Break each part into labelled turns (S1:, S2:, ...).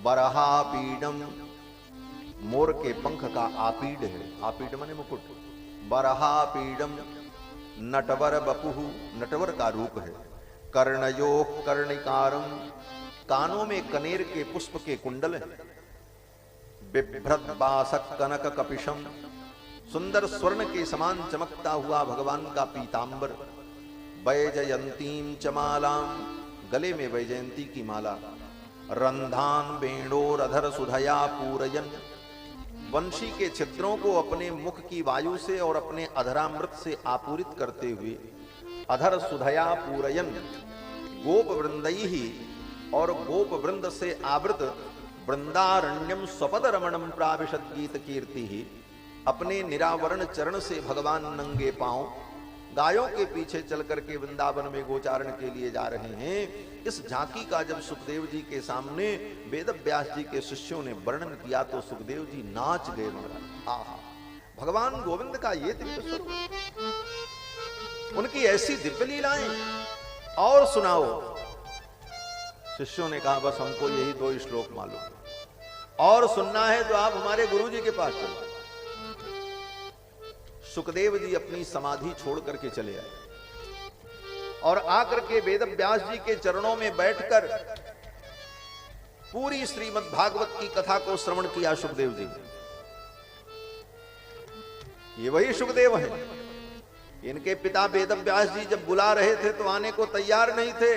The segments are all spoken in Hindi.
S1: बरहापीडम, मोर के पंख का आपीड है, आपीड माने मुकुट। बरहापीडम नटवर बपुहु, नटवर का रूप है। कर्णयो कर्णिकारम, कानों में कनेर के पुष्प के कुंडल हैं। बिभ्रत बासक कनक कपिशम, सुंदर स्वर्ण के समान चमकता हुआ भगवान का पीतांबर। वैजयंतीम चमालाम, गले में वैजयंती की माला। रंधान वेणोर अधर सुधया पूरयन, वंशी के छिद्रों को अपने मुख की वायु से और अपने अधरामृत से आपूरित करते हुए। अधर सुधया पूरयन, गोप वृंदई ही, और गोप वृंद से आवृत वृंदारण्यम स्वपद रमणम प्राविशद गीत कीर्ति ही, अपने निरावरण चरण से भगवान नंगे पांव गायों के पीछे चल करके वृंदावन में गोचारण के लिए जा रहे हैं। इस झांकी का जब सुखदेव जी के सामने वेद व्यास जी के शिष्यों ने वर्णन किया तो सुखदेव जी नाच गए महाराज। आहा, भगवान गोविंद का ये दिव्य स्वरूप, उनकी ऐसी दिव्य लीलाएं, और सुनाओ। शिष्यों ने कहा बस हमको यही 2 श्लोक मालूम है, और सुनना है तो आप हमारे गुरु जी के पास चलो। सुखदेव जी अपनी समाधि छोड़ करके चले आए और आकर के वेद व्यास जी के चरणों में बैठकर पूरी श्रीमद् भागवत की कथा को श्रवण किया सुखदेव जी। ये वही सुखदेव हैं। इनके पिता वेद व्यास जी जब बुला रहे थे तो आने को तैयार नहीं थे।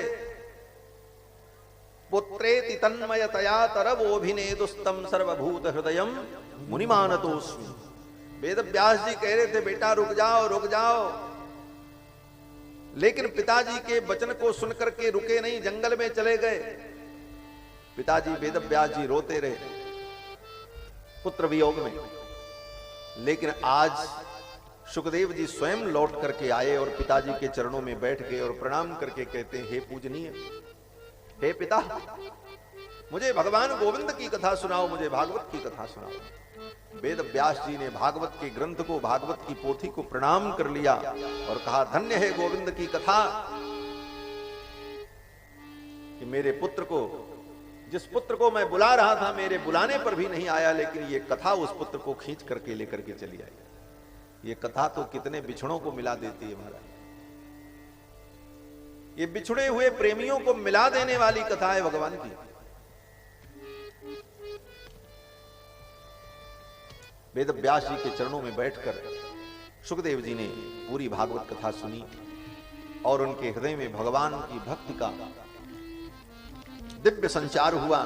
S1: पुत्रेति तन्मयतया तरवोभिनेदुस्तम सर्वभूत हृदयम मुनिमानतोस्मि। वेद व्यास जी कह रहे थे बेटा रुक जाओ रुक जाओ, लेकिन पिताजी के वचन को सुनकर के रुके नहीं, जंगल में चले गए। पिताजी वेद व्यास जी रोते रहे पुत्र वियोग में। लेकिन आज सुखदेव जी स्वयं लौट करके आए और पिताजी के चरणों में बैठ गए और प्रणाम करके कहते हैं हे पूजनीय, हे पिता, मुझे भगवान गोविंद की कथा सुनाओ, मुझे भागवत की कथा सुनाओ। वेद व्यास जी ने भागवत के ग्रंथ को, भागवत की पोथी को प्रणाम कर लिया और कहा धन्य है गोविंद की कथा कि मेरे पुत्र को, जिस पुत्र को मैं बुला रहा था मेरे बुलाने पर भी नहीं आया, लेकिन ये कथा उस पुत्र को खींच करके लेकर के चली आई। ये कथा तो कितने बिछड़ों को मिला देती है महाराज। ये बिछड़े हुए प्रेमियों को मिला देने वाली कथा है भगवान की। वेद व्यास जी के चरणों में बैठकर सुखदेव जी ने पूरी भागवत कथा सुनी और उनके हृदय में भगवान की भक्ति का दिव्य संचार हुआ।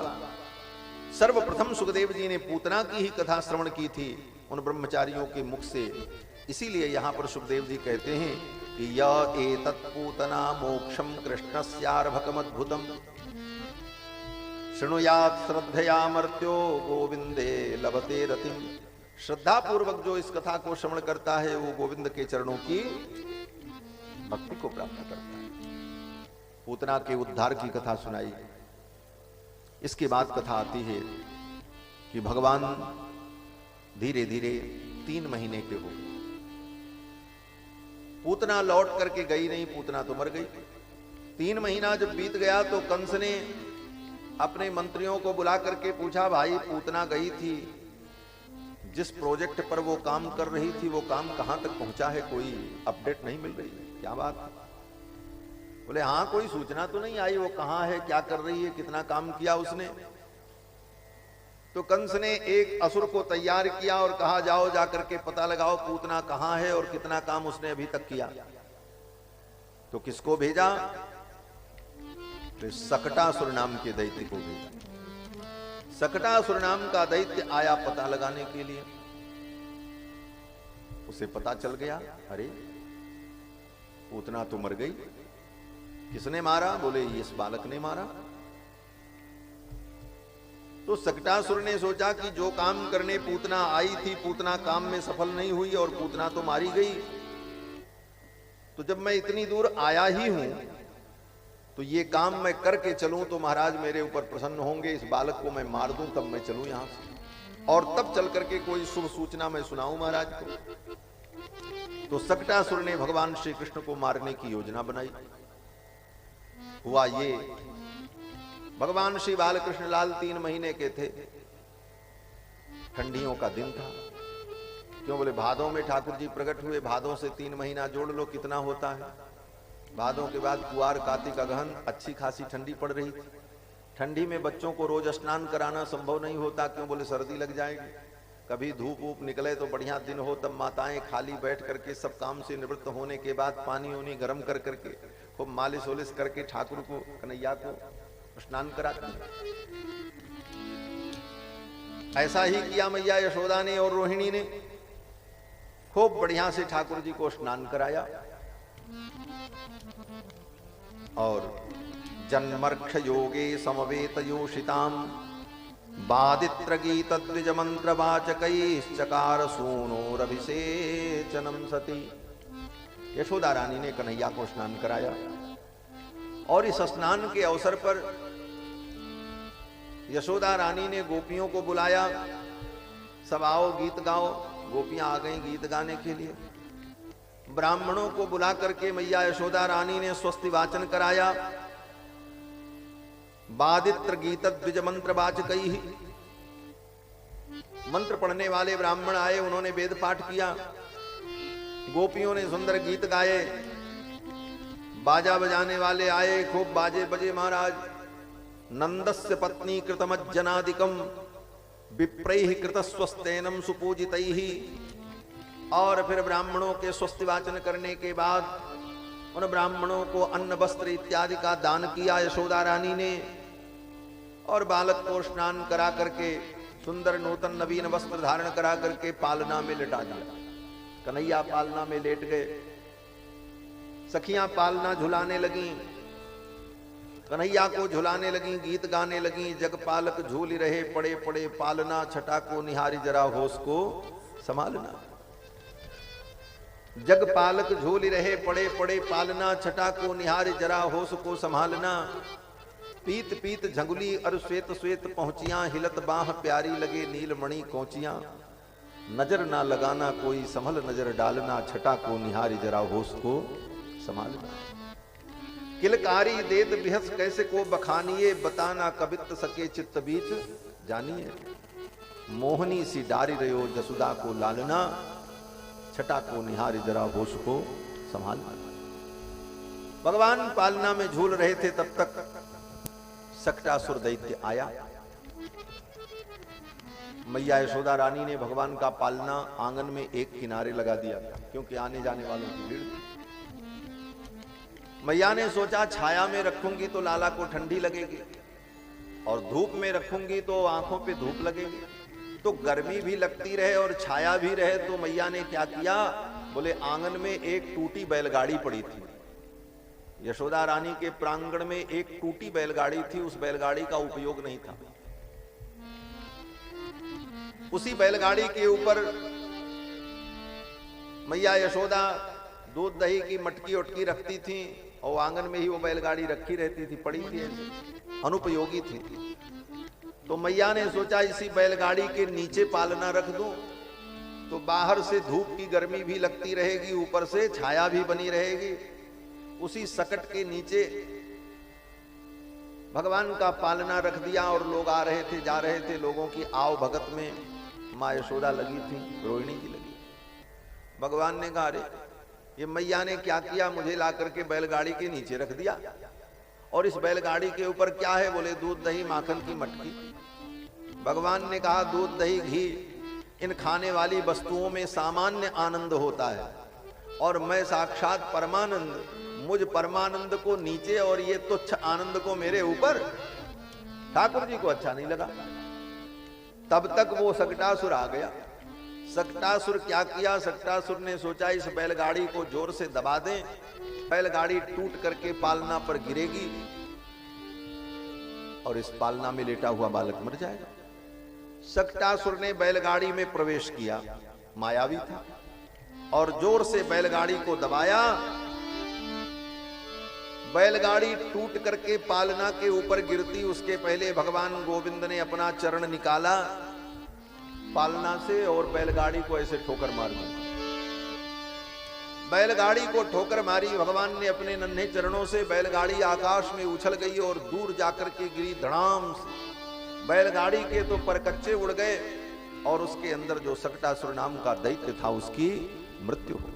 S1: सर्वप्रथम सुखदेव जी ने पूतना की ही कथा श्रवण की थी उन ब्रह्मचारियों के मुख से। इसीलिए यहां पर सुखदेव जी कहते हैं कि य एतत् पूतना मोक्षम कृष्णस्यार्भकमद्भुतम शृणुयात् श्रद्धया मर्त्यो गोविंदे लभते रतिम। श्रद्धा पूर्वक जो इस कथा को श्रवण करता है वो गोविंद के चरणों की भक्ति को प्राप्त करता है। पूतना के उद्धार की कथा सुनाई। इसके बाद कथा आती है कि भगवान धीरे धीरे 3 महीने के हो। पूतना लौट करके गई नहीं, पूतना तो मर गई। 3 महीना जब बीत गया तो कंस ने अपने मंत्रियों को बुला करके पूछा भाई पूतना गई थी, जिस प्रोजेक्ट पर वो काम कर रही थी वो काम कहां तक पहुंचा है, कोई अपडेट नहीं मिल रही है, क्या बात है? बोले हाँ कोई सूचना तो नहीं आई, वो कहां है, क्या कर रही है, कितना काम किया उसने। तो कंस ने एक असुर को तैयार किया और कहा जाओ जाकर के पता लगाओ पूतना कहां है और कितना काम उसने अभी तक किया। तो किसको भेजा? तो सकटासुर नाम के दैत्य को भेजा। सकटासुर नाम का दैत्य आया पता लगाने के लिए। उसे पता चल गया अरे पूतना तो मर गई। किसने मारा? बोले इस बालक ने मारा। तो सकटासुर ने सोचा कि जो काम करने पूतना आई थी, पूतना काम में सफल नहीं हुई और पूतना तो मारी गई, तो जब मैं इतनी दूर आया ही हूं तो ये काम मैं करके चलूं तो महाराज मेरे ऊपर प्रसन्न होंगे, इस बालक को मैं मार दूं तब मैं चलूं यहां से और तब चल करके कोई शुभ सूचना मैं सुनाऊं महाराज को। तो सकटासुर ने भगवान श्री कृष्ण को मारने की योजना बनाई। हुआ ये, भगवान श्री बालकृष्ण लाल 3 महीने के थे, ठंडियों का दिन था। क्यों बोले भादों में ठाकुर जी प्रकट हुए, भादों से 3 महीना जोड़ लो कितना होता है। भादों के बाद कुआर कार्तिक अगहन, अच्छी खासी ठंडी पड़ रही थी। ठंडी में बच्चों को रोज स्नान कराना संभव नहीं होता, क्यों बोले सर्दी लग जाएगी। कभी धूप ऊप निकले तो बढ़िया दिन हो, तब माताएं खाली बैठ करके सब काम से निवृत्त होने के बाद पानी उनी गर्म कर करके खूब मालिश ओलिश करके ठाकुर को, कन्हैया को स्नान कराती। ऐसा ही किया मैया यशोदा ने और रोहिणी ने, खूब बढ़िया से ठाकुर जी को स्नान कराया। और जन्मर्क्ष योगे समवेत योषिताम बादित्र गीत द्विज मंत्र वाचकैश्चकार सूनोरभिषेचनम सती। यशोदा रानी ने कन्हैया को स्नान कराया और इस स्नान के अवसर पर यशोदा रानी ने गोपियों को बुलाया, सब आओ गीत गाओ। गोपियां आ गई गीत गाने के लिए। ब्राह्मणों को बुला करके मैया यशोदा रानी ने स्वस्ति वाचन कराया। बादित्र गीत द्विज मंत्र वाचकई, मंत्र पढ़ने वाले ब्राह्मण आए, उन्होंने वेद पाठ किया। गोपियों ने सुंदर गीत गाए। बाजा बजाने वाले आए, खूब बाजे बजे महाराज। नंदस्य पत्नी कृतमज्जनादिकम विप्रैः कृतस्वस्तेनम सुपूजितैः। और फिर ब्राह्मणों के स्वस्ति वाचन करने के बाद उन ब्राह्मणों को अन्न वस्त्र इत्यादि का दान किया यशोदा रानी ने। और बालक को स्नान करा करके सुंदर नूतन नवीन वस्त्र धारण करा करके पालना में लिटा दिया। कन्हैया पालना में लेट गए। सखियां पालना झुलाने लगी, कन्हैया को झुलाने लगी, गीत गाने लगी। जग पालक झूल रहे पड़े पड़े पालना, छटा को निहारी जरा होश को संभालना। जग पालक झूल रहे पड़े पड़े पालना, छटा को निहारी जरा होश को संभालना। पीत पीत झंगुली और श्वेत श्वेत पहुंचियां, हिलत बाह प्यारी लगे नीलमणि कोचियां। नजर ना लगाना कोई संभल नजर डालना, छटा को निहारी जरा होश को संभालना। किलकारी देत बिहस कैसे को बखानिए, बताना कबित सके चित्त बीच जानिए। मोहनी सी डारी रहो जसुदा को लालना, छटा को निहारी जरा होश को संभालना। भगवान पालना में झूल रहे थे, तब तक सक्टासुर दैत्य आया। मैया यशोदा रानी ने भगवान का पालना आंगन में एक किनारे लगा दिया, क्योंकि आने जाने वालों की भीड़ थी। मैया ने सोचा छाया में रखूंगी तो लाला को ठंडी लगेगी, और धूप में रखूंगी तो आंखों पे धूप लगेगी, तो गर्मी भी लगती रहे और छाया भी रहे। तो मैया ने क्या किया, बोले आंगन में एक टूटी बैलगाड़ी पड़ी थी। यशोदा रानी के प्रांगण में एक टूटी बैलगाड़ी थी, उस बैलगाड़ी का उपयोग नहीं था। उसी बैलगाड़ी के ऊपर मैया यशोदा दूध दही की मटकी उटकी रखती थी, और आंगन में ही वो बैलगाड़ी रखी रहती थी, पड़ी थी, अनुपयोगी थी। तो मैया ने सोचा इसी बैलगाड़ी के नीचे पालना रख दूं, तो बाहर से धूप की गर्मी भी लगती रहेगी, ऊपर से छाया भी बनी रहेगी। उसी सकट के नीचे भगवान का पालना रख दिया, और लोग आ रहे थे जा रहे थे। लोगों की आव भगत में माँ यशोदा लगी थी, रोहिणी जी लगी। भगवान ने कहा, अरे ये मैया ने क्या किया, मुझे ला करके बैलगाड़ी के नीचे रख दिया, और इस बैलगाड़ी के ऊपर क्या है, बोले दूध दही माखन की मटकी। भगवान ने कहा, दूध दही घी इन खाने वाली वस्तुओं में सामान्य आनंद होता है, और मैं साक्षात परमानंद, मुझ परमानंद को नीचे और ये तुच्छ आनंद को मेरे ऊपर। ठाकुर जी को अच्छा नहीं लगा। तब तक वो सक्टासुर आ गया। सक्टासुर क्या किया, सक्टासुर ने सोचा इस बैलगाड़ी को जोर से दबा दें, बैलगाड़ी टूट करके पालना पर गिरेगी और इस पालना में लेटा हुआ बालक मर जाएगा। सक्टासुर ने बैलगाड़ी में प्रवेश किया, मायावी था, और जोर से बैलगाड़ी को दबाया। बैलगाड़ी टूट करके पालना के ऊपर गिरती, उसके पहले भगवान गोविंद ने अपना चरण निकाला पालना से और बैलगाड़ी को ऐसे ठोकर मार दी। बैलगाड़ी को ठोकर मारी, भगवान ने अपने नन्हे चरणों से, बैलगाड़ी आकाश में उछल गई और दूर जाकर के गिरी धड़ाम से। बैलगाड़ी के तो परकच्चे उड़ गए और उसके अंदर जो सकटासुर नाम का दैत्य था उसकी मृत्यु हो।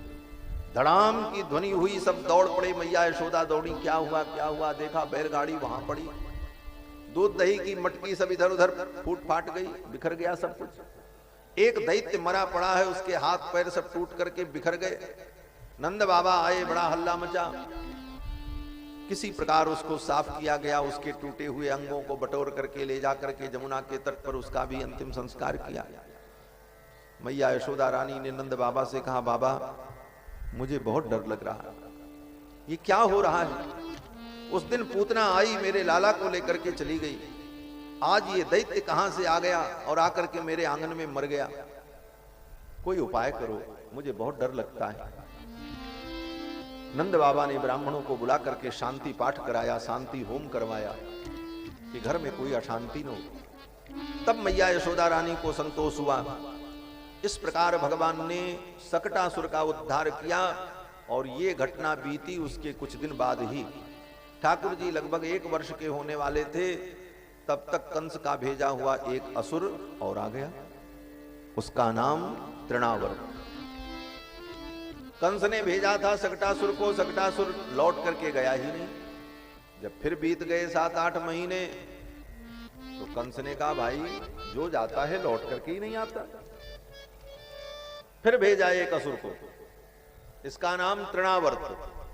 S1: धड़ाम की ध्वनि हुई, सब दौड़ पड़े, मैया यशोदा दौड़ी, क्या हुआ क्या हुआ, देखा बैलगाड़ी वहां पड़ी, दूध दही की मटकी सब इधर उधर फूट फाट गई, बिखर गया सब कुछ। एक दैत्य मरा पड़ा है, उसके हाथ पैर सब टूट करके बिखर गए। नंद बाबा आए, बड़ा हल्ला मचा, किसी प्रकार उसको साफ किया गया, उसके टूटे हुए अंगों को बटोर करके ले जा करके जमुना के तट पर उसका भी अंतिम संस्कार किया। मैया यशोदा रानी ने नंद बाबा से कहा, बाबा मुझे बहुत डर लग रहा है, ये क्या हो रहा है? उस दिन पूतना आई, मेरे लाला को लेकर के चली गई, आज ये दैत्य कहां से आ गया और आकर के मेरे आंगन में मर गया, कोई उपाय करो, मुझे बहुत डर लगता है। नंद बाबा ने ब्राह्मणों को बुला करके शांति पाठ कराया, शांति होम करवाया कि घर में कोई अशांति न हो। तब मैया यशोदा रानी को संतोष हुआ। इस प्रकार भगवान ने सकटासुर का उद्धार किया और ये घटना बीती उसके कुछ दिन बाद ही। ठाकुर जी लगभग 1 वर्ष के होने वाले थे, तब तक कंस का भेजा हुआ एक असुर और आ गया, उसका नाम तृणावर्त। कंस ने भेजा था सकटासुर को, सकटासुर लौट करके गया ही नहीं। जब फिर बीत गए 7-8 महीने तो कंस ने कहा, भाई जो जाता है लौट करके ही नहीं आता। फिर भेजा एक असुर को, इसका नाम तृणावर्त।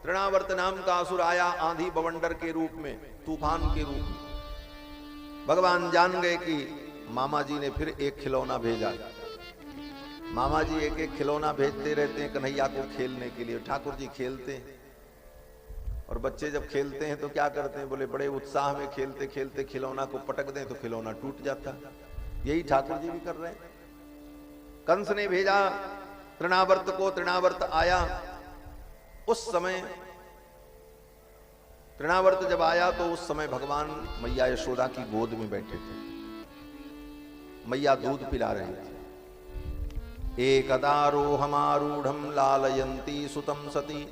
S1: तृणावर्त नाम का असुर आया आंधी बवंडर के रूप में, तूफान के रूप में। भगवान जान गए कि मामा जी ने फिर एक खिलौना भेजा। मामा जी एक एक खिलौना भेजते रहते हैं कन्हैया को खेलने के लिए। ठाकुर जी खेलते हैं और बच्चे जब खेलते हैं तो क्या करते हैं, बोले बड़े उत्साह में खेलते खेलते खिलौना को पटक दें तो खिलौना टूट जाता। यही ठाकुर जी भी कर रहे हैं। कंस ने भेजा तृणावर्त को, तृणावर्त आया। उस समय तृणावर्त जब आया तो उस समय भगवान मैया यशोदा की गोद में बैठे थे, मैया दूध पिला रही थी। एकदारोहमारूढ़ं लालयन्ती सुतं सती।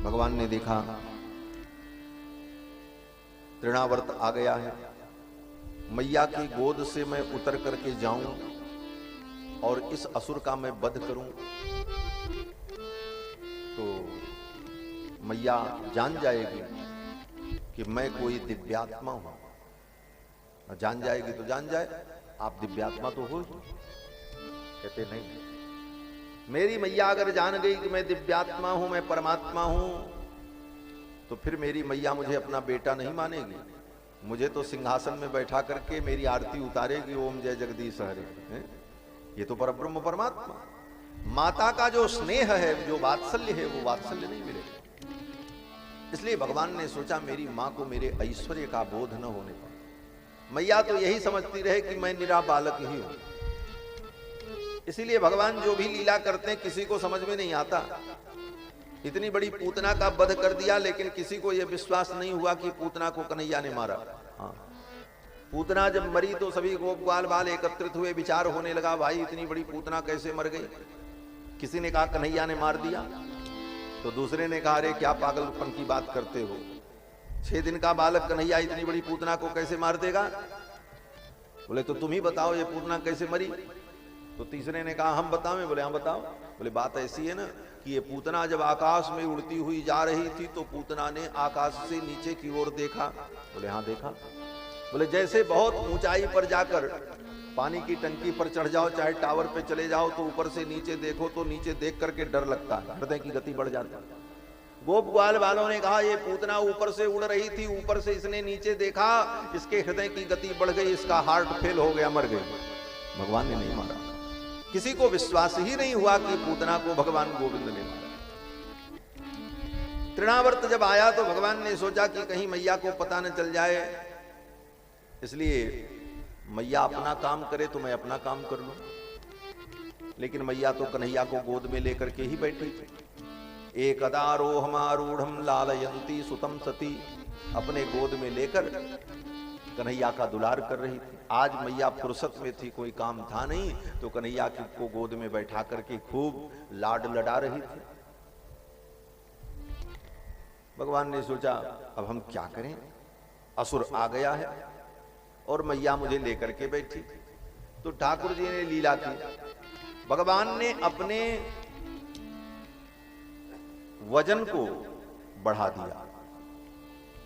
S1: भगवान ने देखा तृणावर्त आ गया है, मैया की गोद से मैं उतर करके जाऊं और इस असुर का मैं वध करूं तो मैया जान जाएगी कि मैं कोई दिव्यात्मा हूं। जान जाएगी तो जान जाए, आप दिव्यात्मा तो हो। कहते नहीं, मेरी मैया अगर जान गई कि मैं दिव्यात्मा हूं, मैं परमात्मा हूं, तो फिर मेरी मैया मुझे अपना बेटा नहीं मानेगी। मुझे तो सिंहासन में बैठा करके मेरी आरती उतारेगी, ओम जय जगदीश हरे। ये तो परब्रह्म परमात्मा। माता का जो स्नेह है, जो वात्सल्य है, वो वात्सल्य नहीं मिलेगा। इसलिए भगवान ने सोचा मेरी मां को मेरे ऐश्वर्य का बोध न होने पर। मैया तो यही समझती रहे कि मैं निरा बालक ही हूं। इसीलिए भगवान जो भी लीला करते हैं किसी को समझ में नहीं आता। इतनी बड़ी पूतना का वध कर दिया, लेकिन किसी को यह विश्वास नहीं हुआ कि पूतना को कन्हैया ने मारा। हाँ, पूतना जब मरी तो सभी गोप ग्वाल बाल एकत्रित हुए, विचार होने लगा, भाई इतनी बड़ी पूतना कैसे मर गई। किसी ने कहा कन्हैया ने मार दिया, तो दूसरे ने कहा अरे क्या पागलपन की बात करते हो, 6 दिन का बालक कन्हैया इतनी बड़ी पूतना को कैसे मार देगा। बोले तो तुम ही बताओ ये पूतना कैसे मरी। तो तीसरे ने कहा हम बतावें। बोले हाँ बताओ। बोले बात ऐसी है ना कि ये पूतना जब आकाश में उड़ती हुई जा रही थी तो पूतना ने आकाश से नीचे की ओर देखा। बोले हाँ देखा। बोले जैसे बहुत ऊंचाई पर जाकर पानी की टंकी पर चढ़ जाओ, चाहे टावर पे चले जाओ, तो ऊपर से नीचे देखो तो नीचे देख करके डर लगता है, हृदय की गति बढ़ जाती है। गोप ग्वाल वालों ने कहा ये पूतना ऊपर से उड़ रही थी, ऊपर से इसने नीचे देखा, इसके हृदय की गति बढ़ गई, इसका हार्ट फेल हो गया, मर गई। भगवान ने नहीं मारा। किसी को विश्वास ही नहीं हुआ कि पूतना को भगवान गोविंद ने मारा। तृणावर्त जब आया तो भगवान ने सोचा कि कहीं मैया को पता न चल जाए, इसलिए मैया अपना काम करे तो मैं अपना काम कर लूं। लेकिन मैया तो कन्हैया को गोद में लेकर के ही बैठी थी। एकदारोहमारूढ़ं लालयन्ती सुतं सती, अपने गोद में लेकर कन्हैया का दुलार कर रही थी। आज मैया फुर्सत में थी, कोई काम था नहीं, तो कन्हैया को गोद में बैठा करके खूब लाड लड़ा रही थी। भगवान ने सोचा अब हम क्या करें, असुर आ गया है और मैया मुझे लेकर के बैठी। तो ठाकुर जी ने लीला की, भगवान ने अपने वजन को बढ़ा दिया,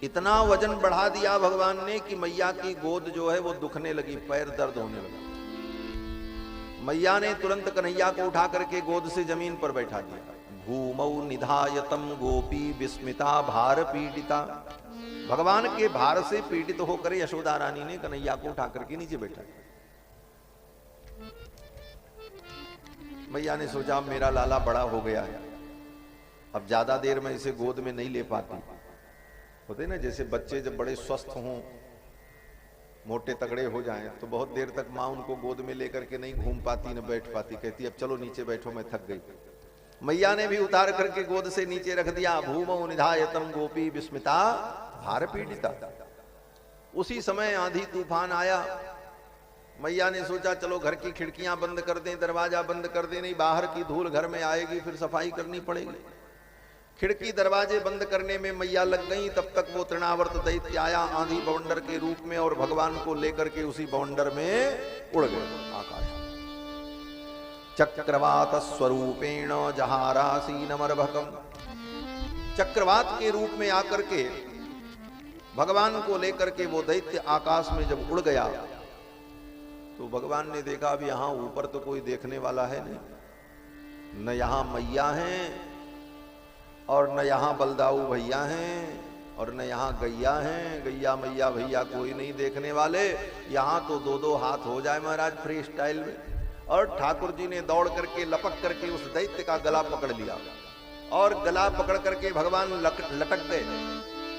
S1: इतना वजन बढ़ा दिया भगवान ने कि मैया की गोद जो है वो दुखने लगी, पैर दर्द होने लगा। मैया ने तुरंत कन्हैया को उठा करके गोद से जमीन पर बैठा दिया। भूमौ निधायतम गोपी विस्मिता भार पीड़िता। भगवान के भार से पीड़ित होकर यशोदा रानी ने कन्हैया को उठा करके नीचे बैठा। मैया ने सोचा मेरा लाला बड़ा हो गया है, अब ज्यादा देर मैं इसे गोद में नहीं ले पाती। होते ना जैसे बच्चे जब बड़े स्वस्थ हों, मोटे तगड़े हो जाएं, तो बहुत देर तक माँ उनको गोद में लेकर के नहीं घूम पाती, न बैठ पाती, कहती अब चलो नीचे बैठो मैं थक गई। मैया ने भी उतार करके गोद से नीचे रख दिया। भूमौ निधायतम गोपी विस्मिता भार पीड़िता। उसी समय आंधी तूफान आया। मैया ने सोचा चलो घर की खिड़कियां बंद कर दें, दरवाजा बंद कर दें, नहीं बाहर की धूल घर में आएगी, फिर सफाई करनी पड़ेगी। खिड़की दरवाजे बंद करने में मैया लग गई, तब तक वो तृणावर्त दैत्य आया आंधी बवंडर के रूप में और भगवान को लेकर के उसी बवंडर में उड़ गए आकाश। चक्रवात स्वरूपेण जहारासीनमर्भकम। चक्रवात के रूप में आकर के भगवान को लेकर के वो दैत्य आकाश में जब उड़ गया, तो भगवान ने देखा अब यहां ऊपर तो कोई देखने वाला है नहीं, न यहां मैया है और न यहाँ बलदाऊ भैया हैं और न यहाँ गैया हैं, गैया मैया भैया कोई नहीं देखने वाले। यहाँ तो दो दो हाथ हो जाए महाराज फ्री स्टाइल में। और ठाकुर जी ने दौड़ करके लपक करके उस दैत्य का गला पकड़ लिया और गला पकड़ करके भगवान लटक गए।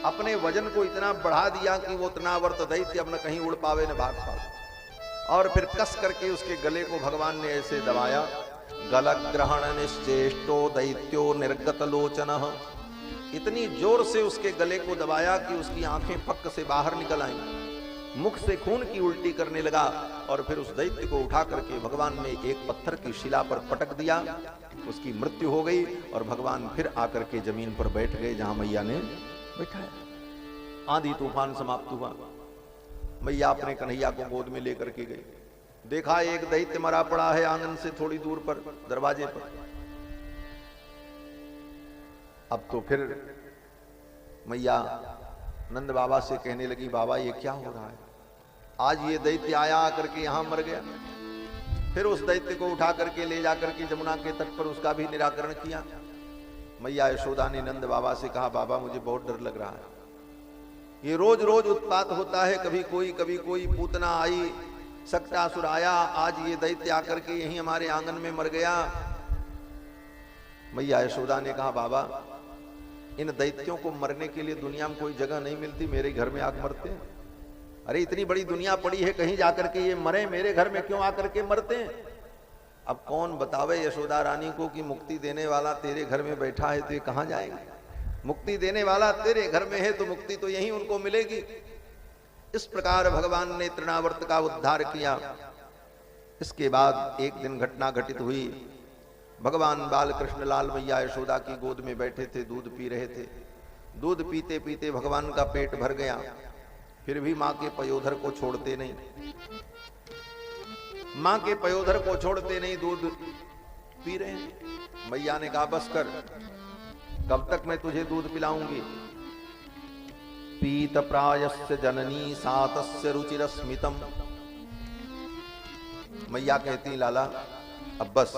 S1: अपने वजन को इतना बढ़ा दिया कि वो तृणावर्त दैत्य अब न कहीं उड़ पावे न भाग पावे। और फिर कस करके उसके गले को भगवान ने ऐसे दबाया। गलग्रहण निश्चेष्टो दैत्यो निर्गत लोचनः। इतनी जोर से उसके गले को दबाया कि उसकी आंखें पक्क से बाहर निकल आईं, मुख से खून की उल्टी करने लगा। और फिर उस दैत्य को उठा करके भगवान ने एक पत्थर की शिला पर पटक दिया, उसकी मृत्यु हो गई और भगवान फिर आकर के जमीन पर बैठ गए जहां मैया ने बैठाया। आंधी तूफान समाप्त हुआ। मैया अपने कन्हैया को गोद में लेकर के गई। देखा एक दैत्य मरा पड़ा है आंगन से थोड़ी दूर पर दरवाजे पर। अब तो फिर मैया नंद बाबा से कहने लगी बाबा ये क्या हो रहा है, आज ये दैत्य आया आकर के यहां मर गया। फिर उस दैत्य को उठा करके ले जाकर के जमुना के तट पर उसका भी निराकरण किया। मैया यशोदा ने नंद बाबा से कहा बाबा मुझे बहुत डर लग रहा है, ये रोज रोज उत्पात होता है, कभी कोई पूतना आई, सक्टासुर आया, आज ये दैत्य आकर के यहीं हमारे आंगन में मर गया। मैया यशोदा ने कहा बाबा इन दैत्यों को मरने के लिए दुनिया में कोई जगह नहीं मिलती, मेरे घर में आकर मरते हैं। अरे इतनी बड़ी दुनिया पड़ी है, कहीं जाकर के ये मरे, मेरे घर में क्यों आकर के मरते हैं। अब कौन बतावे यशोदा रानी को कि मुक्ति देने वाला तेरे घर में बैठा है तो ये कहां जाएंगे। मुक्ति देने वाला तेरे घर में है तो मुक्ति तो यहीं उनको मिलेगी। इस प्रकार भगवान ने तृणावर्त का उद्धार किया। इसके बाद एक दिन घटना घटित हुई। भगवान बाल कृष्ण लाल मैया यशोदा की गोद में बैठे थे, दूध पी रहे थे। दूध पीते पीते भगवान का पेट भर गया, फिर भी मां के पयोधर को छोड़ते नहीं, मां के पयोधर को छोड़ते नहीं, दूध पी रहे हैं। मैया ने कहा बस कर, कब तक मैं तुझे दूध पिलाऊंगी। पीत प्रायस्य जननी सातस्य रुचिरस्मितम। मैया कहती लाला अब बस,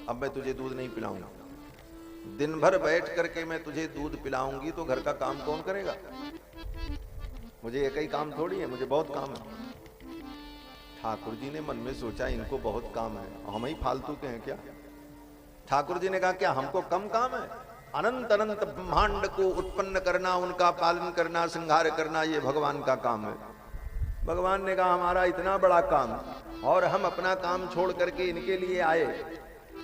S1: अब मैं तुझे दूध नहीं पिलाऊंगा। दिन भर बैठ करके मैं तुझे दूध पिलाऊंगी तो घर का काम कौन करेगा। मुझे एक ही काम थोड़ी है, मुझे बहुत काम है। ठाकुर जी ने मन में सोचा इनको बहुत काम है, हम ही फालतू के हैं क्या। ठाकुर जी ने कहा क्या हमको कम काम है। अनंत अनंत ब्रह्मांड को उत्पन्न करना, उनका पालन करना, श्रृंगार करना, ये भगवान का काम है। भगवान ने कहा हमारा इतना बड़ा काम और हम अपना काम छोड़ करके इनके लिए आए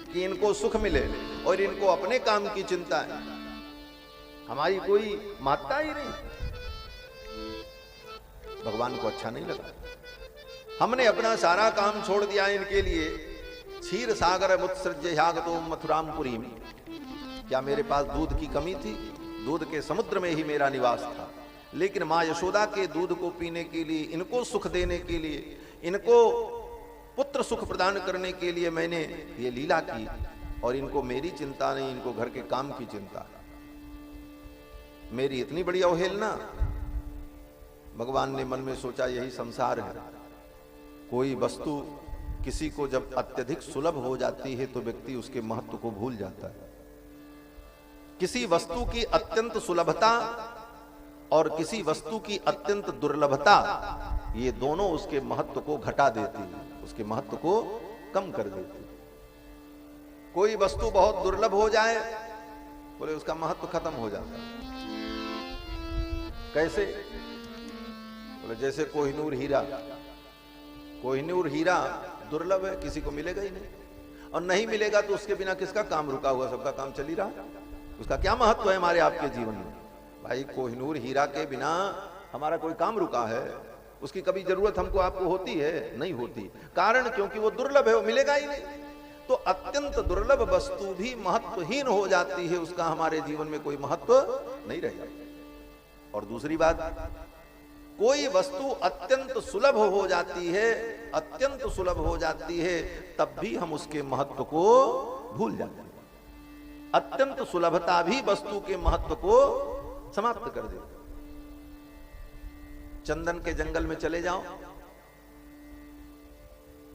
S1: कि इनको सुख मिले और इनको अपने काम की चिंता है, हमारी कोई महत्ता ही नहीं। भगवान को अच्छा नहीं लगा। हमने अपना सारा काम छोड़ दिया इनके लिए। क्षीर सागर मुत्सृज्य ह्यागतो मथुरामपुरी में, क्या मेरे पास दूध की कमी थी? दूध के समुद्र में ही मेरा निवास था। लेकिन मां यशोदा के दूध को पीने के लिए, इनको सुख देने के लिए, इनको पुत्र सुख प्रदान करने के लिए मैंने ये लीला की, और इनको मेरी चिंता नहीं, इनको घर के काम की चिंता है। मेरी इतनी बड़ी अवहेलना। भगवान ने मन में सोचा यही संसार है। कोई वस्तु किसी को जब अत्यधिक सुलभ हो जाती है तो व्यक्ति उसके महत्व को भूल जाता है। किसी वस्तु की अत्यंत सुलभता और किसी वस्तु की अत्यंत दुर्लभता, ये दोनों उसके महत्व को घटा देती है, उसके महत्व को कम कर देती है। कोई वस्तु बहुत दुर्लभ हो जाए, बोले उसका महत्व खत्म हो जाता है। कैसे? बोले जैसे कोहिनूर हीरा। कोहिनूर हीरा दुर्लभ है, किसी को मिलेगा ही नहीं, और नहीं मिलेगा तो उसके बिना किसका काम रुका हुआ? सबका काम चल ही रहा, उसका क्या महत्व है हमारे आपके जीवन में? भाई कोहिनूर हीरा के बिना हमारा कोई काम रुका है? उसकी कभी जरूरत हमको आपको होती है? नहीं होती। कारण क्योंकि वो दुर्लभ है, वो मिलेगा ही नहीं। तो अत्यंत दुर्लभ वस्तु भी महत्वहीन हो जाती है, उसका हमारे जीवन में कोई महत्व नहीं रहेगा। और दूसरी बात, कोई वस्तु अत्यंत सुलभ हो जाती है, अत्यंत सुलभ हो जाती है, तब भी हम उसके महत्व को भूल जाते हैं। अत्यंत सुलभता भी वस्तु के महत्व को समाप्त कर देती। चंदन के जंगल में चले जाओ,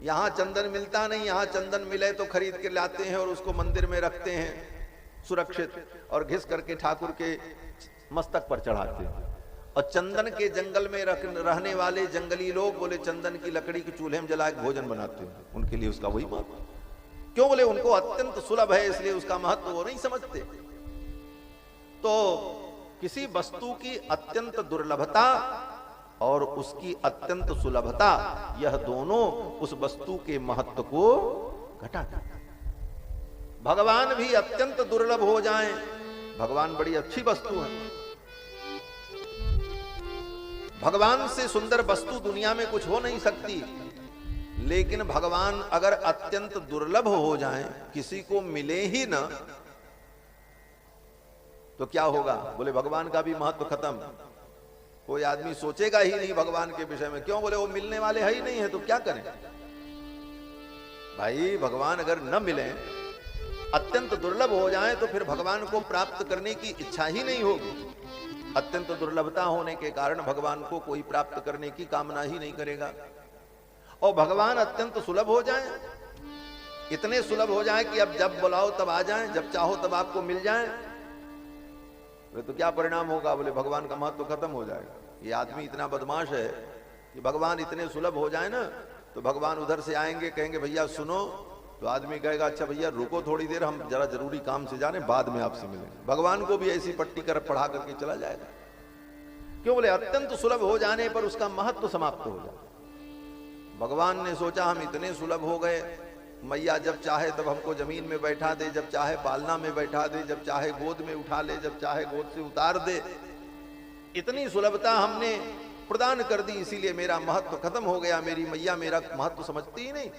S1: यहां चंदन मिलता नहीं, यहां चंदन मिले तो खरीद के लाते हैं और उसको मंदिर में रखते हैं सुरक्षित, और घिस करके ठाकुर के मस्तक पर चढ़ाते हैं। और चंदन के जंगल में रहने वाले जंगली लोग बोले चंदन की लकड़ी के चूल्हे में जला के भोजन बनाते हैं, उनके लिए उसका वही महत्व। क्यों? बोले उनको अत्यंत सुलभ है, इसलिए उसका महत्व वो नहीं समझते। तो किसी वस्तु की अत्यंत दुर्लभता और उसकी अत्यंत सुलभता, यह दोनों उस वस्तु के महत्व को घटा देता है। भगवान भी अत्यंत दुर्लभ हो जाएं, भगवान बड़ी अच्छी वस्तु है। भगवान से सुंदर वस्तु दुनिया में कुछ हो नहीं सकती। लेकिन भगवान अगर अत्यंत दुर्लभ हो जाएं, किसी को मिले ही ना, तो क्या होगा? बोले भगवान का भी महत्व खत्म। कोई आदमी सोचेगा ही नहीं भगवान के विषय में। क्यों? बोले वो मिलने वाले है ही नहीं है, तो क्या करें? भाई भगवान अगर न मिले, अत्यंत दुर्लभ हो जाए, तो फिर भगवान को प्राप्त करने की इच्छा ही नहीं होगी। अत्यंत दुर्लभता होने के कारण भगवान को कोई प्राप्त करने की कामना ही नहीं करेगा। और भगवान अत्यंत सुलभ हो जाए, इतने सुलभ हो जाए कि अब जब बुलाओ तब आ जाएं, जब चाहो तब आपको मिल जाएं, तो क्या परिणाम होगा? बोले भगवान का महत्व खत्म हो जाएगा। ये आदमी इतना बदमाश है कि भगवान इतने सुलभ हो जाए ना, तो भगवान उधर से आएंगे, कहेंगे भैया सुनो, तो आदमी कहेगा अच्छा भैया रुको थोड़ी देर, हम जरा जरूरी काम से जाने, बाद में आपसे मिलेंगे। भगवान को भी ऐसी पट्टी कर पढ़ा करके चला जाएगा। क्यों? बोले अत्यंत सुलभ हो जाने पर उसका महत्व समाप्त हो जाए। भगवान ने सोचा हम इतने सुलभ हो गए, मैया जब चाहे तब हमको जमीन में बैठा दे, जब चाहे पालना में बैठा दे, जब चाहे गोद में उठा ले, जब चाहे गोद से उतार दे। इतनी सुलभता हमने प्रदान कर दी, इसीलिए मेरा महत्व खत्म हो गया। मेरी मैया मेरा महत्व समझती ही नहीं।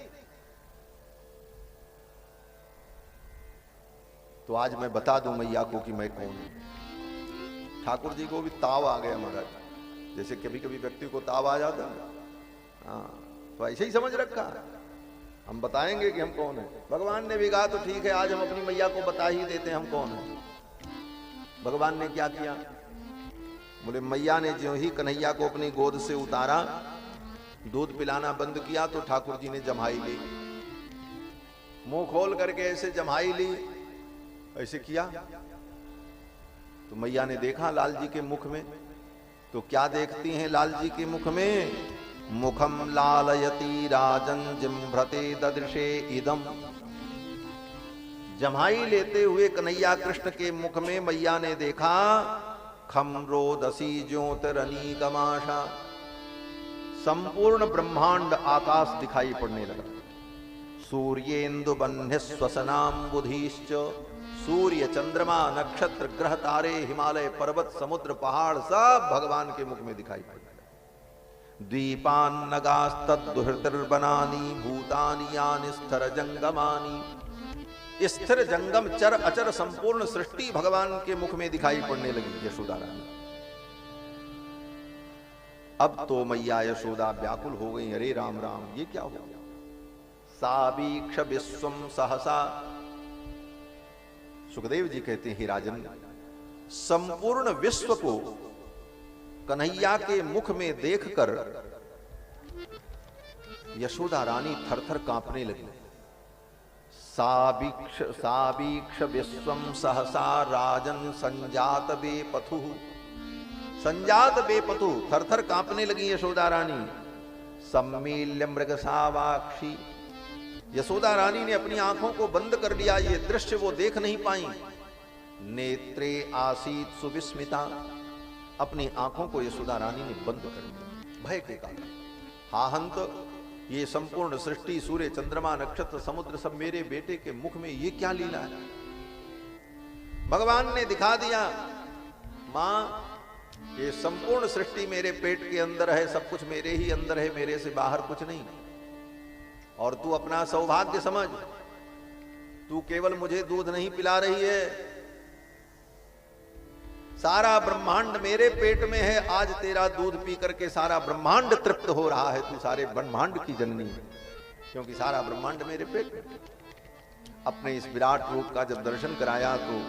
S1: तो आज मैं बता दूं मैया को कि मैं कौन हूं। ठाकुर जी को भी ताव आ गया महाराज, जैसे कभी कभी व्यक्ति को ताव आ जाता है, हाँ, तो ऐसे ही समझ रखा। हम बताएंगे कि हम कौन है। भगवान ने भी कहा तो ठीक है, आज हम अपनी मैया को बता ही देते हैं हम कौन है। भगवान ने क्या किया? बोले मैया ने जो ही कन्हैया को अपनी गोद से उतारा, दूध पिलाना बंद किया, तो ठाकुर जी ने जम्हाई ली, मुंह खोल करके ऐसे जम्हाई ली, ऐसे किया। तो मैया ने देखा लाल जी के मुख में, तो क्या देखती हैं लाल जी के मुख में? मुखम लालयति राजन जिम्भ्रते ददृशे इदम। जम्हाई लेते हुए कन्हैया कृष्ण के मुख में मैया ने देखा खम रोदसी ज्योतिरनीकमाशा, संपूर्ण ब्रह्मांड आकाश दिखाई पड़ने लगा। सूर्येन्दु बन्हि स्वसनाम बुधिश्च, सूर्य चंद्रमा नक्षत्र ग्रह तारे हिमालय पर्वत समुद्र पहाड़ सब भगवान के मुख में दिखाई पड़े। द्वीपान्नगास्तद्दुहृतिर्वनानि भूतानि यानि स्थिर जंगमानि। स्थिर जंगम चर अचर संपूर्ण सृष्टि भगवान के मुख में दिखाई पड़ने लगी यशोदा रानी। अब तो मैया यशोदा व्याकुल हो गई, अरे राम राम ये क्या हो गया। सावीक्ष विश्वम सहसा, सुखदेव जी कहते हैं राजन, संपूर्ण विश्व को कन्हैया के मुख में देखकर यशोदा रानी थरथर कांपने लगी। सावीक्ष विश्वम सहसा राजन संजात बेपथु, संजात बेपथु, थरथर कांपने लगी यशोदा रानी। सम्मील्य मृगसावाक्षी, यशोदा रानी ने अपनी आंखों को बंद कर लिया, ये दृश्य वो देख नहीं पाई। नेत्रे आसीत सुविस्मिता, अपनी आंखों को यशोदा रानी ने बंद कर दिया भय के कारण। हा हंत, ये संपूर्ण सृष्टि, सूर्य चंद्रमा नक्षत्र समुद्र सब मेरे बेटे के मुख में ये क्या लीला है। भगवान ने दिखा दिया, मां ये संपूर्ण सृष्टि मेरे पेट के अंदर है, सब कुछ मेरे ही अंदर है, मेरे से बाहर कुछ नहीं। और तू अपना सौभाग्य समझ, तू केवल मुझे दूध नहीं पिला रही है, सारा ब्रह्मांड मेरे पेट में है। आज तेरा दूध पी करके सारा ब्रह्मांड तृप्त हो रहा है, तू सारे ब्रह्मांड की जननी है, क्योंकि सारा ब्रह्मांड मेरे पेट में। अपने इस विराट रूप का जब दर्शन कराया तो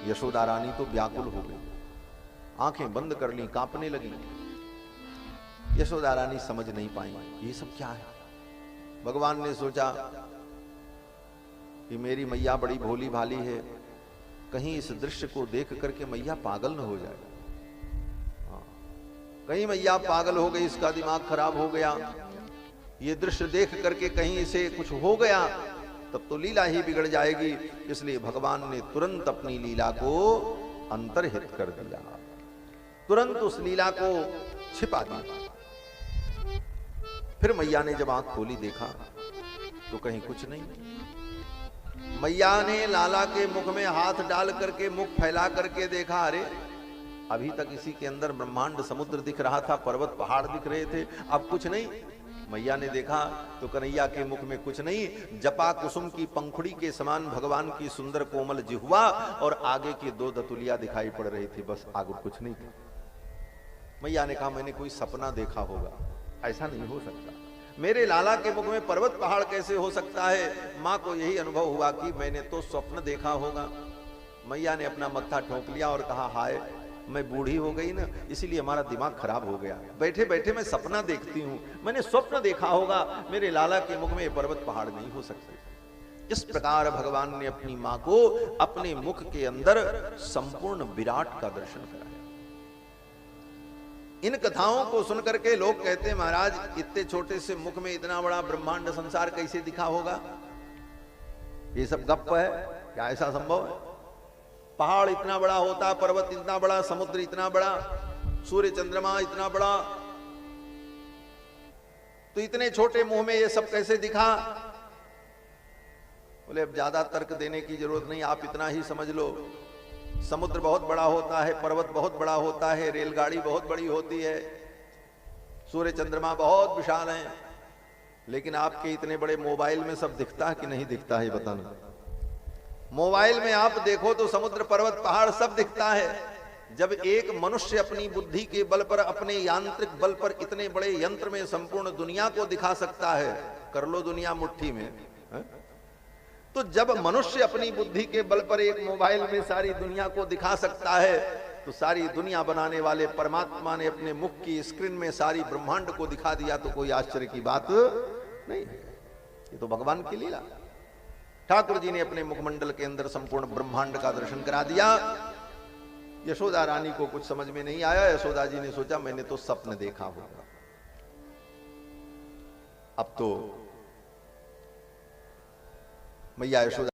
S1: यशोदा रानी तो व्याकुल हो गई, आंखें बंद कर ली, कांपने लगी। यशोदा रानी समझ नहीं पाई ये सब क्या है। भगवान ने सोचा कि मेरी मैया बड़ी भोली भाली है, कहीं इस दृश्य को देख करके मैया पागल न हो जाए। कहीं मैया पागल हो गई, इसका दिमाग खराब हो गया, ये दृश्य देख करके कहीं इसे कुछ हो गया तब तो लीला ही बिगड़ जाएगी। इसलिए भगवान ने तुरंत अपनी लीला को अंतर्हित कर दिया, तुरंत उस लीला को छिपा दिया। फिर मैया ने जब आंख खोली देखा तो कहीं कुछ नहीं। मैया ने लाला के मुख में हाथ डाल करके मुख फैला करके देखा, अरे अभी तक इसी के अंदर ब्रह्मांड समुद्र दिख रहा था, पर्वत पहाड़ दिख रहे थे, अब कुछ नहीं। मैया ने देखा तो कन्हैया के मुख में कुछ नहीं, जपा कुसुम की पंखुड़ी के समान भगवान की सुंदर कोमल जिह्वा और आगे की दो दतुलिया दिखाई पड़ रही थी, बस आगे कुछ नहीं था। मैया ने कहा मैंने कोई सपना देखा होगा, ऐसा नहीं हो सकता, मेरे लाला के मुख में पर्वत पहाड़ कैसे हो सकता है। मां को यही अनुभव हुआ कि मैंने तो स्वप्न देखा होगा। मैया ने अपना मत्था ठोक लिया और कहा, हाय मैं बूढ़ी हो गई ना, इसीलिए हमारा दिमाग खराब हो गया, बैठे बैठे मैं सपना देखती हूँ, मैंने स्वप्न देखा होगा, मेरे लाला के मुख में पर्वत पहाड़ नहीं हो सकते। इस प्रकार भगवान ने अपनी मां को अपने मुख के अंदर संपूर्ण विराट का दर्शन कराया। इन कथाओं को सुनकर के लोग कहते हैं, महाराज इतने छोटे से मुख में इतना बड़ा ब्रह्मांड संसार कैसे दिखा होगा, ये सब गप्प है, क्या ऐसा संभव है। पहाड़ इतना बड़ा होता, पर्वत इतना बड़ा, समुद्र इतना बड़ा, सूर्य चंद्रमा इतना बड़ा, तो इतने छोटे मुंह में ये सब कैसे दिखा। बोले अब ज्यादा तर्क देने की जरूरत नहीं, आप इतना ही समझ लो, समुद्र बहुत बड़ा होता है, पर्वत बहुत बड़ा होता है, रेलगाड़ी बहुत बड़ी होती है, सूर्य चंद्रमा बहुत विशाल हैं, लेकिन आपके इतने बड़े मोबाइल में सब दिखता है कि नहीं दिखता है बताना। मोबाइल में आप देखो तो समुद्र पर्वत पहाड़ सब दिखता है। जब एक मनुष्य अपनी बुद्धि के बल पर, अपने यांत्रिक बल पर इतने बड़े यंत्र में संपूर्ण दुनिया को दिखा सकता है, कर लो दुनिया मुट्ठी में है? तो जब मनुष्य अपनी बुद्धि के बल पर एक मोबाइल में सारी दुनिया को दिखा सकता है, तो सारी दुनिया बनाने वाले परमात्मा ने अपने मुख की स्क्रीन में सारी ब्रह्मांड को दिखा दिया, तो कोई आश्चर्य की बात नहीं है, ये तो भगवान की लीला। ठाकुर जी ने अपने मुखमंडल के अंदर संपूर्ण ब्रह्मांड का दर्शन करा दिया। यशोदा रानी को कुछ समझ में नहीं आया। यशोदा जी ने सोचा मैंने तो स्वप्न देखा होगा। अब तो मैया यशोदा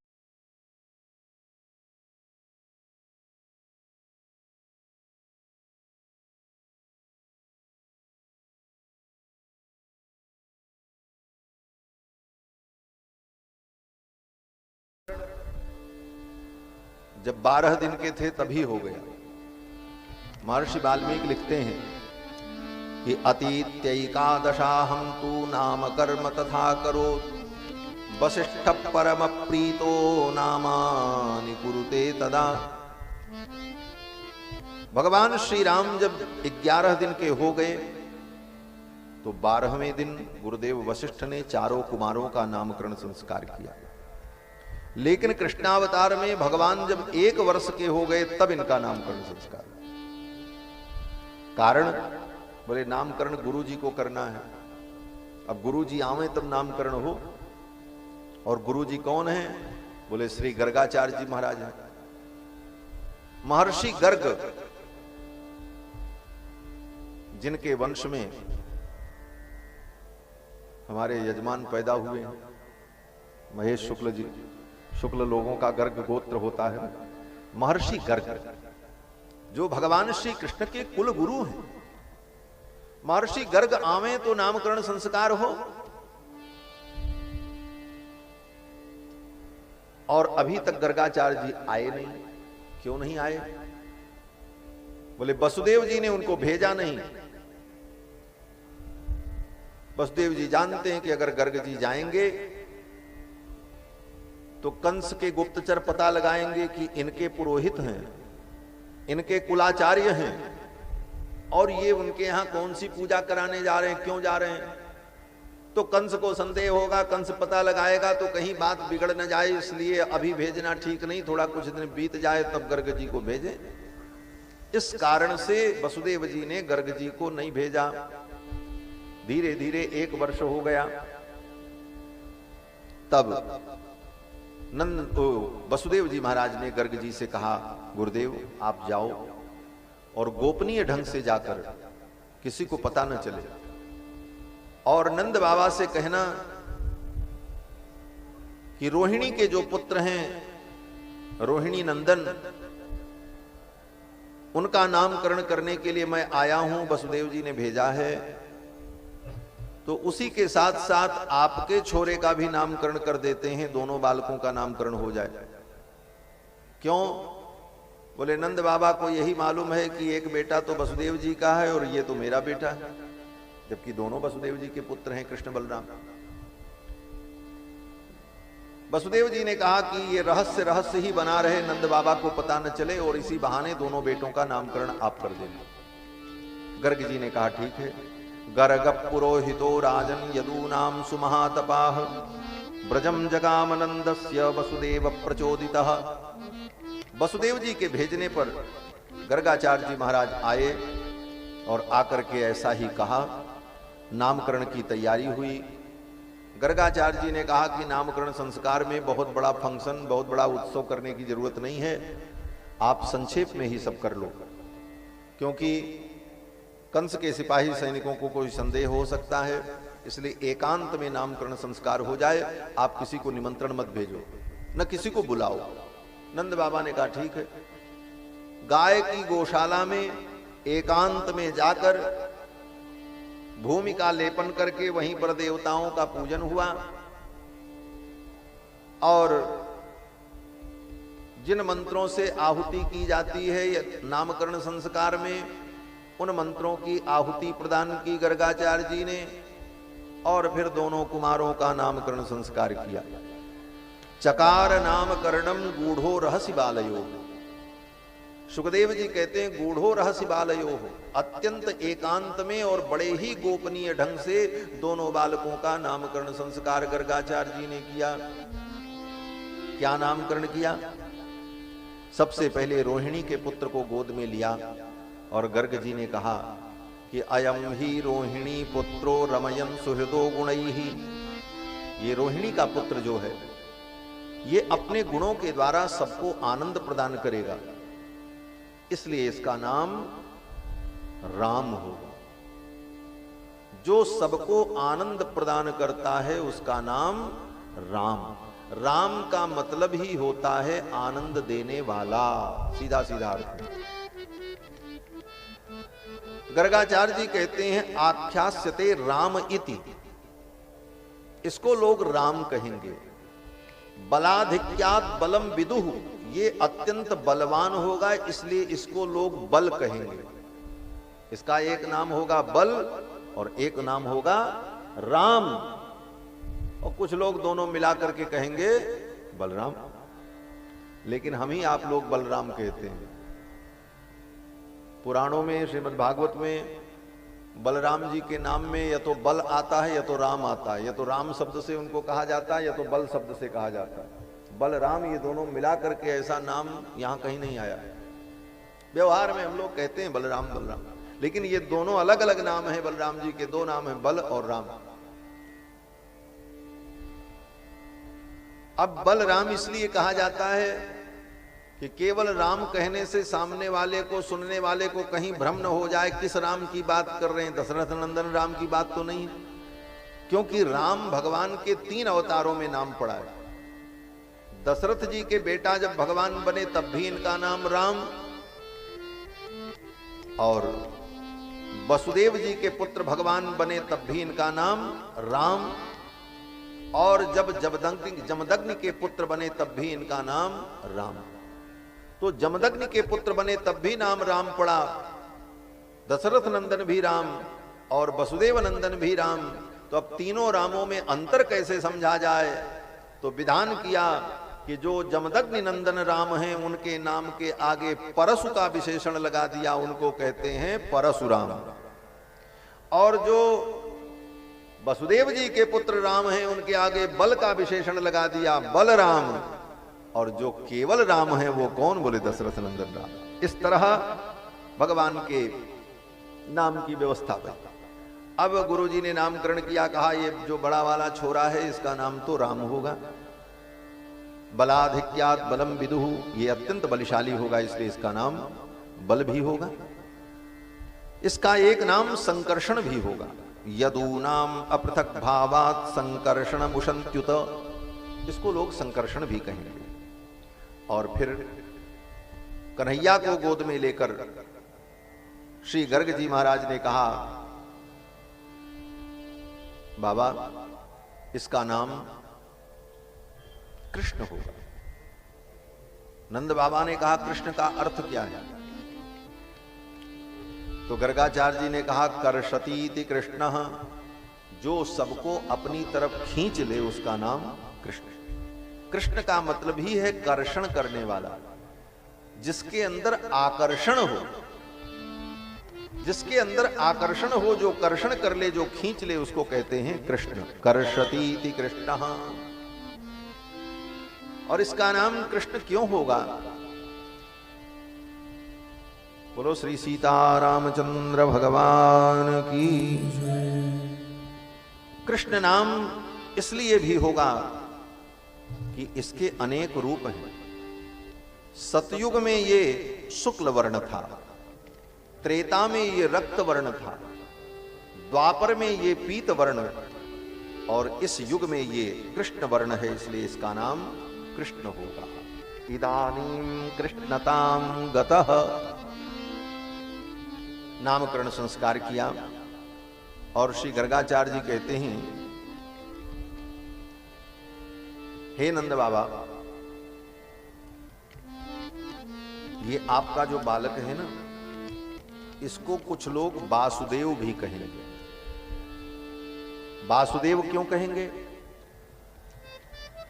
S1: जब 12 दिन के थे तभी हो गया। महर्षि वाल्मीकि लिखते हैं कि अतीत्यैकादशाहं तु नाम कर्म तथा करोत् वसिष्ठ परम प्रीतो नामानि कुरुते तदा। भगवान श्री राम जब 11 दिन के हो गए तो 12वें दिन गुरुदेव वशिष्ठ ने चारों कुमारों का नामकरण संस्कार किया। लेकिन कृष्णावतार में भगवान जब 1 वर्ष के हो गए तब इनका नामकरण संस्कार। कारण बोले नामकरण गुरु जी को करना है। अब गुरु जी आवे तब नामकरण हो। और गुरु जी कौन है? बोले श्री गर्गाचार्य जी महाराज हैं। महर्षि गर्ग जिनके वंश में हमारे यजमान पैदा हुए हैं, महेश शुक्ल जी, शुक्ल लोगों का गर्ग गोत्र होता है। महर्षि गर्ग जो भगवान श्री कृष्ण के कुल गुरु हैं। महर्षि गर्ग आवे तो नामकरण संस्कार हो। और अभी तक गर्गाचार्य जी आए नहीं। क्यों नहीं आए? बोले वसुदेव जी ने उनको भेजा नहीं। वसुदेव जी जानते हैं कि अगर गर्ग जी जाएंगे तो कंस के गुप्तचर पता लगाएंगे कि इनके पुरोहित हैं, इनके कुलाचार्य हैं, और ये उनके यहां कौन सी पूजा कराने जा रहे हैं, क्यों जा रहे हैं। तो कंस को संदेह होगा, कंस पता लगाएगा तो कहीं बात बिगड़ न जाए, इसलिए अभी भेजना ठीक नहीं, थोड़ा कुछ दिन बीत जाए तब गर्ग जी को भेजे। इस कारण से वसुदेव जी ने गर्ग जी को नहीं भेजा। धीरे धीरे 1 वर्ष हो गया। तब वसुदेव जी महाराज ने गर्ग जी से कहा, गुरुदेव आप जाओ और गोपनीय ढंग से जाकर किसी को पता न चले, और नंद बाबा से कहना कि रोहिणी के जो पुत्र हैं, रोहिणी नंदन, उनका नामकरण करने के लिए मैं आया हूं, वसुदेव जी ने भेजा है। तो उसी के साथ साथ आपके छोरे का भी नामकरण कर देते हैं, दोनों बालकों का नामकरण हो जाए। क्यों? बोले नंद बाबा को यही मालूम है कि एक बेटा तो वसुदेव जी का है और ये तो मेरा बेटा है, जबकि दोनों वसुदेव जी के पुत्र हैं, कृष्ण बलराम। वसुदेव जी ने कहा कि ये रहस्य ही बना रहे, नंद बाबा को पता न चले, और इसी बहाने दोनों बेटों का नामकरण आप कर देना। गर्ग जी ने कहा ठीक है। गर्ग पुरोहितो राजन यदूनाम सुमहातपाह ब्रजम जगामनंदस्य वसुदेव प्रचोदितः। वसुदेव जी के भेजने पर गर्गाचार्य जी महाराज आए और आकर के ऐसा ही कहा। नामकरण की तैयारी हुई। गर्गाचार्य जी ने कहा कि नामकरण संस्कार में बहुत बड़ा फंक्शन, बहुत बड़ा उत्सव करने की जरूरत नहीं है, आप संक्षेप में ही सब कर लो, क्योंकि कंस के सिपाही सैनिकों को कोई संदेह हो सकता है, इसलिए एकांत में नामकरण संस्कार हो जाए। आप किसी को निमंत्रण मत भेजो, न किसी को बुलाओ। नंद बाबा ने कहा ठीक है। गाय की गौशाला में एकांत में जाकर भूमि का लेपन करके वहीं पर देवताओं का पूजन हुआ, और जिन मंत्रों से आहुति की जाती है नामकरण संस्कार में, उन मंत्रों की आहुति प्रदान की गर्गाचार्य जी ने, और फिर दोनों कुमारों का नामकरण संस्कार किया। चकार नामकरणम गूढ़ो रहस्य बालयो। सुखदेव जी कहते हैं गूढ़ो रहस्य बालयो, अत्यंत एकांत में और बड़े ही गोपनीय ढंग से दोनों बालकों का नामकरण संस्कार गर्गाचार्य जी ने किया। क्या नामकरण किया? सबसे पहले रोहिणी के पुत्र को गोद में लिया और गर्ग जी ने कहा कि अयम ही रोहिणी पुत्रो रमयन सुहृदो गुणैहि। ये रोहिणी का पुत्र जो है, ये अपने गुणों के द्वारा सबको आनंद प्रदान करेगा, इसलिए इसका नाम राम होगा। जो सबको आनंद प्रदान करता है उसका नाम राम। राम का मतलब ही होता है आनंद देने वाला, सीधा सीधा अर्थ। गर्गाचार्य जी कहते हैं आख्यास्यते राम इति, इसको लोग राम कहेंगे। बलाधिक्यात बलम विदुः, ये अत्यंत बलवान होगा इसलिए इसको लोग बल कहेंगे। इसका एक नाम होगा बल और एक नाम होगा राम। और कुछ लोग दोनों मिला करके कहेंगे बलराम, लेकिन हम ही आप लोग बलराम कहते हैं। पुराणों में, श्रीमद् भागवत में बलराम जी के नाम में या तो बल आता है या तो राम आता है। या तो राम शब्द से उनको कहा जाता है या तो बल शब्द से कहा जाता है। बलराम ये दोनों मिला करके ऐसा नाम यहां कहीं नहीं आया। व्यवहार में हम लोग कहते हैं बलराम बलराम, लेकिन ये दोनों अलग अलग नाम है। बलराम जी के दो नाम है, बल और राम। अब बलराम इसलिए कहा जाता है कि केवल राम कहने से सामने वाले को, सुनने वाले को कहीं भ्रम न हो जाए किस राम की बात कर रहे हैं। दशरथ नंदन राम की बात तो नहीं है, क्योंकि राम भगवान के 3 अवतारों में नाम पड़ा है। दशरथ जी के बेटा जब भगवान बने तब भी इनका नाम राम, और वसुदेव जी के पुत्र भगवान बने तब भी इनका नाम राम, और जब जमदग्नि के पुत्र बने तब भी इनका नाम राम। तो जमदग्नि के पुत्र बने तब भी नाम राम पड़ा, दशरथ नंदन भी राम और वसुदेव नंदन भी राम। तो अब तीनों रामों में अंतर कैसे समझा जाए, तो विधान किया कि जो जमदग्नि नंदन राम हैं उनके नाम के आगे परशु का विशेषण लगा दिया, उनको कहते हैं परशुराम। और जो वसुदेव जी के पुत्र राम हैं उनके आगे बल का विशेषण लगा दिया, बलराम। और जो केवल राम है वो कौन, बोले दशरथ नंदन राम। इस तरह भगवान के नाम की व्यवस्था हुई। अब गुरु जी ने नामकरण किया, कहा ये जो बड़ा वाला छोरा है इसका नाम तो राम होगा। बलाधिक्यात बलम विदुहु, ये अत्यंत बलशाली होगा इसलिए इसका नाम बल भी होगा। इसका एक नाम संकर्षण भी होगा। यदूनाम अपृथक भावात संकर्षण मुशंत्युत, इसको लोग संकर्षण भी कहेंगे। और फिर कन्हैया को गोद में लेकर श्री गर्ग जी महाराज ने कहा, बाबा इसका नाम कृष्ण होगा। नंद बाबा ने कहा कृष्ण का अर्थ क्या है, तो गर्गाचार्य जी ने कहा कर्षतीति कृष्ण, जो सबको अपनी तरफ खींच ले उसका नाम कृष्ण। कृष्ण का मतलब ही है कर्षण करने वाला, जिसके अंदर आकर्षण हो, जिसके अंदर आकर्षण हो, जो कर्षण कर ले, जो खींच ले, उसको कहते हैं कृष्ण। कर्षतीति कृष्ण। और इसका नाम कृष्ण क्यों होगा, बोलो श्री सीतारामचंद्र भगवान की। कृष्ण नाम इसलिए भी होगा कि इसके अनेक रूप हैं। सतयुग में ये शुक्ल वर्ण था, त्रेता में ये रक्त वर्ण था, द्वापर में ये पीत वर्ण, और इस युग में ये कृष्ण वर्ण है, इसलिए इसका नाम कृष्ण होगा। इदानीं कृष्णतां गतः, नामकरण संस्कार किया। और श्री गर्गाचार्य जी कहते हैं, हे नंद बाबा, ये आपका जो बालक है ना, इसको कुछ लोग वासुदेव भी कहेंगे। वासुदेव क्यों कहेंगे,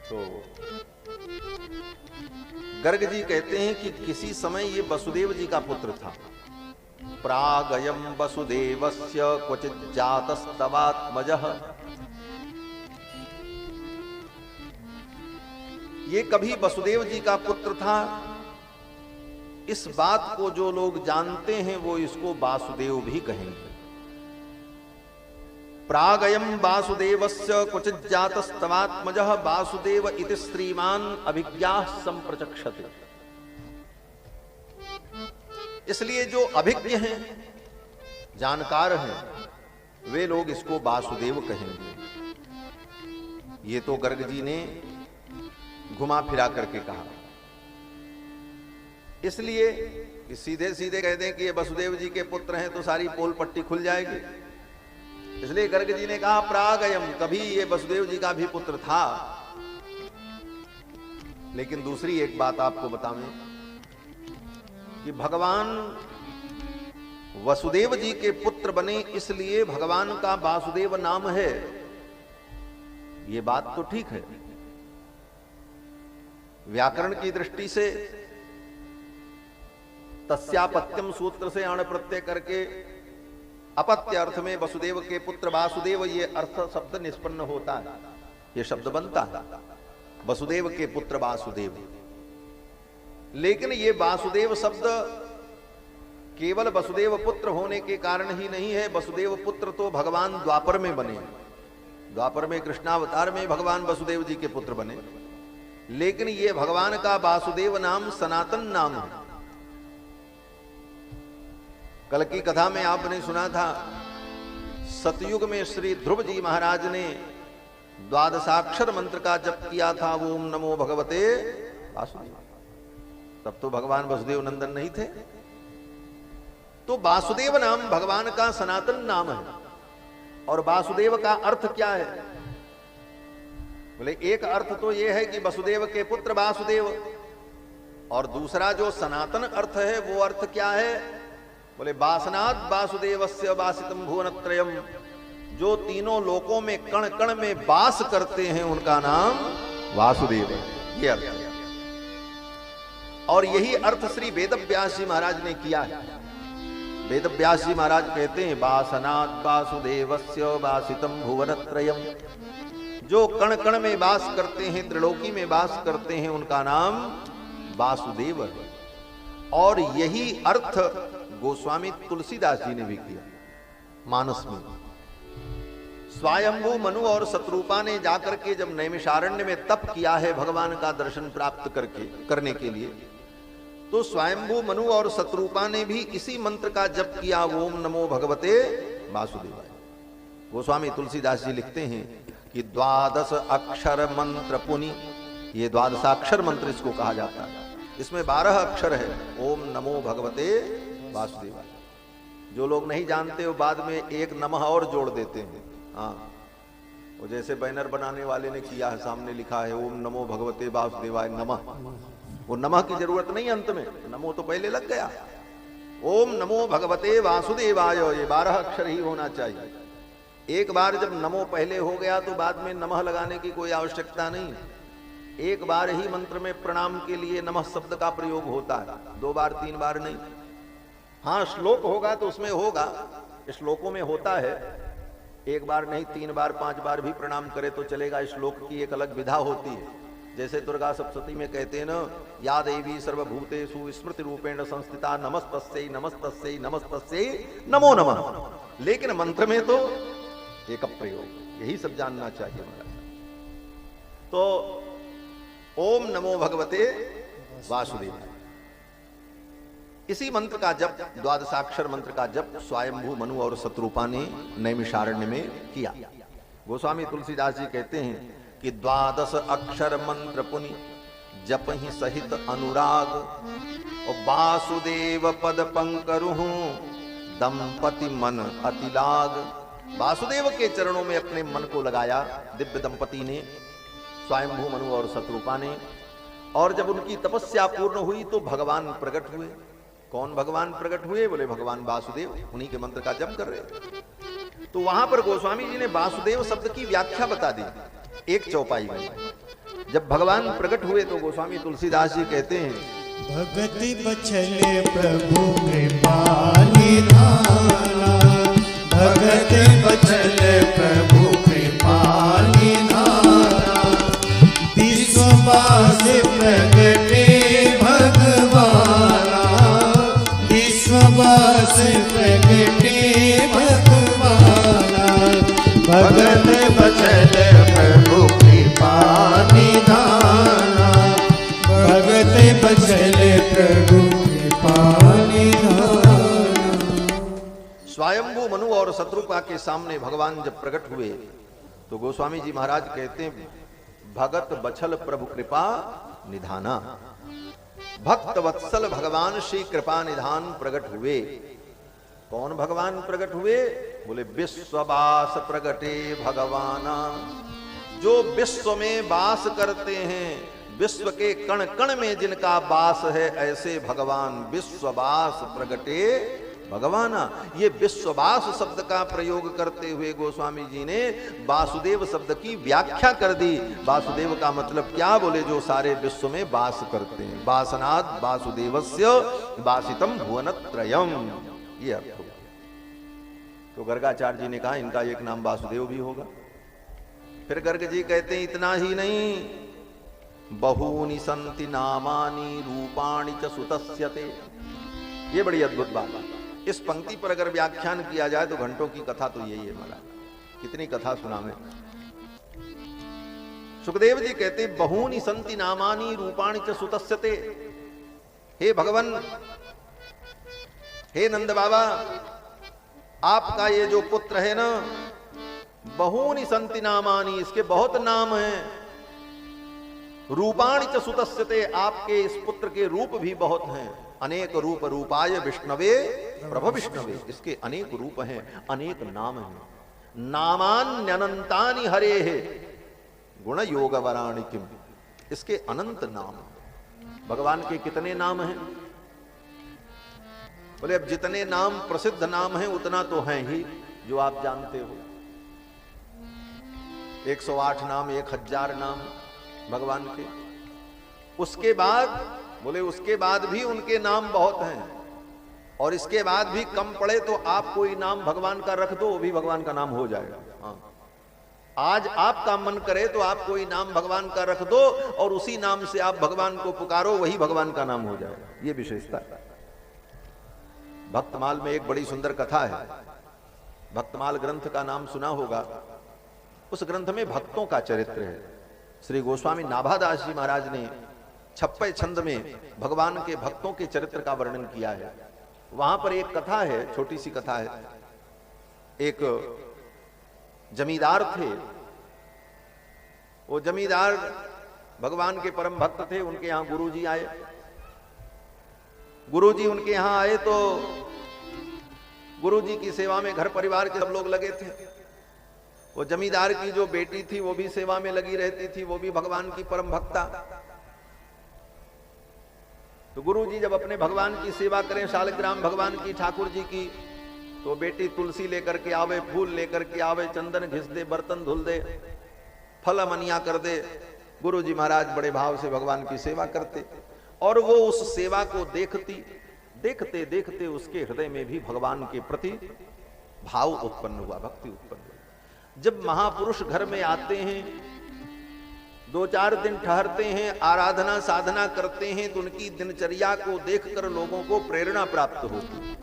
S1: तो गर्ग जी कहते हैं कि किसी समय ये वसुदेव जी का पुत्र था। प्रागयम वसुदेवस्य क्वचित् जातस्तवात्मजः, ये कभी वसुदेव जी का पुत्र था। इस बात को जो लोग जानते हैं वो इसको वासुदेव भी कहेंगे। प्रागयम वासुदेवस्य क्वचित् जातस्तवात्मजः वासुदेव इति श्रीमान अभिज्ञाः संप्रचक्षते। इसलिए जो अभिज्ञ हैं, जानकार हैं, वे लोग इसको वासुदेव कहेंगे। ये तो गर्ग जी ने घुमा फिरा करके कहा, इसलिए कि सीधे सीधे कह दें कि ये वसुदेव जी के पुत्र हैं तो सारी पोल पट्टी खुल जाएगी। इसलिए गर्ग जी ने कहा प्रागयम, कभी ये वसुदेव जी का भी पुत्र था। लेकिन दूसरी एक बात आपको बतावें कि भगवान वसुदेव जी के पुत्र बने इसलिए भगवान का वासुदेव नाम है, ये बात तो ठीक है। व्याकरण की दृष्टि से तस्यापत्यम सूत्र से अण प्रत्यय करके अपत्य अर्थ में वसुदेव के पुत्र वासुदेव, ये अर्थ शब्द निष्पन्न होता है, ये शब्द बनता है वसुदेव के पुत्र वासुदेव। लेकिन ये वासुदेव शब्द केवल वसुदेव पुत्र होने के कारण ही नहीं है। वसुदेव पुत्र तो भगवान द्वापर में बने, द्वापर में कृष्णावतार में भगवान वसुदेव जी के पुत्र बने, लेकिन ये भगवान का वासुदेव नाम सनातन नाम है। कल की कथा में आपने सुना था, सतयुग में श्री ध्रुव जी महाराज ने द्वादशाक्षर मंत्र का जप किया था, ओम नमो भगवते वासुदेव। तब तो भगवान वसुदेव नंदन नहीं थे। तो वासुदेव नाम भगवान का सनातन नाम है। और वासुदेव का अर्थ क्या है? बोले एक अर्थ तो यह है कि वसुदेव के पुत्र वासुदेव, और दूसरा जो सनातन अर्थ है वो अर्थ क्या है? बोले वासनात् वासुदेवस्य वासितम भुवनत्रयम्, जो तीनों लोकों में कण कण में वास करते हैं उनका नाम वासुदेव है, ये अर्थ है। और यही अर्थ श्री वेदव्यास जी महाराज ने किया है। वेदव्यास जी महाराज कहते हैं वासनात् वासुदेवस्य वासितम भुवनत्रयम्, जो कण कण में वास करते हैं, त्रिलोकी में वास करते हैं, उनका नाम वासुदेव है। और यही अर्थ गोस्वामी तुलसीदास जी ने भी किया मानस में। स्वयंभू मनु और शत्रुपा ने जाकर के जब नैमिषारण्य में तप किया है भगवान का दर्शन प्राप्त करने के लिए, तो स्वयंभू मनु और शत्रुपा ने भी इसी मंत्र का जप किया, ओम नमो भगवते वासुदेवाय। गोस्वामी तुलसीदास जी लिखते हैं कि 12 अक्षर मंत्र पुनि, ये 12 मंत्र इसको कहा जाता है। इसमें 12 अक्षर है, ओम नमो भगवते वासुदेवाय। जो लोग नहीं जानते वो बाद में एक नमः और जोड़ देते हैं। हाँ, वो जैसे बैनर बनाने वाले ने किया है, सामने लिखा है ओम नमो भगवते वासुदेवाय नमः, वो नमः की जरूरत नहीं अंत में, नमो तो पहले लग गया। ओम नमो भगवते वासुदेवाय, ये 12 अक्षर ही होना चाहिए। एक बार जब नमो पहले हो गया तो बाद में नमः लगाने की कोई आवश्यकता नहीं। एक बार ही मंत्र में प्रणाम के लिए नमः शब्द का प्रयोग होता है, 2 बार 3 बार नहीं। हाँ, श्लोक होगा तो उसमें होगा, श्लोकों में होता है, 1 बार नहीं 3 बार 5 बार भी प्रणाम करे तो चलेगा। श्लोक की एक अलग विधा होती है। जैसे दुर्गा सप्तशती में कहते हैं ना, या देवी सर्वभूतेषु स्मृति रूपेण संस्थिता नमस्तस्यै नमस्तस्यै नमस्तस्यै नमो नमः। लेकिन मंत्र में तो एक प्रयोग, यही सब जानना चाहिए महाराज। तो ओम नमो भगवते वासुदेवाय, इसी मंत्र का जप, 12 मंत्र का जप स्वयंभू मनु और शत्रुपा ने नैमिषारण्य में किया। गोस्वामी तुलसीदास जी कहते हैं कि 12 अक्षर मंत्र पुनि जप ही सहित अनुराग, और वासुदेव पद पंकरुहु दंपति मन अतिलाग। वासुदेव के चरणों में अपने मन को लगाया दिव्य दंपति ने, स्वयंभू मनु और शत्रुपा ने। और जब उनकी तपस्या पूर्ण हुई तो भगवान प्रकट हुए। कौन भगवान प्रकट हुए? बोले भगवान वासुदेव, उन्हीं के मंत्र का जप कर रहे। तो वहां पर गोस्वामी जी ने वासुदेव शब्द की व्याख्या बता दी एक चौपाई में। जब भगवान प्रकट हुए तो गोस्वामी तुलसीदास जी कहते हैं,
S2: भगति बछले प्रभु कृपा निधाना, भगति बछले प्रभु कृपा निधाना, विश्ववास प्रगटे भगवाना, विश्ववास प्रगटे भगवाना, भगत बछल प्रभु कृपा निधाना, भगत बछल प्रभु कृपा निधाना।
S1: स्वयंभू मनु और शत्रुपा के सामने भगवान जब प्रकट हुए तो गोस्वामी जी महाराज कहते हैं, भगत बछल प्रभु कृपा निधाना। भक्त वत्सल भगवान श्री कृपा निधान प्रकट हुए। कौन भगवान प्रकट हुए? बोले विश्ववास प्रगटे भगवाना, जो विश्व में वास करते हैं, विश्व के कण कण में जिनका वास है, ऐसे भगवान विश्ववास प्रगटे भगवाना। ये विश्ववास शब्द का प्रयोग करते हुए गोस्वामी जी ने वासुदेव शब्द की व्याख्या कर दी। वासुदेव का मतलब क्या? बोले जो सारे विश्व में वास करते हैं। वासनाद वासुदेवस्य वासितम भुवनत्रयम, ये अर्थ होगा। तो गर्गाचार्य जी ने कहा इनका एक नाम वासुदेव भी होगा। फिर गर्ग जी कहते हैं इतना ही नहीं, बहूनि संति नामानि रूपाणि च सुतस्यते। ये बड़ी अद्भुत बात है। इस पंक्ति पर अगर व्याख्यान किया जाए तो घंटों की कथा तो यही है। मला कितनी कथा सुना मैं। सुखदेव जी कहते बहूनि संति नामानि रूपाणि च सुतस्यते। हे भगवान, हे नंद बाबा, आपका ये जो पुत्र है ना, बहूनि संति नामानि, इसके बहुत नाम हैं। रूपाणि च सुतस्यते, आपके इस पुत्र के रूप भी बहुत हैं। अनेक रूप रूपाय विष्णवे प्रभ विष्णवे, इसके अनेक रूप हैं, अनेक नाम हैं। नामान्यनंतानि हरेः गुण योग वराणि किम, इसके अनंत नाम। भगवान के कितने नाम हैं? बोले अब जितने नाम प्रसिद्ध नाम हैं उतना तो हैं ही जो आप जानते हो। 108 नाम, 1000 नाम भगवान के। उसके बाद बोले उसके बाद भी उनके नाम बहुत हैं, और इसके बाद भी कम पड़े तो आप कोई नाम भगवान का रख दो, वो भी भगवान का नाम हो जाएगा। हाँ, आज आपका मन करे तो आप कोई नाम भगवान का रख दो और उसी नाम से आप भगवान को पुकारो, वही भगवान का नाम हो जाएगा। ये विशेषता है। भक्तमाल में एक बड़ी सुंदर कथा है। भक्तमाल ग्रंथ का नाम सुना होगा। उस ग्रंथ में भक्तों का चरित्र है। श्री गोस्वामी नाभादास जी महाराज ने 56 छंद में भगवान के भक्तों के चरित्र का वर्णन किया है। वहां पर एक कथा है, छोटी सी कथा है। एक जमींदार थे। वो जमींदार भगवान के परम भक्त थे। उनके यहां गुरुजी आए। गुरुजी उनके यहां आए तो गुरुजी की सेवा में घर परिवार के सब लोग लगे थे। वो जमींदार की जो बेटी थी वो भी सेवा में लगी रहती थी, वो भी भगवान की परम भक्ता। तो गुरुजी जब अपने भगवान की सेवा करें, शालिग्राम भगवान की, ठाकुर जी की, तो बेटी तुलसी लेकर के आवे, फूल लेकर के आवे, चंदन घिस दे, बर्तन धुल दे, फल अमनिया कर दे। गुरुजी महाराज बड़े भाव से भगवान की सेवा करते, और वो उस सेवा को देखते देखते उसके हृदय में भी भगवान के प्रति भाव उत्पन्न हुआ, भक्ति उत्पन्न हुई। जब महापुरुष घर में आते हैं, 2-4 दिन ठहरते हैं, आराधना साधना करते हैं, तो उनकी दिनचर्या को देखकर लोगों को प्रेरणा प्राप्त होती है।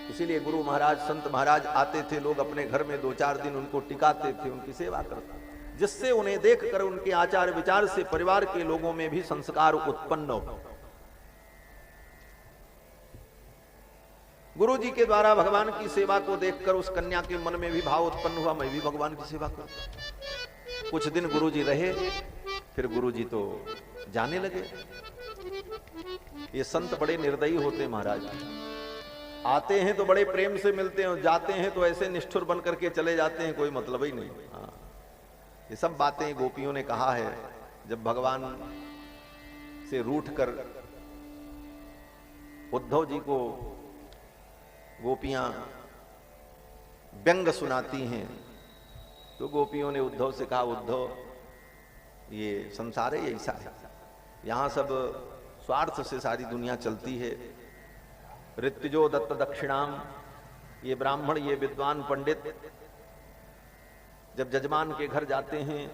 S1: इसीलिए गुरु महाराज, संत महाराज आते थे, लोग अपने घर में 2-4 दिन उनको टिकाते थे, उनकी सेवा करते, जिससे उन्हें देखकर उनके आचार विचार से परिवार के लोगों में भी संस्कार उत्पन्न हो। गुरु जी के द्वारा भगवान की सेवा को देखकर उस कन्या के मन में भी भाव उत्पन्न हुआ, मैं भी भगवान की सेवा करूं। कुछ दिन गुरु जी रहे, फिर गुरु जी तो जाने लगे। ये संत बड़े निर्दयी होते महाराज। आते हैं तो बड़े प्रेम से मिलते हैं, जाते हैं तो ऐसे निष्ठुर बन करके चले जाते हैं, कोई मतलब ही नहीं। हाँ, ये सब बातें गोपियों ने कहा है। जब भगवान से रूठकर उद्धव जी को गोपियां व्यंग सुनाती हैं, तो गोपियों ने उद्धव से कहा, उद्धव ये संसार है ऐसा है, यहां सब स्वार्थ से सारी दुनिया चलती है। ऋत्विजो दत्त दक्षिणाम, ये ब्राह्मण, ये विद्वान पंडित जब जजमान के घर जाते हैं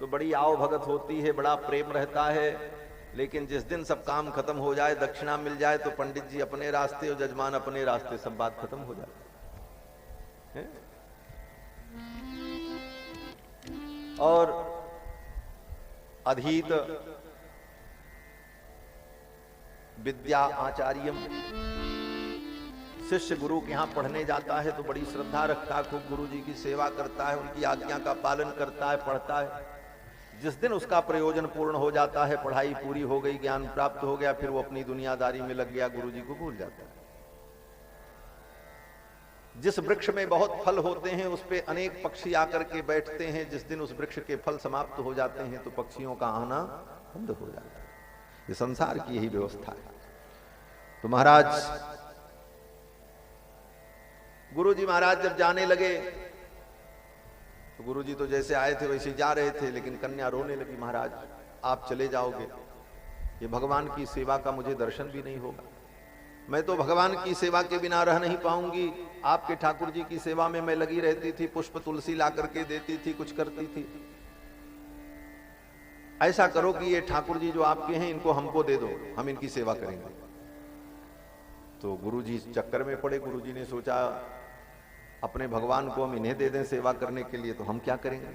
S1: तो बड़ी आओ भगत होती है, बड़ा प्रेम रहता है, लेकिन जिस दिन सब काम खत्म हो जाए, दक्षिणा मिल जाए, तो पंडित जी अपने रास्ते और जजमान अपने रास्ते, सब बात खत्म हो जाती है। और अधीत विद्या आचार्यम, शिष्य गुरु के यहां पढ़ने जाता है तो बड़ी श्रद्धा रखता है, खूब गुरु जी की सेवा करता है, उनकी आज्ञा का पालन करता है, पढ़ता है। जिस दिन उसका प्रयोजन पूर्ण हो जाता है, पढ़ाई पूरी हो गई, ज्ञान प्राप्त हो गया, फिर वो अपनी दुनियादारी में लग गया, गुरु जी को भूल जाता है। जिस वृक्ष में बहुत फल होते हैं उस पे अनेक पक्षी आकर के बैठते हैं, जिस दिन उस वृक्ष के फल समाप्त हो जाते हैं तो पक्षियों का आना बंद हो जाता है। ये संसार की यही व्यवस्था है। तो महाराज गुरुजी महाराज जब जाने लगे तो गुरुजी तो जैसे आए थे वैसे जा रहे थे, लेकिन कन्या रोने लगी, महाराज आप चले जाओगे, ये भगवान की सेवा का मुझे दर्शन भी नहीं होगा, मैं तो भगवान की सेवा के बिना रह नहीं पाऊंगी। आपके ठाकुर जी की सेवा में मैं लगी रहती थी, पुष्प तुलसी ला करके देती थी, कुछ करती थी। ऐसा करो कि ये ठाकुर जी जो आपके हैं इनको हमको दे दो, हम इनकी सेवा करेंगे। तो गुरुजी चक्कर में पड़े। गुरुजी ने सोचा अपने भगवान को हम इन्हें दे दें सेवा करने के लिए, तो हम क्या करेंगे।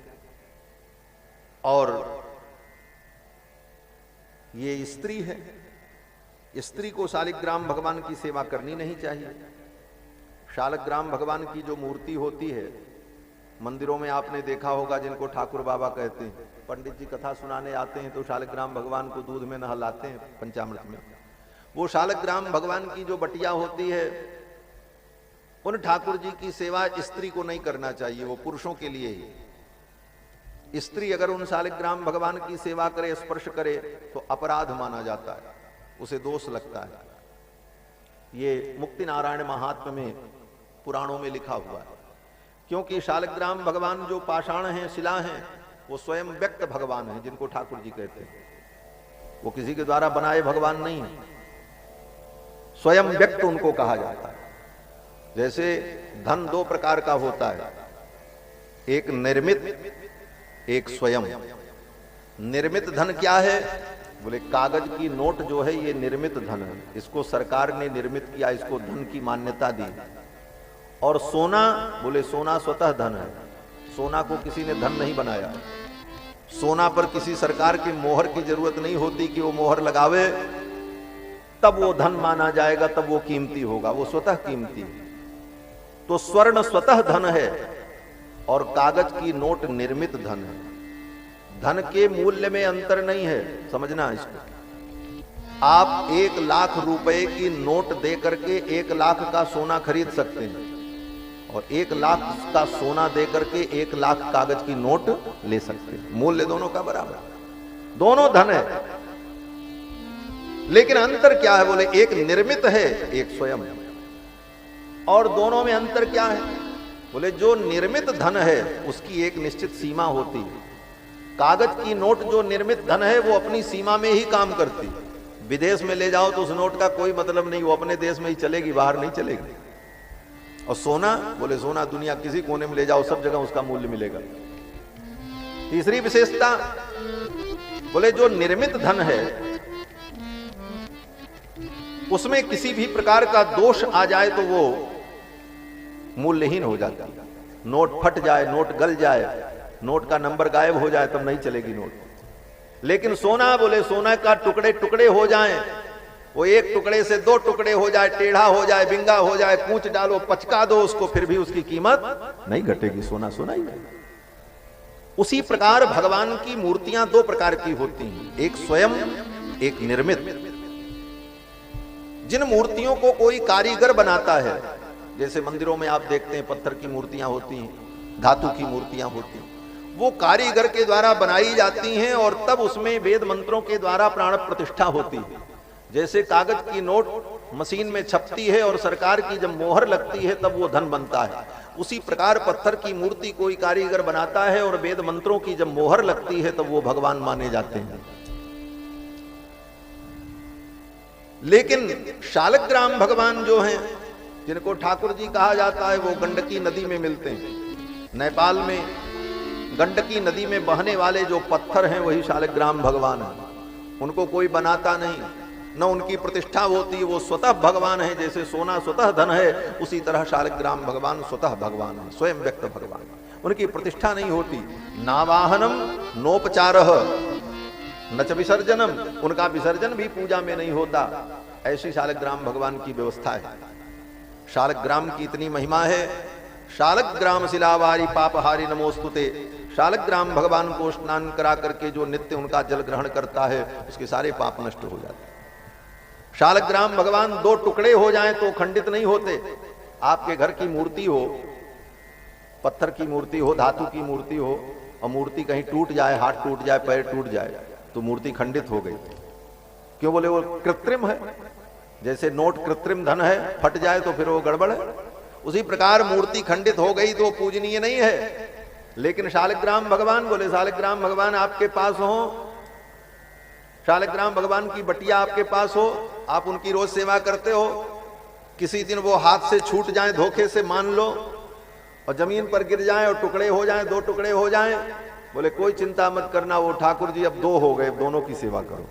S1: और ये स्त्री है, स्त्री को शालिग्राम भगवान की सेवा करनी नहीं चाहिए। शालिग्राम भगवान की जो मूर्ति होती है, मंदिरों में आपने देखा होगा जिनको ठाकुर बाबा कहते हैं, पंडित जी कथा सुनाने आते हैं तो शालिग्राम भगवान को दूध में नहलाते हैं पंचामृत में। वो शालिग्राम भगवान की जो बटिया होती है, उन ठाकुर जी की सेवा स्त्री को नहीं करना चाहिए, वो पुरुषों के लिए ही। स्त्री अगर उन शालिग्राम भगवान की सेवा करे, स्पर्श करे, तो अपराध माना जाता है, उसे दोष लगता है। ये मुक्ति नारायण महात्म्य में पुराणों में लिखा हुआ है। क्योंकि शालिग्राम भगवान जो पाषाण हैं, शिला हैं, वो स्वयं व्यक्त भगवान हैं, जिनको ठाकुर जी कहते हैं। वो किसी के द्वारा बनाए भगवान नहीं है, स्वयं व्यक्त उनको कहा जाता है। जैसे धन दो प्रकार का होता है, एक निर्मित, एक स्वयं। निर्मित धन क्या है? बोले कागज की नोट जो है ये निर्मित धन है, इसको सरकार ने निर्मित किया, इसको धन की मान्यता दी। और सोना, बोले सोना स्वतः धन है, सोना को किसी ने धन नहीं बनाया। सोना पर किसी सरकार की मोहर की जरूरत नहीं होती कि वो मोहर लगावे तब वो धन माना जाएगा, तब वो कीमती होगा, वो स्वतः कीमती है। तो स्वर्ण स्वतः धन है और कागज की नोट निर्मित धन है। धन के मूल्य में अंतर नहीं है, समझना इसको। आप 1 लाख रुपए की नोट दे करके 1 लाख का सोना खरीद सकते हैं, और 1 लाख का सोना दे करके 1 लाख कागज की नोट ले सकते हैं। मूल्य दोनों का बराबर, दोनों धन है। लेकिन अंतर क्या है? बोले एक निर्मित है, एक स्वयं है। और दोनों में अंतर क्या है? बोले जो निर्मित धन है उसकी एक निश्चित सीमा होती है। कागज की नोट जो निर्मित धन है वो अपनी सीमा में ही काम करती है। विदेश में ले जाओ तो उस नोट का कोई मतलब नहीं, वो अपने देश में ही चलेगी, बाहर नहीं चलेगी। और सोना, बोले सोना दुनिया किसी कोने में ले जाओ सब जगह उसका मूल्य मिलेगा। तीसरी विशेषता, बोले जो निर्मित धन है उसमें किसी भी प्रकार का दोष आ जाए तो वो मूल्यहीन हो जाता है। नोट फट जाए, नोट गल जाए, नोट का नंबर गायब हो जाए तब नहीं चलेगी नोट। लेकिन सोना, बोले सोना का टुकड़े टुकड़े हो जाएं, वो एक टुकड़े से 2 टुकड़े हो जाए, टेढ़ा हो जाए, बिंगा हो जाए, कूच डालो, पचका दो उसको, फिर भी उसकी कीमत नहीं घटेगी, सोना सोना ही है। उसी प्रकार भगवान की मूर्तियां 2 प्रकार की होती हैं, एक स्वयं, एक निर्मित। जिन मूर्तियों को कोई कारीगर बनाता है, जैसे मंदिरों में आप देखते हैं पत्थर की मूर्तियां होती हैं, धातु की मूर्तियां होती हैं, वो कारीगर के द्वारा बनाई जाती हैं और तब उसमें वेद मंत्रों के द्वारा प्राण प्रतिष्ठा होती है। जैसे कागज की नोट मशीन में छपती है और सरकार की जब मोहर लगती है तब वो धन बनता है, उसी प्रकार पत्थर की मूर्ति कोई कारीगर बनाता है और वेद मंत्रों की जब मोहर लगती है तब वो भगवान माने जाते हैं। लेकिन शालिग्राम भगवान जो हैं, जिनको ठाकुर जी कहा जाता है, वो गंडकी नदी में मिलते हैं। नेपाल में गंडकी नदी में बहने वाले जो पत्थर हैं वही शालिग्राम भगवान हैं। उनको कोई बनाता नहीं, न उनकी प्रतिष्ठा होती, वो स्वतः भगवान है। जैसे सोना स्वतः धन है, उसी तरह शालिग्राम भगवान स्वतः भगवान है, स्वयं व्यक्त भगवान। उनकी प्रतिष्ठा नहीं होती। नावाहनम नोपचारः न च विसर्जनम, उनका विसर्जन भी पूजा में नहीं होता। ऐसी शालिग्राम भगवान की व्यवस्था है। शालिग्राम की इतनी महिमा है। शालिग्राम शिलावारी पापहारी नमोस्तुते। शालिग्राम भगवान को स्नान करा करके जो नित्य उनका जल ग्रहण करता है उसके सारे पाप नष्ट हो जाते हैं। शालिग्राम भगवान 2 टुकड़े हो जाएं तो खंडित नहीं होते। आपके घर की मूर्ति हो, पत्थर की मूर्ति हो, धातु की मूर्ति हो, और मूर्ति कहीं टूट जाए, हाथ टूट जाए, पैर टूट जाए, तो मूर्ति खंडित हो गई। क्यों? बोले वो कृत्रिम है। जैसे नोट कृत्रिम धन है, फट जाए तो फिर वो गड़बड़ है। उसी प्रकार मूर्ति खंडित हो गई तो पूजनीय नहीं है। लेकिन शालिग्राम भगवान, बोले शालिग्राम भगवान आपके पास हो, शालिग्राम भगवान की बटिया आपके पास हो, आप उनकी रोज सेवा करते हो, किसी दिन वो हाथ से छूट जाए धोखे से मान लो और जमीन पर गिर जाए और टुकड़े हो जाए, 2 टुकड़े हो जाए, बोले कोई चिंता मत करना, वो ठाकुर जी अब 2 हो गए, दोनों की सेवा करो,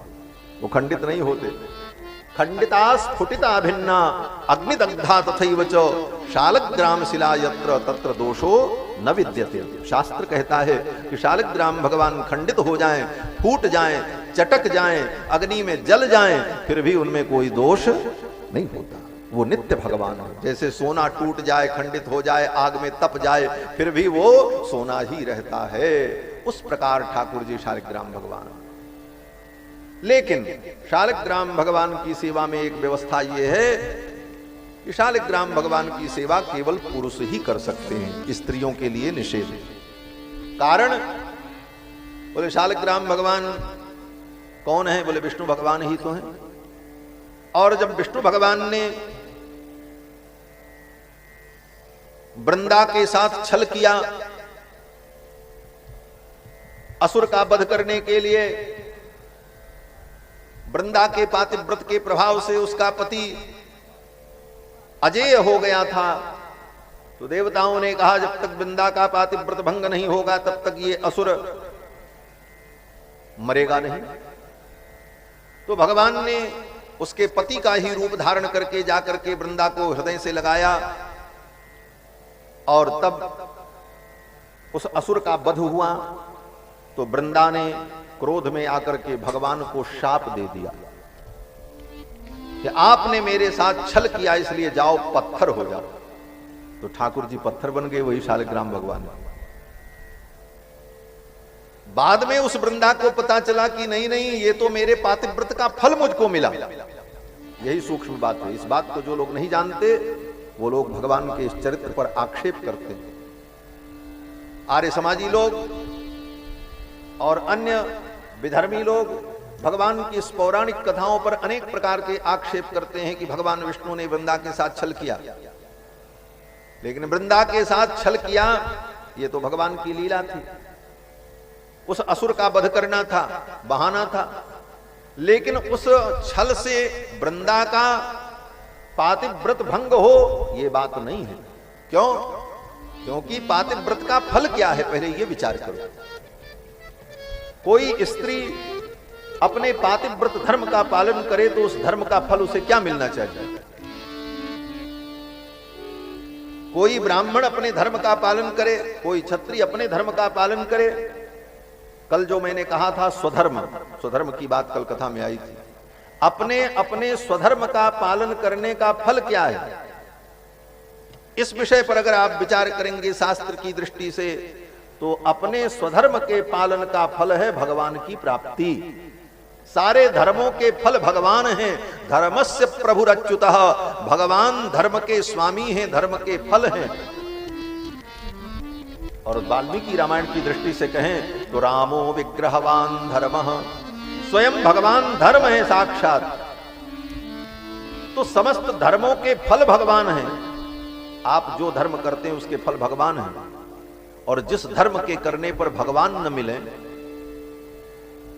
S1: वो खंडित नहीं होते। खंडिता स्फुटिता भिन्ना अग्निदग्धा तथैव च शालग्राम शिला यत्र तत्र दोषो न विद्यते। शास्त्र कहता है कि शालिग्राम भगवान खंडित हो जाएं, फूट जाएं, चटक जाएं, अग्नि में जल जाएं, फिर भी उनमें कोई दोष नहीं होता, वो नित्य भगवान है। जैसे सोना टूट जाए, खंडित हो जाए, आग में तप जाए, फिर भी वो सोना ही रहता है, उस प्रकार ठाकुर जी शालिग्राम भगवान। लेकिन शालिग्राम भगवान की सेवा में एक व्यवस्था ये है कि शालिग्राम भगवान की सेवा केवल पुरुष ही कर सकते हैं, स्त्रियों के लिए निषेध है। कारण, बोले शालिग्राम भगवान कौन है? बोले विष्णु भगवान ही तो हैं। और जब विष्णु भगवान ने वृंदा के साथ छल किया असुर का वध करने के लिए, वृंदा के पातिव्रत के प्रभाव से उसका पति अजेय हो गया था, तो देवताओं ने कहा जब तक वृंदा का पातिव्रत भंग नहीं होगा तब तक ये असुर मरेगा नहीं। तो भगवान ने उसके पति का ही रूप धारण करके जाकर के वृंदा को हृदय से लगाया और तब उस असुर का वध हुआ। तो वृंदा ने क्रोध में आकर के भगवान को शाप दे दिया कि आपने मेरे साथ छल किया, इसलिए जाओ पत्थर हो जाओ। तो ठाकुर जी पत्थर बन गए, वही शालिग्राम भगवान। बाद में उस वृंदा को पता चला कि नहीं नहीं, ये तो मेरे पातिव्रत का फल मुझको मिला। यही सूक्ष्म बात है। इस बात को जो लोग नहीं जानते वो लोग भगवान के इस चरित्र पर आक्षेप करते हैं। आर्य समाजी लोग और अन्य विधर्मी लोग भगवान की इस पौराणिक कथाओं पर अनेक प्रकार के आक्षेप करते हैं कि भगवान विष्णु ने वृंदा के साथ छल किया। लेकिन वृंदा के साथ छल किया ये तो भगवान की लीला थी, उस असुर का वध करना था, बहाना था। लेकिन उस छल से वृंदा का पातिव्रत भंग हो ये बात नहीं है। क्यों? क्योंकि पातिव्रत का फल क्या है, पहले ये विचार करो। कोई स्त्री अपने पातिव्रत धर्म का पालन करे तो उस धर्म का फल उसे क्या मिलना चाहिए? कोई ब्राह्मण अपने धर्म का पालन करे, कोई क्षत्रिय अपने धर्म का पालन करे। कल जो मैंने कहा था स्वधर्म, स्वधर्म की बात कल कथा में आई थी। अपने अपने स्वधर्म का पालन करने का फल क्या है, इस विषय पर अगर आप विचार करेंगे शास्त्र की दृष्टि से, तो अपने स्वधर्म के पालन का फल है भगवान की प्राप्ति। सारे धर्मों के फल भगवान हैं। धर्मस्य प्रभुरच्युतः, भगवान धर्म के स्वामी हैं, धर्म के फल हैं। और वाल्मीकि रामायण की दृष्टि से कहें तो रामो विग्रहवान धर्मः, स्वयं भगवान धर्म है साक्षात। तो समस्त धर्मों के फल भगवान हैं। आप जो धर्म करते हैं उसके फल भगवान हैं। और जिस धर्म के करने पर भगवान न मिले,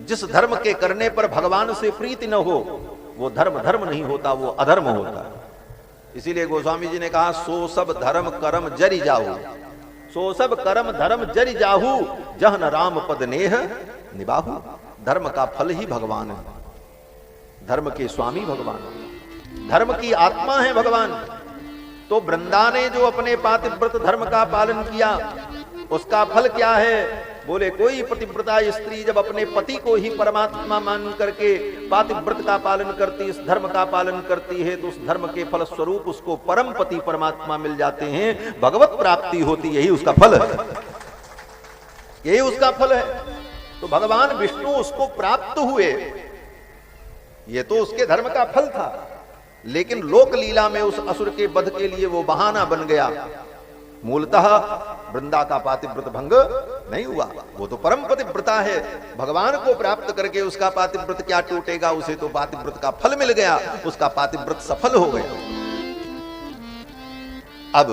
S1: जिस धर्म के करने पर भगवान से प्रीति न हो, वो धर्म धर्म नहीं होता, वो अधर्म होता है। इसीलिए गोस्वामी जी ने कहा सो सब धर्म कर्म जरि जाहू, सो सब कर्म धर्म जरि जाहू, जहन राम पद नेह निबाहू। धर्म का फल ही भगवान है, धर्म के स्वामी भगवान, धर्म की आत्मा है भगवान। तो वृंदा ने जो अपने पातिव्रत धर्म का पालन किया उसका फल क्या है? बोले कोई पतिव्रता स्त्री जब अपने पति को ही परमात्मा मान करके पातिव्रत का पालन करती, इस धर्म का पालन करती है, तो उस धर्म के फल स्वरूप उसको परम पति परमात्मा मिल जाते हैं, भगवत प्राप्ति होती। यही उसका फल है, यही उसका फल है। तो भगवान विष्णु उसको प्राप्त हुए, ये तो उसके धर्म का फल था। लेकिन लोक लीला में उस असुर के वध के लिए वो बहाना बन गया। मूलतः वृंदा का पातिव्रत भंग नहीं हुआ, वो तो परम पतिव्रता है। भगवान को प्राप्त करके उसका पातिव्रत क्या टूटेगा, उसे तो पातिव्रत का फल मिल गया, उसका पातिव्रत सफल हो गया। अब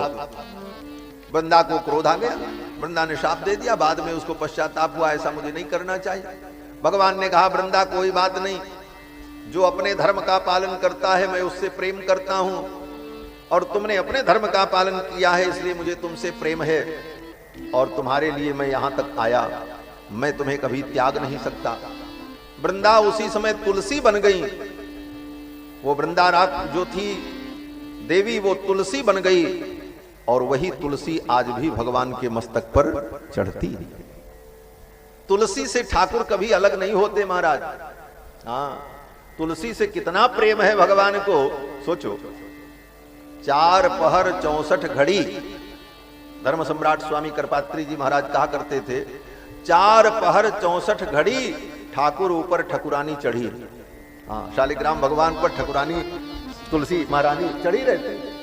S1: वृंदा को क्रोध आ गया, वृंदा ने शाप दे दिया, बाद में उसको पश्चाताप हुआ ऐसा मुझे नहीं करना चाहिए। भगवान ने कहा वृंदा कोई बात नहीं, जो अपने धर्म का पालन करता है मैं उससे प्रेम करता हूं, और तुमने अपने धर्म का पालन किया है इसलिए मुझे तुमसे प्रेम है, और तुम्हारे लिए मैं यहां तक आया, मैं तुम्हें कभी त्याग नहीं सकता। वृंदा उसी समय तुलसी बन गई, वो वृंदा रात जो थी देवी वो तुलसी बन गई, और वही तुलसी आज भी भगवान के मस्तक पर चढ़ती है। तुलसी से ठाकुर कभी अलग नहीं होते महाराज। हाँ, तुलसी से कितना प्रेम है भगवान को, सोचो। 4 पहर 64 घड़ी, धर्म सम्राट स्वामी कृपात्री जी महाराज कहा करते थे, 4 पहर 64 घड़ी ठाकुर ऊपर ठकुरानी चढ़ी। हाँ, शालिग्राम भगवान पर ठकुरानी तुलसी महारानी चढ़ी रहती।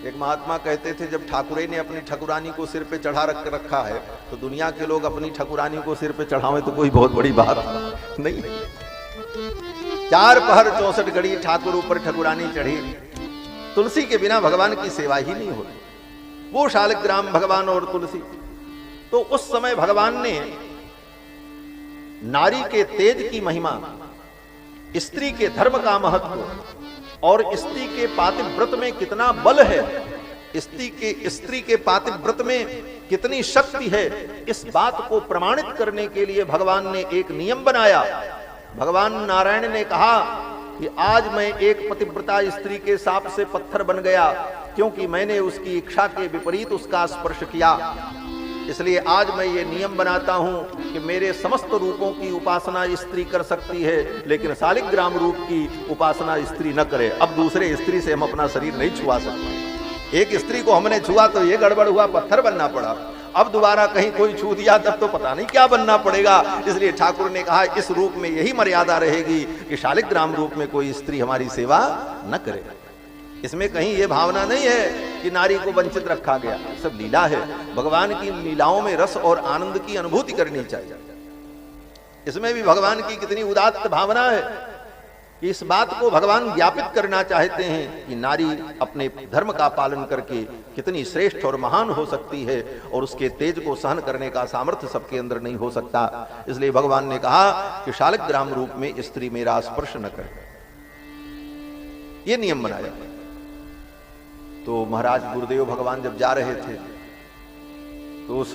S1: एक महात्मा कहते थे जब ठाकुरे ने अपनी ठकुरानी को सिर पे चढ़ा रखा है तो दुनिया के लोग अपनी ठकुरानी को सिर पे चढ़ावे तो कोई बहुत बड़ी बात नहीं। 4 पहर 64 घड़ी ठाकुर ऊपर ठकुरानी चढ़ी। तुलसी के बिना भगवान की सेवा ही नहीं होती। वो शालिग्राम भगवान और तुलसी। तो उस समय भगवान ने नारी के तेज की महिमा, स्त्री के धर्म का महत्व और स्त्री के पातिव्रत में कितना बल है, स्त्री के पातिव्रत में कितनी शक्ति है, इस बात को प्रमाणित करने के लिए भगवान ने एक नियम बनाया। भगवान नारायण ने कहा कि आज मैं एक पतिव्रता स्त्री के शाप से पत्थर बन गया, क्योंकि मैंने उसकी इच्छा के विपरीत उसका स्पर्श किया। इसलिए आज मैं ये नियम बनाता हूं कि मेरे समस्त रूपों की उपासना स्त्री कर सकती है, लेकिन शालिग्राम रूप की उपासना स्त्री न करे। अब दूसरे स्त्री से हम अपना शरीर नहीं छुआ सकते। एक स्त्री को हमने छुआ तो ये गड़बड़ हुआ, पत्थर बनना पड़ा। अब दोबारा कहीं कोई छू दिया तब तो पता नहीं क्या बनना पड़ेगा। इसलिए ठाकुर ने कहा इस रूप में यही मर्यादा रहेगी कि शालिग्राम रूप में कोई स्त्री हमारी सेवा न करे। इसमें कहीं यह भावना नहीं है कि नारी को वंचित रखा गया, सब लीला है। भगवान की लीलाओं में रस और आनंद की अनुभूति करनी चाहिए। इसमें भी भगवान की कितनी उदात्त भावना है कि इस बात को भगवान ज्ञापित करना चाहते हैं कि नारी अपने धर्म का पालन करके कितनी श्रेष्ठ और महान हो सकती है, और उसके तेज को सहन करने का सामर्थ्य सबके अंदर नहीं हो सकता। इसलिए भगवान ने कहा कि शालिग्राम रूप में स्त्री मेरा स्पर्श न करे। यह नियम बनाया। तो महाराज गुरुदेव भगवान जब जा रहे थे तो उस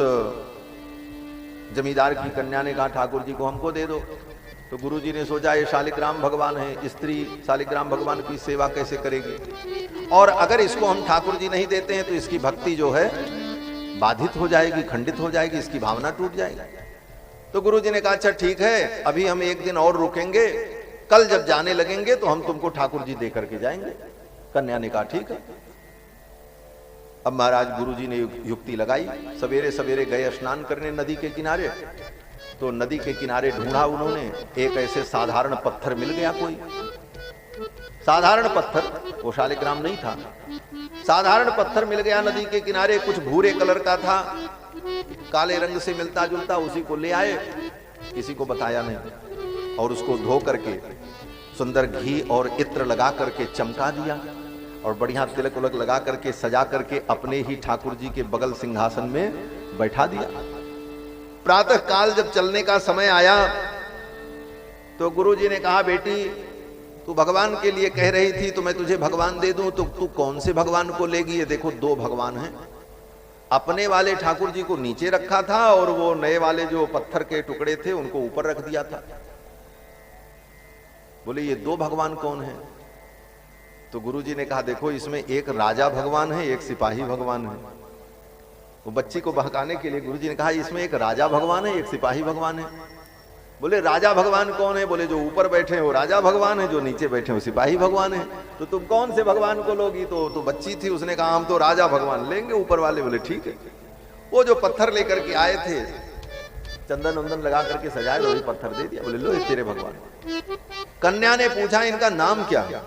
S1: जमींदार की कन्या ने कहा ठाकुर जी को हमको दे दो। तो गुरुजी ने सोचा ये शालिग्राम भगवान है, स्त्री शालिग्राम भगवान की सेवा कैसे करेगी, और अगर इसको हम ठाकुर जी नहीं देते हैं तो इसकी भक्ति जो है बाधित हो जाएगी, खंडित हो जाएगी, इसकी भावना टूट जाएगी। तो गुरुजी ने कहा अच्छा ठीक है, अभी हम एक दिन और रुकेंगे, कल जब जाने लगेंगे तो हम तुमको ठाकुर जी दे करके जाएंगे। कन्या ने कहा ठीक है। अब महाराज गुरुजी ने युक्ति लगाई। सवेरे सवेरे गए स्नान करने नदी के किनारे। तो नदी के किनारे ढूंढा उन्होंने, एक ऐसे साधारण पत्थर मिल गया। कोई साधारण पत्थर, वो शालिग्राम नहीं था, साधारण पत्थर मिल गया नदी के किनारे। कुछ भूरे कलर का था, काले रंग से मिलता जुलता। उसी को ले आए, किसी को बताया नहीं, और उसको धो करके सुंदर घी और इत्र लगा करके चमका दिया, और बढ़िया तिलक उलक लगा करके सजा करके अपने ही ठाकुर जी के बगल सिंहासन में बैठा दिया। प्रातः काल जब चलने का समय आया तो गुरुजी ने कहा बेटी तू भगवान के लिए कह रही थी तो मैं तुझे भगवान दे दूं, तो तू कौन से भगवान को लेगी? ये देखो 2 भगवान हैं। अपने वाले ठाकुर जी को नीचे रखा था और वो नए वाले जो पत्थर के टुकड़े थे उनको ऊपर रख दिया था। बोले ये 2 भगवान कौन है? तो गुरुजी ने कहा देखो इसमें एक राजा भगवान है, एक सिपाही भगवान है। वो बच्ची को बहकाने के लिए गुरुजी ने कहा इसमें एक राजा भगवान है, एक सिपाही भगवान है। बोले राजा भगवान कौन है? बोले जो ऊपर बैठे हैं वो राजा भगवान है, जो नीचे बैठे हैं वो सिपाही भगवान है। तो तुम कौन से भगवान को लोगी? तो बच्ची थी, उसने कहा हम तो राजा भगवान लेंगे। ऊपर वाले बोले ठीक है। वो जो पत्थर लेकर के आए थे, चंदन वंदन लगा करके सजाए, वही पत्थर दे दिया। बोले लो ये तेरे भगवान। कन्या ने पूछा इनका नाम क्या है?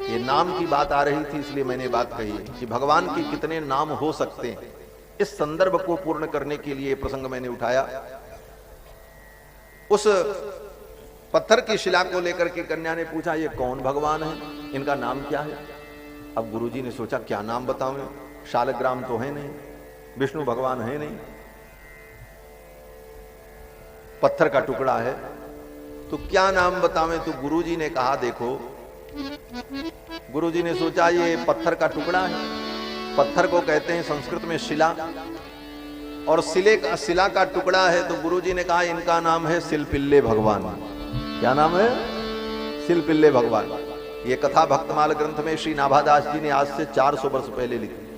S1: ये नाम की बात आ रही थी, इसलिए मैंने बात कही कि भगवान के कितने नाम हो सकते हैं। इस संदर्भ को पूर्ण करने के लिए प्रसंग मैंने उठाया। उस पत्थर की शिला को लेकर के कन्या ने पूछा ये कौन भगवान है, इनका नाम क्या है? अब गुरुजी ने सोचा क्या नाम बताऊं, शालग्राम तो है नहीं, विष्णु भगवान है नहीं, पत्थर का टुकड़ा है, तो क्या नाम बतावें। तो गुरुजी ने कहा देखो, गुरुजी ने सोचा ये पत्थर का टुकड़ा है, पत्थर को कहते हैं संस्कृत में शिला, और शिला का टुकड़ा है, तो गुरुजी ने कहा इनका नाम है सिलपिल्ले भगवान। क्या नाम है? सिलपिल्ले भगवान। ये कथा भक्तमाल ग्रंथ में श्री नाभादास जी ने आज से 400 वर्ष पहले लिखी,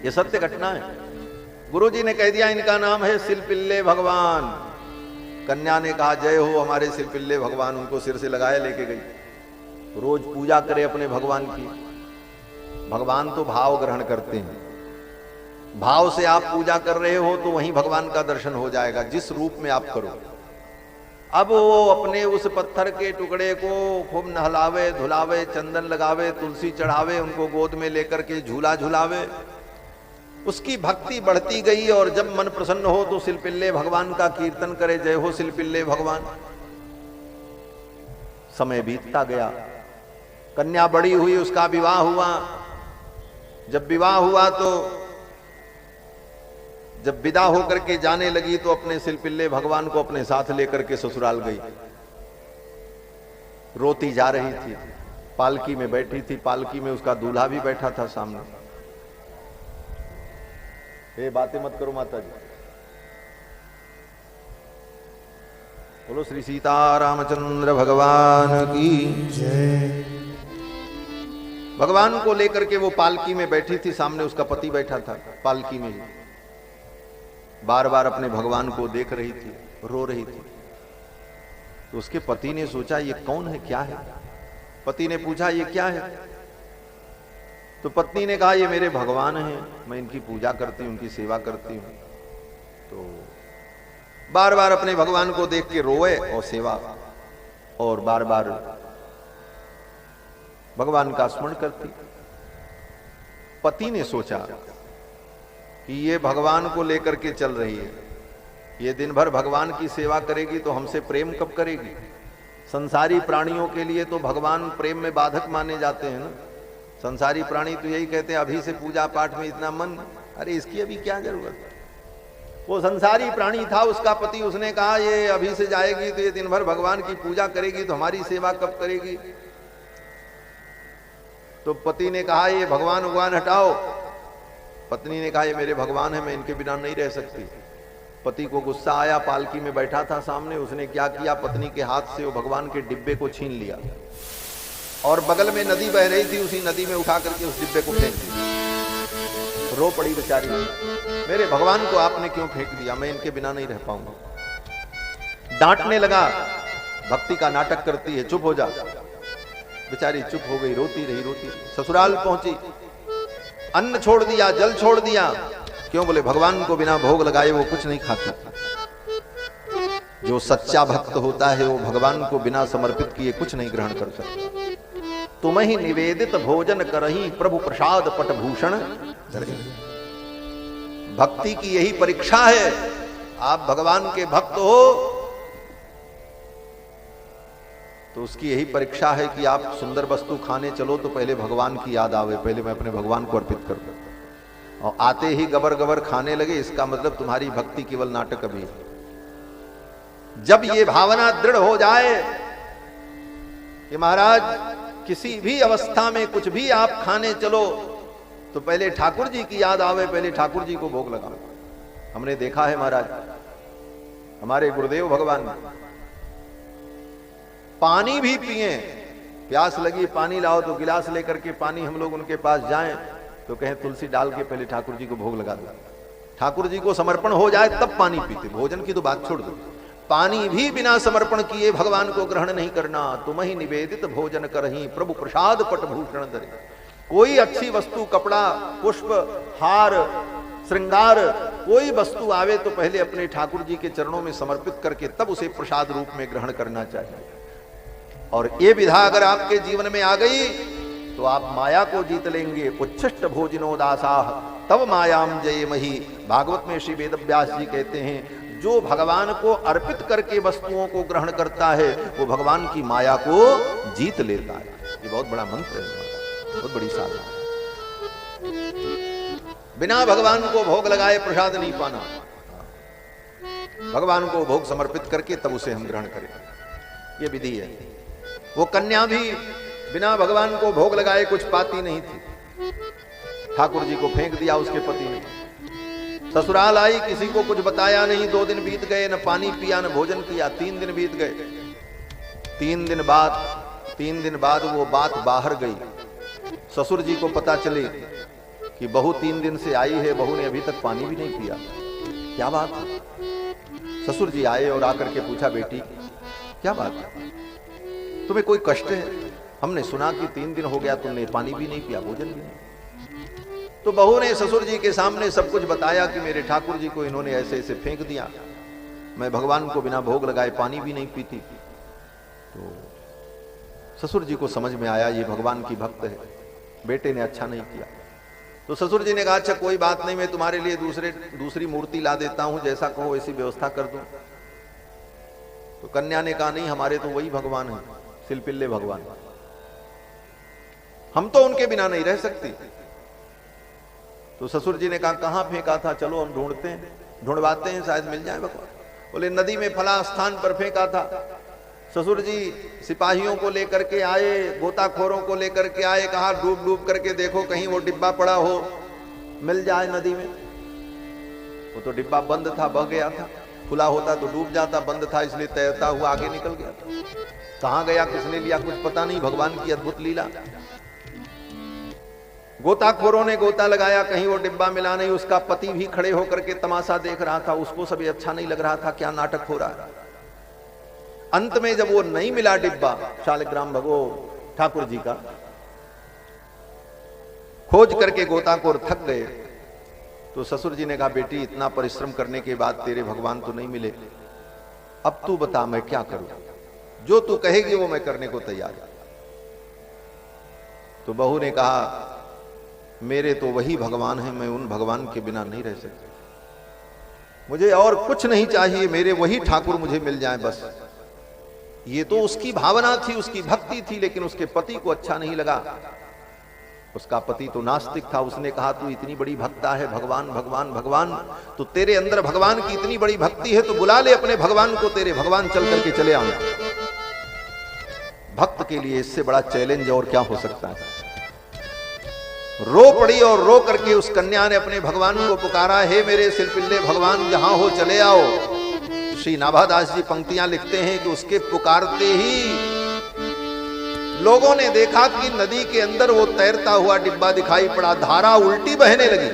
S1: ये सत्य घटना है। गुरुजी ने कह दिया इनका नाम है सिलपिल्ले भगवान। कन्या ने कहा जय हो हमारे सिलपिल्ले भगवान, उनको सिर से लगाए लेके गई। रोज पूजा करे अपने भगवान की। भगवान तो भाव ग्रहण करते हैं, भाव से आप पूजा कर रहे हो तो वहीं भगवान का दर्शन हो जाएगा, जिस रूप में आप करो। अब वो अपने उस पत्थर के टुकड़े को खूब नहलावे धुलावे, चंदन लगावे, तुलसी चढ़ावे, उनको गोद में लेकर के झूला झुलावे। उसकी भक्ति बढ़ती गई, और जब मन प्रसन्न हो तो सिलपिल्ले भगवान का कीर्तन करे, जय हो सिलपिल्ले भगवान। समय बीतता गया, कन्या बड़ी हुई, उसका विवाह हुआ। जब विवाह हुआ तो जब विदा होकर के जाने लगी तो अपने सिलपिल्ले भगवान को अपने साथ लेकर के ससुराल गई। रोती जा रही थी, पालकी में बैठी थी, पालकी में उसका दूल्हा भी बैठा था सामने। ये बातें मत करो माता जी। बोलो श्री सीता रामचंद्र भगवान की
S2: जय।
S1: भगवान को लेकर के वो पालकी में बैठी थी, सामने उसका पति बैठा था पालकी में। बार बार अपने भगवान को देख रही थी, रो रही थी। तो उसके पति ने सोचा ये कौन है, क्या है। पति ने पूछा ये क्या है। तो पत्नी ने कहा ये मेरे भगवान हैं, मैं इनकी पूजा करती हूं, उनकी सेवा करती हूं। तो बार बार अपने भगवान को देख के रोए और सेवा, और बार बार भगवान का स्मरण करती। पति ने सोचा कि ये भगवान को लेकर के चल रही है, ये दिन भर भगवान की सेवा करेगी तो हमसे प्रेम कब करेगी। संसारी प्राणियों के लिए तो भगवान प्रेम में बाधक माने जाते हैं ना। संसारी प्राणी तो यही कहते हैं अभी से पूजा पाठ में इतना मन, अरे इसकी अभी क्या जरूरत। वो संसारी प्राणी था, उसका पति, उसने कहा ये अभी से जाएगी तो ये दिन भर भगवान की पूजा करेगी तो हमारी सेवा कब करेगी। तो पति ने कहा ये भगवान भगवान हटाओ। पत्नी ने कहा ये मेरे भगवान है, मैं इनके बिना नहीं रह सकती। पति को गुस्सा आया, पालकी में बैठा था सामने, उसने क्या किया, पत्नी के हाथ से वो भगवान के डिब्बे को छीन लिया, और बगल में नदी बह रही थी, उसी नदी में उठा करके उस डिब्बे को फेंक दिया। रो पड़ी बेचारी, मेरे भगवान को आपने क्यों फेंक दिया, मैं इनके बिना नहीं रह पाऊंगा। डांटने लगा, भक्ति का नाटक करती है, चुप हो जा। बेचारी चुप हो गई, रोती रही रोती रही। ससुराल पहुंची, अन्न छोड़ दिया, जल छोड़ दिया। क्यों? बोले भगवान को बिना भोग लगाए वो कुछ नहीं खाता। जो सच्चा भक्त होता है वो भगवान को बिना समर्पित किए कुछ नहीं ग्रहण कर सकता। तुम ही निवेदित भोजन करही प्रभु प्रसाद पटभूषण करही। भक्ति की यही परीक्षा है। आप भगवान के भक्त हो तो उसकी यही परीक्षा है कि आप सुंदर वस्तु खाने चलो तो पहले भगवान की याद आवे, पहले मैं अपने भगवान को अर्पित कर दूं। और आते ही गबर गबर खाने लगे, इसका मतलब तुम्हारी भक्ति केवल नाटक अभी। जब ये भावना दृढ़ हो जाए कि महाराज किसी भी अवस्था में कुछ भी आप खाने चलो तो पहले ठाकुर जी की याद आवे, पहले ठाकुर जी को भोग लगाओ। हमने देखा है महाराज, हमारे गुरुदेव भगवान पानी भी पिए, प्यास लगी पानी लाओ तो गिलास लेकर के पानी हम लोग उनके पास जाएं तो कहें तुलसी डाल के पहले ठाकुर जी को भोग लगा दो। ठाकुर जी को समर्पण हो जाए तब पानी पीते, भोजन की तो बात छोड़ दो। पानी भी बिना समर्पण किए भगवान को ग्रहण नहीं करना। तुम ही निवेदित भोजन करही प्रभु प्रसाद पटभूषण धरे। कोई अच्छी वस्तु, कपड़ा, पुष्प, हार, श्रृंगार, कोई वस्तु आवे तो पहले अपने ठाकुर जी के चरणों में समर्पित करके तब उसे प्रसाद रूप में ग्रहण करना चाहिए। और ये विधा अगर आपके जीवन में आ गई तो आप माया को जीत लेंगे। उच्छिष्ट भोजनो दासाह तब मायाम जयमहि। भागवत में श्री वेदव्यास जी कहते हैं जो भगवान को अर्पित करके वस्तुओं को ग्रहण करता है वो भगवान की माया को जीत लेता है। ये बहुत बड़ा मंत्र है। बहुत बड़ी साधना। बिना भगवान को भोग लगाए प्रसाद नहीं पाना, भगवान को भोग समर्पित करके तब उसे हम ग्रहण करें, ये विधि है। वो कन्या भी बिना भगवान को भोग लगाए कुछ पाती नहीं थी, ठाकुर जी को फेंक दिया उसके पति ने। ससुराल आई, किसी को कुछ बताया नहीं, 2 दिन बीत गए, न पानी पिया न भोजन किया। 3 दिन बीत गए। 3 दिन बाद वो बात बाहर गई, ससुर जी को पता चली कि बहू 3 दिन से आई है, बहू ने अभी तक पानी भी नहीं पिया। क्या बात है? ससुर जी आए और आकर के पूछा, बेटी क्या बात है, तुम्हें कोई कष्ट है? हमने सुना कि 3 दिन हो गया तुमने पानी भी नहीं पिया, भोजन भी नहीं। तो बहू ने ससुर जी के सामने सब कुछ बताया कि मेरे ठाकुर जी को इन्होंने ऐसे ऐसे फेंक दिया, मैं भगवान को बिना भोग लगाए पानी भी नहीं पीती। तो ससुर जी को समझ में आया ये भगवान की भक्त है, बेटे ने अच्छा नहीं किया। तो ससुर जी ने कहा, अच्छा कोई बात नहीं, मैं तुम्हारे लिए दूसरी मूर्ति ला देता हूं, जैसा कहो वैसी व्यवस्था कर दूं। तो कन्या ने कहा, नहीं हमारे तो वही भगवान है, सिलपिल्ले भगवान, हम तो उनके बिना नहीं रह सकती। तो ससुर जी ने कहा, कहां फेंका था, चलो हम ढूंढते हैं, ढूंढवाते हैं, शायद मिल जाए भगवान। बोले नदी में फला स्थान पर फेंका था। ससुर जी सिपाहियों को लेकर के आए, गोताखोरों को लेकर के आए, कहा डूब डूब करके देखो कहीं वो डिब्बा पड़ा हो, मिल जाए नदी में। वो तो डिब्बा बंद था, बह गया था, खुला होता तो डूब जाता, बंद था इसलिए तैरता हुआ आगे निकल गया। कहां गया, किसने लिया, कुछ पता नहीं, भगवान की अद्भुत लीला। गोताखोरों ने गोता लगाया, कहीं वो डिब्बा मिला नहीं। उसका पति भी खड़े होकर के तमाशा देख रहा था, उसको सभी अच्छा नहीं लग रहा था, क्या नाटक हो रहा है। अंत में जब वो नहीं मिला डिब्बा शालिग्राम भगो ठाकुर जी का, खोज करके गोताखोर थक गए। तो ससुर जी ने कहा, बेटी इतना परिश्रम करने के बाद तेरे भगवान तो नहीं मिले, अब तू बता मैं क्या करूं, जो तू कहेगी वो मैं करने को तैयार हूं। तो बहू ने कहा, मेरे तो वही भगवान है, मैं उन भगवान के बिना नहीं रह सकती, मुझे और कुछ नहीं चाहिए, मेरे वही ठाकुर मुझे मिल जाए बस। ये तो उसकी भावना थी, उसकी भक्ति थी, लेकिन उसके पति को अच्छा नहीं लगा। उसका पति तो नास्तिक था, उसने कहा तू इतनी बड़ी भक्ता है, भगवान भगवान भगवान, तो तेरे अंदर भगवान की इतनी बड़ी भक्ति है तो बुला ले अपने भगवान को, तेरे भगवान चल करके चले आऊं। भक्त के लिए इससे बड़ा चैलेंज और क्या हो सकता है। रो पड़ी और रो करके उस कन्या ने अपने भगवान को पुकारा, हे मेरे सिलपिल्ले भगवान जहां हो चले आओ। श्री नाभादास जी पंक्तियां लिखते हैं कि उसके पुकारते ही लोगों ने देखा कि नदी के अंदर वो तैरता हुआ डिब्बा दिखाई पड़ा, धारा उल्टी बहने लगी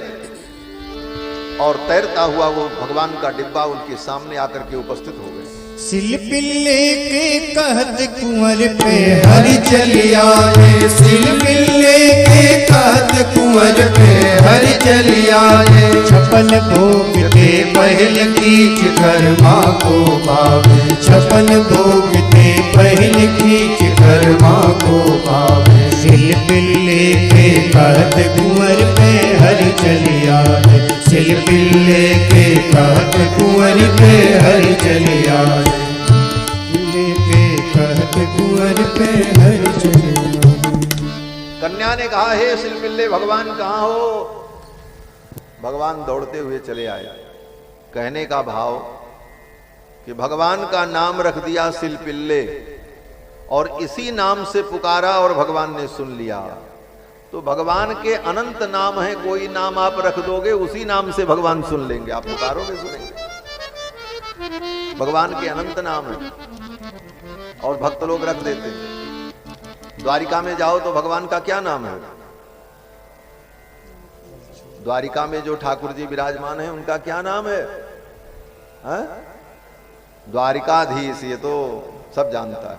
S1: और तैरता हुआ वो भगवान का डिब्बा उनके सामने आकर के उपस्थित हो गए।
S2: सिलपिल्ले के कहत कुंवर पे हरि चली आए, सिलपिल्ले के कहत कुंवर पे हरि चली आए। छपन भोग के पहल खींच कर माँ को पावे, छपन भोग के पहल खींच कर माँ को पावे। सिलपिल्ले के कहत कुंवर पे हरि चली आए, सिलपिल्ले के कहत कुंवर पे हरि चली आए, कुंवर पे हरि चली आए।
S1: कन्या ने कहा, हे सिलपिल्ले भगवान कहां हो। भगवान दौड़ते हुए चले आए। कहने का भाव कि भगवान का नाम रख दिया सिलपिल्ले और इसी नाम से पुकारा और भगवान ने सुन लिया। तो भगवान के अनंत नाम है, कोई नाम आप रख दोगे उसी नाम से भगवान सुन लेंगे, आप पुकारोगे सुनेंगे। भगवान के अनंत नाम है और भक्त लोग रख देते हैं। द्वारिका में जाओ तो भगवान का क्या नाम है। द्वारिका में जो ठाकुर जी विराजमान है उनका क्या नाम है, है? द्वारिकाधीश, ये तो सब जानता है।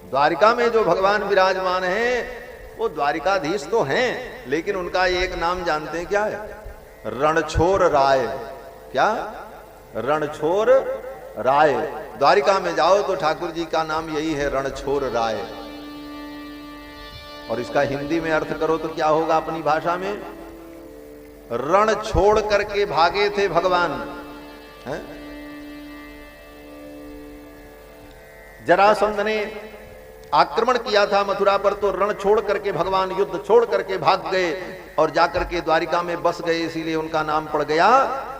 S1: द्वारिका में जो भगवान विराजमान है वो द्वारिकाधीश तो हैं, लेकिन उनका एक नाम जानते हैं क्या है, रणछोर राय। क्या? रणछोर राय। द्वारिका में जाओ तो ठाकुर जी का नाम यही है, रणछोर राय। और इसका हिंदी में अर्थ करो तो क्या होगा अपनी भाषा में, रण छोड़ करके भागे थे भगवान। है? जरासंध ने आक्रमण किया था मथुरा पर, तो रण छोड़ करके भगवान युद्ध छोड़ करके भाग गए और जाकर के द्वारिका में बस गए, इसीलिए उनका नाम पड़ गया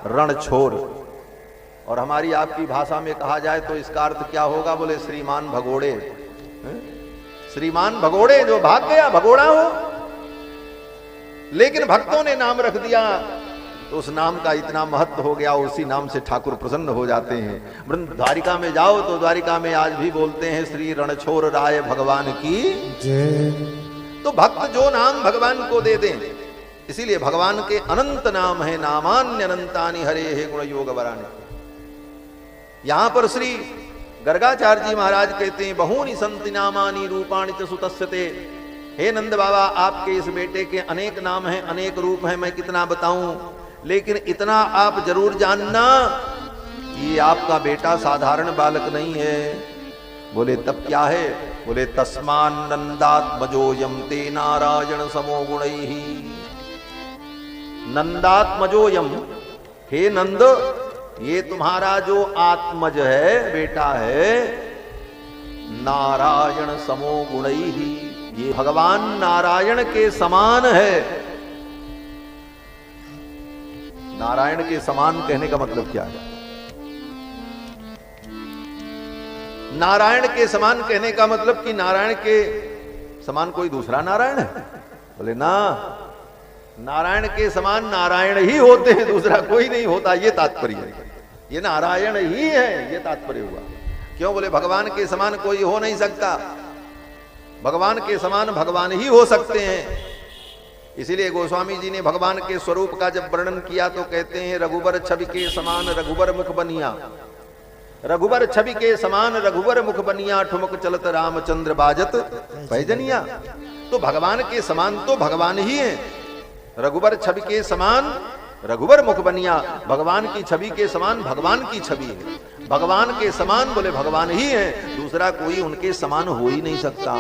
S1: रणछोड़। और हमारी आपकी भाषा में कहा जाए तो इसका अर्थ क्या होगा? बोले श्रीमान भगोड़े। श्रीमान भगोड़े, जो भाग गया भगोड़ा हो। लेकिन भक्तों ने नाम रख दिया तो उस नाम का इतना महत्व हो गया, उसी नाम से ठाकुर प्रसन्न हो जाते हैं। द्वारिका में जाओ तो द्वारिका में आज भी बोलते हैं श्री रणछोड़ राय भगवान की जय। तो भक्त जो नाम भगवान को दे दें, इसीलिए भगवान के अनंत नाम है, नामान्य अनंतानि हरे हे गुण योग वराने। यहां पर श्री गर्गाचार्य जी महाराज कहते हैं बहूनि संति नामानि रूपाणि च सुतस्यते। हे नंद बाबा, आपके इस बेटे के अनेक नाम हैं, अनेक रूप हैं, मैं कितना बताऊं, लेकिन इतना आप जरूर जानना कि आपका बेटा साधारण बालक नहीं है। बोले तब क्या है? बोले तस्मान नंदात्मजोयम ते नारायण समो गुणैहि। नंदात्मजोयम, हे नंद, ये तुम्हारा जो आत्मज है, बेटा है, नारायण समो गुणैहि, ये भगवान नारायण के समान है। नारायण के समान कहने का मतलब क्या है? नारायण के समान कहने का मतलब कि नारायण के समान कोई दूसरा नारायण है? बोले ना, नारायण के समान नारायण ही होते हैं, दूसरा कोई नहीं होता, ये तात्पर्य है। ये नारायण ही है, ये तात्पर्य हुआ। क्यों? बोले भगवान के समान कोई हो नहीं सकता, भगवान के समान भगवान ही हो सकते हैं। इसीलिए गोस्वामी जी ने भगवान के स्वरूप का जब वर्णन किया तो कहते हैं रघुबर छवि के समान रघुबर मुख बनिया, रघुबर छवि के समान रघुबर मुख बनिया, ठुमक चलत रामचंद्र बाजत पैजनिया। तो भगवान के समान तो भगवान ही है, रघुबर छवि के समान रघुबर मुख बनिया, भगवान की छवि के समान भगवान की छवि है। भगवान के समान बोले भगवान ही है, दूसरा कोई उनके समान हो ही नहीं सकता।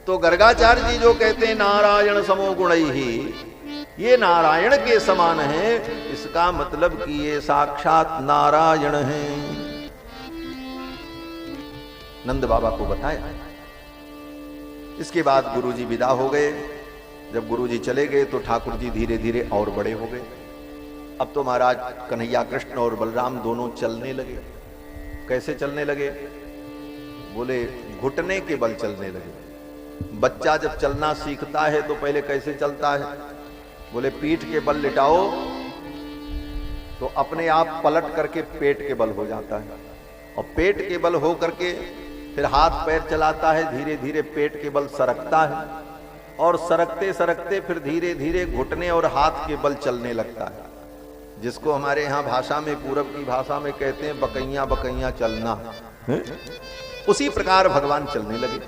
S1: तो गर्गाचार्य जी जो कहते हैं नारायण समो गुणैहि, ये नारायण के समान है, इसका मतलब कि ये साक्षात नारायण हैं। नंद बाबा को बताया। इसके बाद गुरुजी विदा हो गए। जब गुरुजी चले गए तो ठाकुर जी धीरे धीरे और बड़े हो गए। अब तो महाराज कन्हैया कृष्ण और बलराम दोनों चलने लगे। कैसे चलने लगे? बोले घुटने के बल चलने लगे। बच्चा जब चलना सीखता है तो पहले कैसे चलता है? बोले पीठ के बल लिटाओ तो अपने आप पलट करके पेट के बल हो जाता है, और पेट के बल हो करके फिर हाथ पैर चलाता है, धीरे धीरे पेट के बल सरकता है, और सरकते सरकते फिर धीरे धीरे घुटने और हाथ के बल चलने लगता है, जिसको हमारे यहाँ भाषा में, पूरब की भाषा में कहते हैं बकैया बकैया चलना। उसी प्रकार भगवान चलने लगे।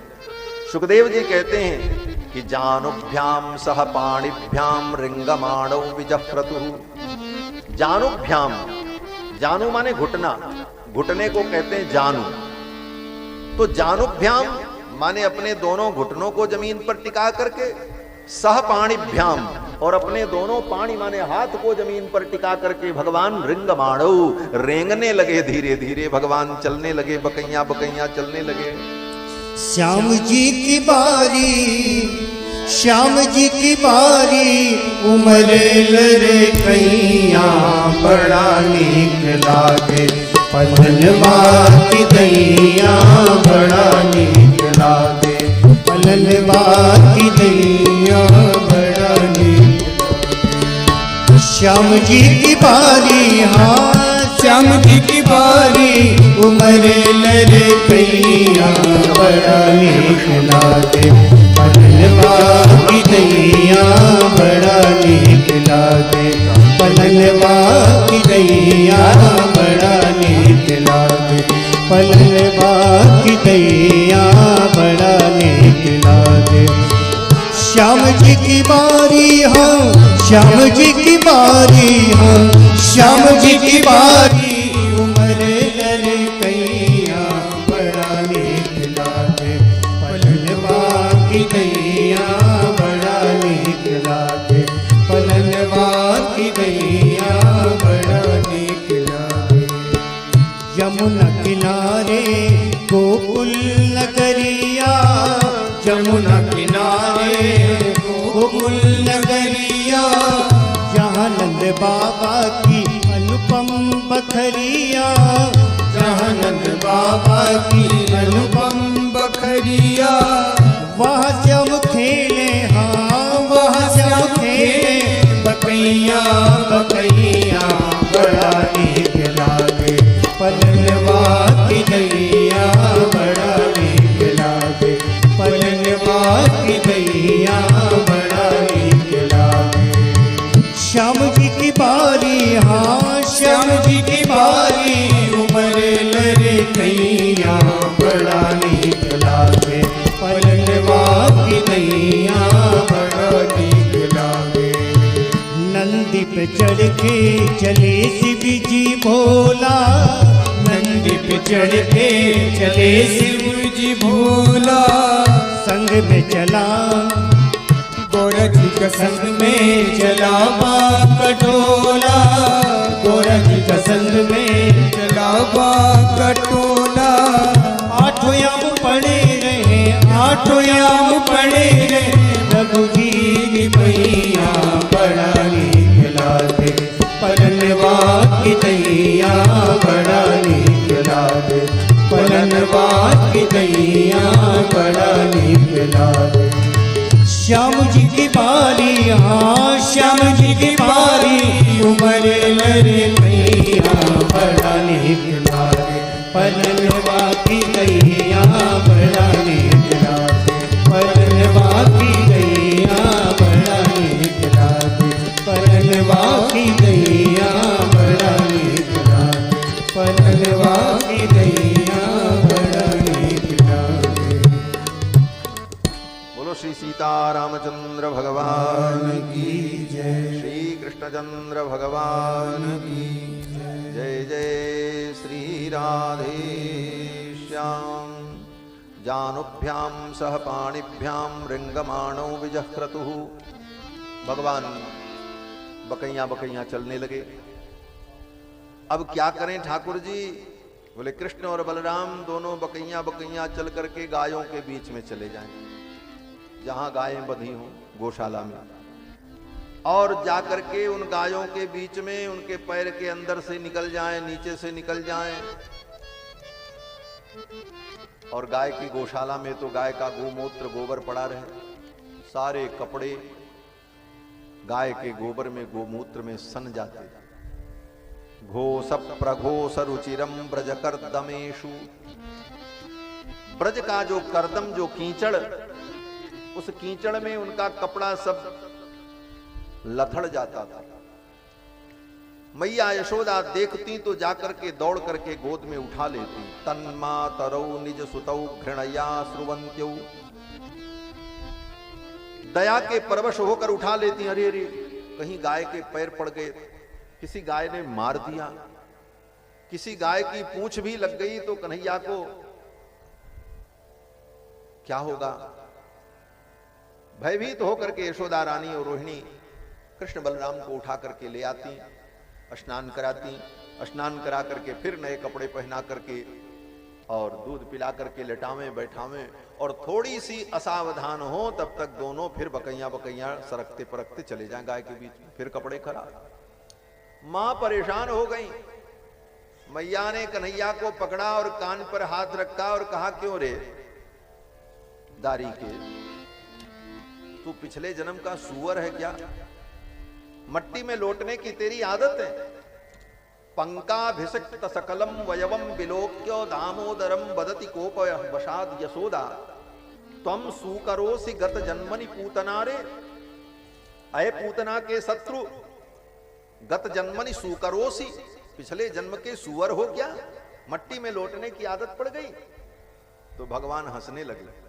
S1: सुखदेव जी कहते हैं कि जानुभ्याम सह पाणिभ्याम रिंगमाणौ विजफ्रतु। जानुभ्याम, जानू माने घुटना, घुटने को कहते हैं जानू। तो जानुभ्याम माने अपने दोनों घुटनों को जमीन पर टिका करके, सह पाणिभ्याम, और अपने दोनों पाणी माने हाथ को जमीन पर टिका करके भगवान रिंगमाणौ, रेंगने लगे, धीरे धीरे भगवान चलने लगे, बकैया बकैया चलने लगे।
S2: श्याम जी की बारी, श्याम जी की बारी, उमरे लरे कैया, बड़ा नीक लागे, पलनवा की दैया, बड़ा नीक लागे, पलनवा की दैया, बड़ा नीक लागे। श्याम जी की बारी, हाँ श्याम जी की बारी, उमरे लरे कैया, बड़ा नीक लागे, पलनवा की दैया, बड़ा नीक लागे, पलनवा की दैया, बड़ा नीक लागे, पलनवा की दैया, बड़ा नीक लागे। श्याम जी की बारी, हाँ श्याम जी की बारी, हाँ श्याम जी की बारी, उमरे लरे कैया, बड़ा नीक लागे, पलनवा की दैया, बड़ा नीक लागे, पलनवा की दैया, बड़ा नीक लागे। यमुना किनारे गोकुल गोकुल नगरिया, जहाँ नंद बाबा की अनुपम बखरिया, जहाँ नंद बाबा की अनुपम बखरिया, वहाँ श्याम खेले, हाँ वहाँ श्याम खेले, बकैया बकैया बड़ा नीक लागे, पलनवा की दैया बड़ा नीक लागे, पलनवा की दैया बड़ा नीक लागे। श्याम जी की बारी, हाँ श्याम जी की बारी, उमर लरे कैया बड़ा नीक लागे, पलनवा की दैया बड़ा नीक लागे। नंदी पे चढ़ के चले शिव जी भोला, नंदी पे चढ़ के चले शिव जी भोला, संग में चला गोरख का संग में चला बाप कटोला, गोरख का संग में चला बाप कटोला। आठों याम पड़े रहे, आठों याम पड़े रहे, रघुवीर भैया बड़ा नीक लागे, पलनवा की दैया बड़ा नीक लागे, पलनवा की दैया बड़ा नीक लागे। श्याम जी की बारी, हाँ श्याम जी की बारी, उमर लरे भैया बड़ा नीक लागे, पलनवा की दैया बड़ा नीक लागे, पलनवा की दैया बड़ा नीक लागे, पलनवा की दैया बड़ा नीक लागे, पलनवा की दैया बड़ा नीक लागे।
S1: बोलो श्री सीतारामचंद्र भगवान की
S2: जय,
S1: श्री कृष्णचंद्र भगवान की जय। जय श्री राधे श्याम। जानुभ्याम सह पाणिभ्याम रिंगमाणो विजक्रतुः। भगवान बकैया बकैया चलने लगे। अब क्या करें ठाकुर जी? बोले कृष्ण और बलराम दोनों बकैया बकैया चल करके गायों के बीच में चले जाएं, जहां गायें बंधी हों गौशाला में, और जाकर के उन गायों के बीच में उनके पैर के अंदर से निकल जाएं, नीचे से निकल जाएं। और गाय की गौशाला में तो गाय का गोमूत्र गोबर पड़ा रहे, सारे कपड़े गाय के गोबर में गोमूत्र में सन जाते। घोष प्रघोष रुचिरम ब्रज कर्दमेशु। ब्रज का जो कर्दम, जो कीचड़, उस कीचड़ में उनका कपड़ा सब लथड़ जाता था। मैया यशोदा देखती तो जाकर के दौड़ करके गोद में उठा लेती। तन्मा तरौ निज सुतौ घृणया श्रुवंत्यौ। दया के परवश होकर उठा लेती। अरे अरे, कहीं गाय के पैर पड़ गए, किसी गाय ने मार दिया, किसी गाय की पूंछ भी लग गई तो कन्हैया को क्या होगा? भयभीत होकर के यशोदा रानी और रोहिणी कृष्ण बलराम को उठा करके ले आती, स्नान कराती, स्नान करा करके फिर नए कपड़े पहना करके और दूध पिला करके लेटावें बैठावें, और थोड़ी सी असावधान हो तब तक दोनों फिर बकैया बकैया सरकते परकते चले जाएं गाय के बीच में, फिर कपड़े खराब। मां परेशान हो गई। मैया ने कन्हैया को पकड़ा और कान पर हाथ रखा और कहा, क्यों रे दारी के, तू पिछले जन्म का सूअर है क्या? मट्टी में लौटने की तेरी आदत है। पंकाभिषिक्त सकलम वयवम विलोक्यो दामोदरम बदति कोप वशाद यशोदा त्वम सुकरोसि गत जन्मनि पूतना रे। अय पूतना के शत्रु, गत जन्मनि सुकरोसि, पिछले जन्म के सुअर हो क्या? मट्टी में लौटने की आदत पड़ गई। तो भगवान हंसने लगे,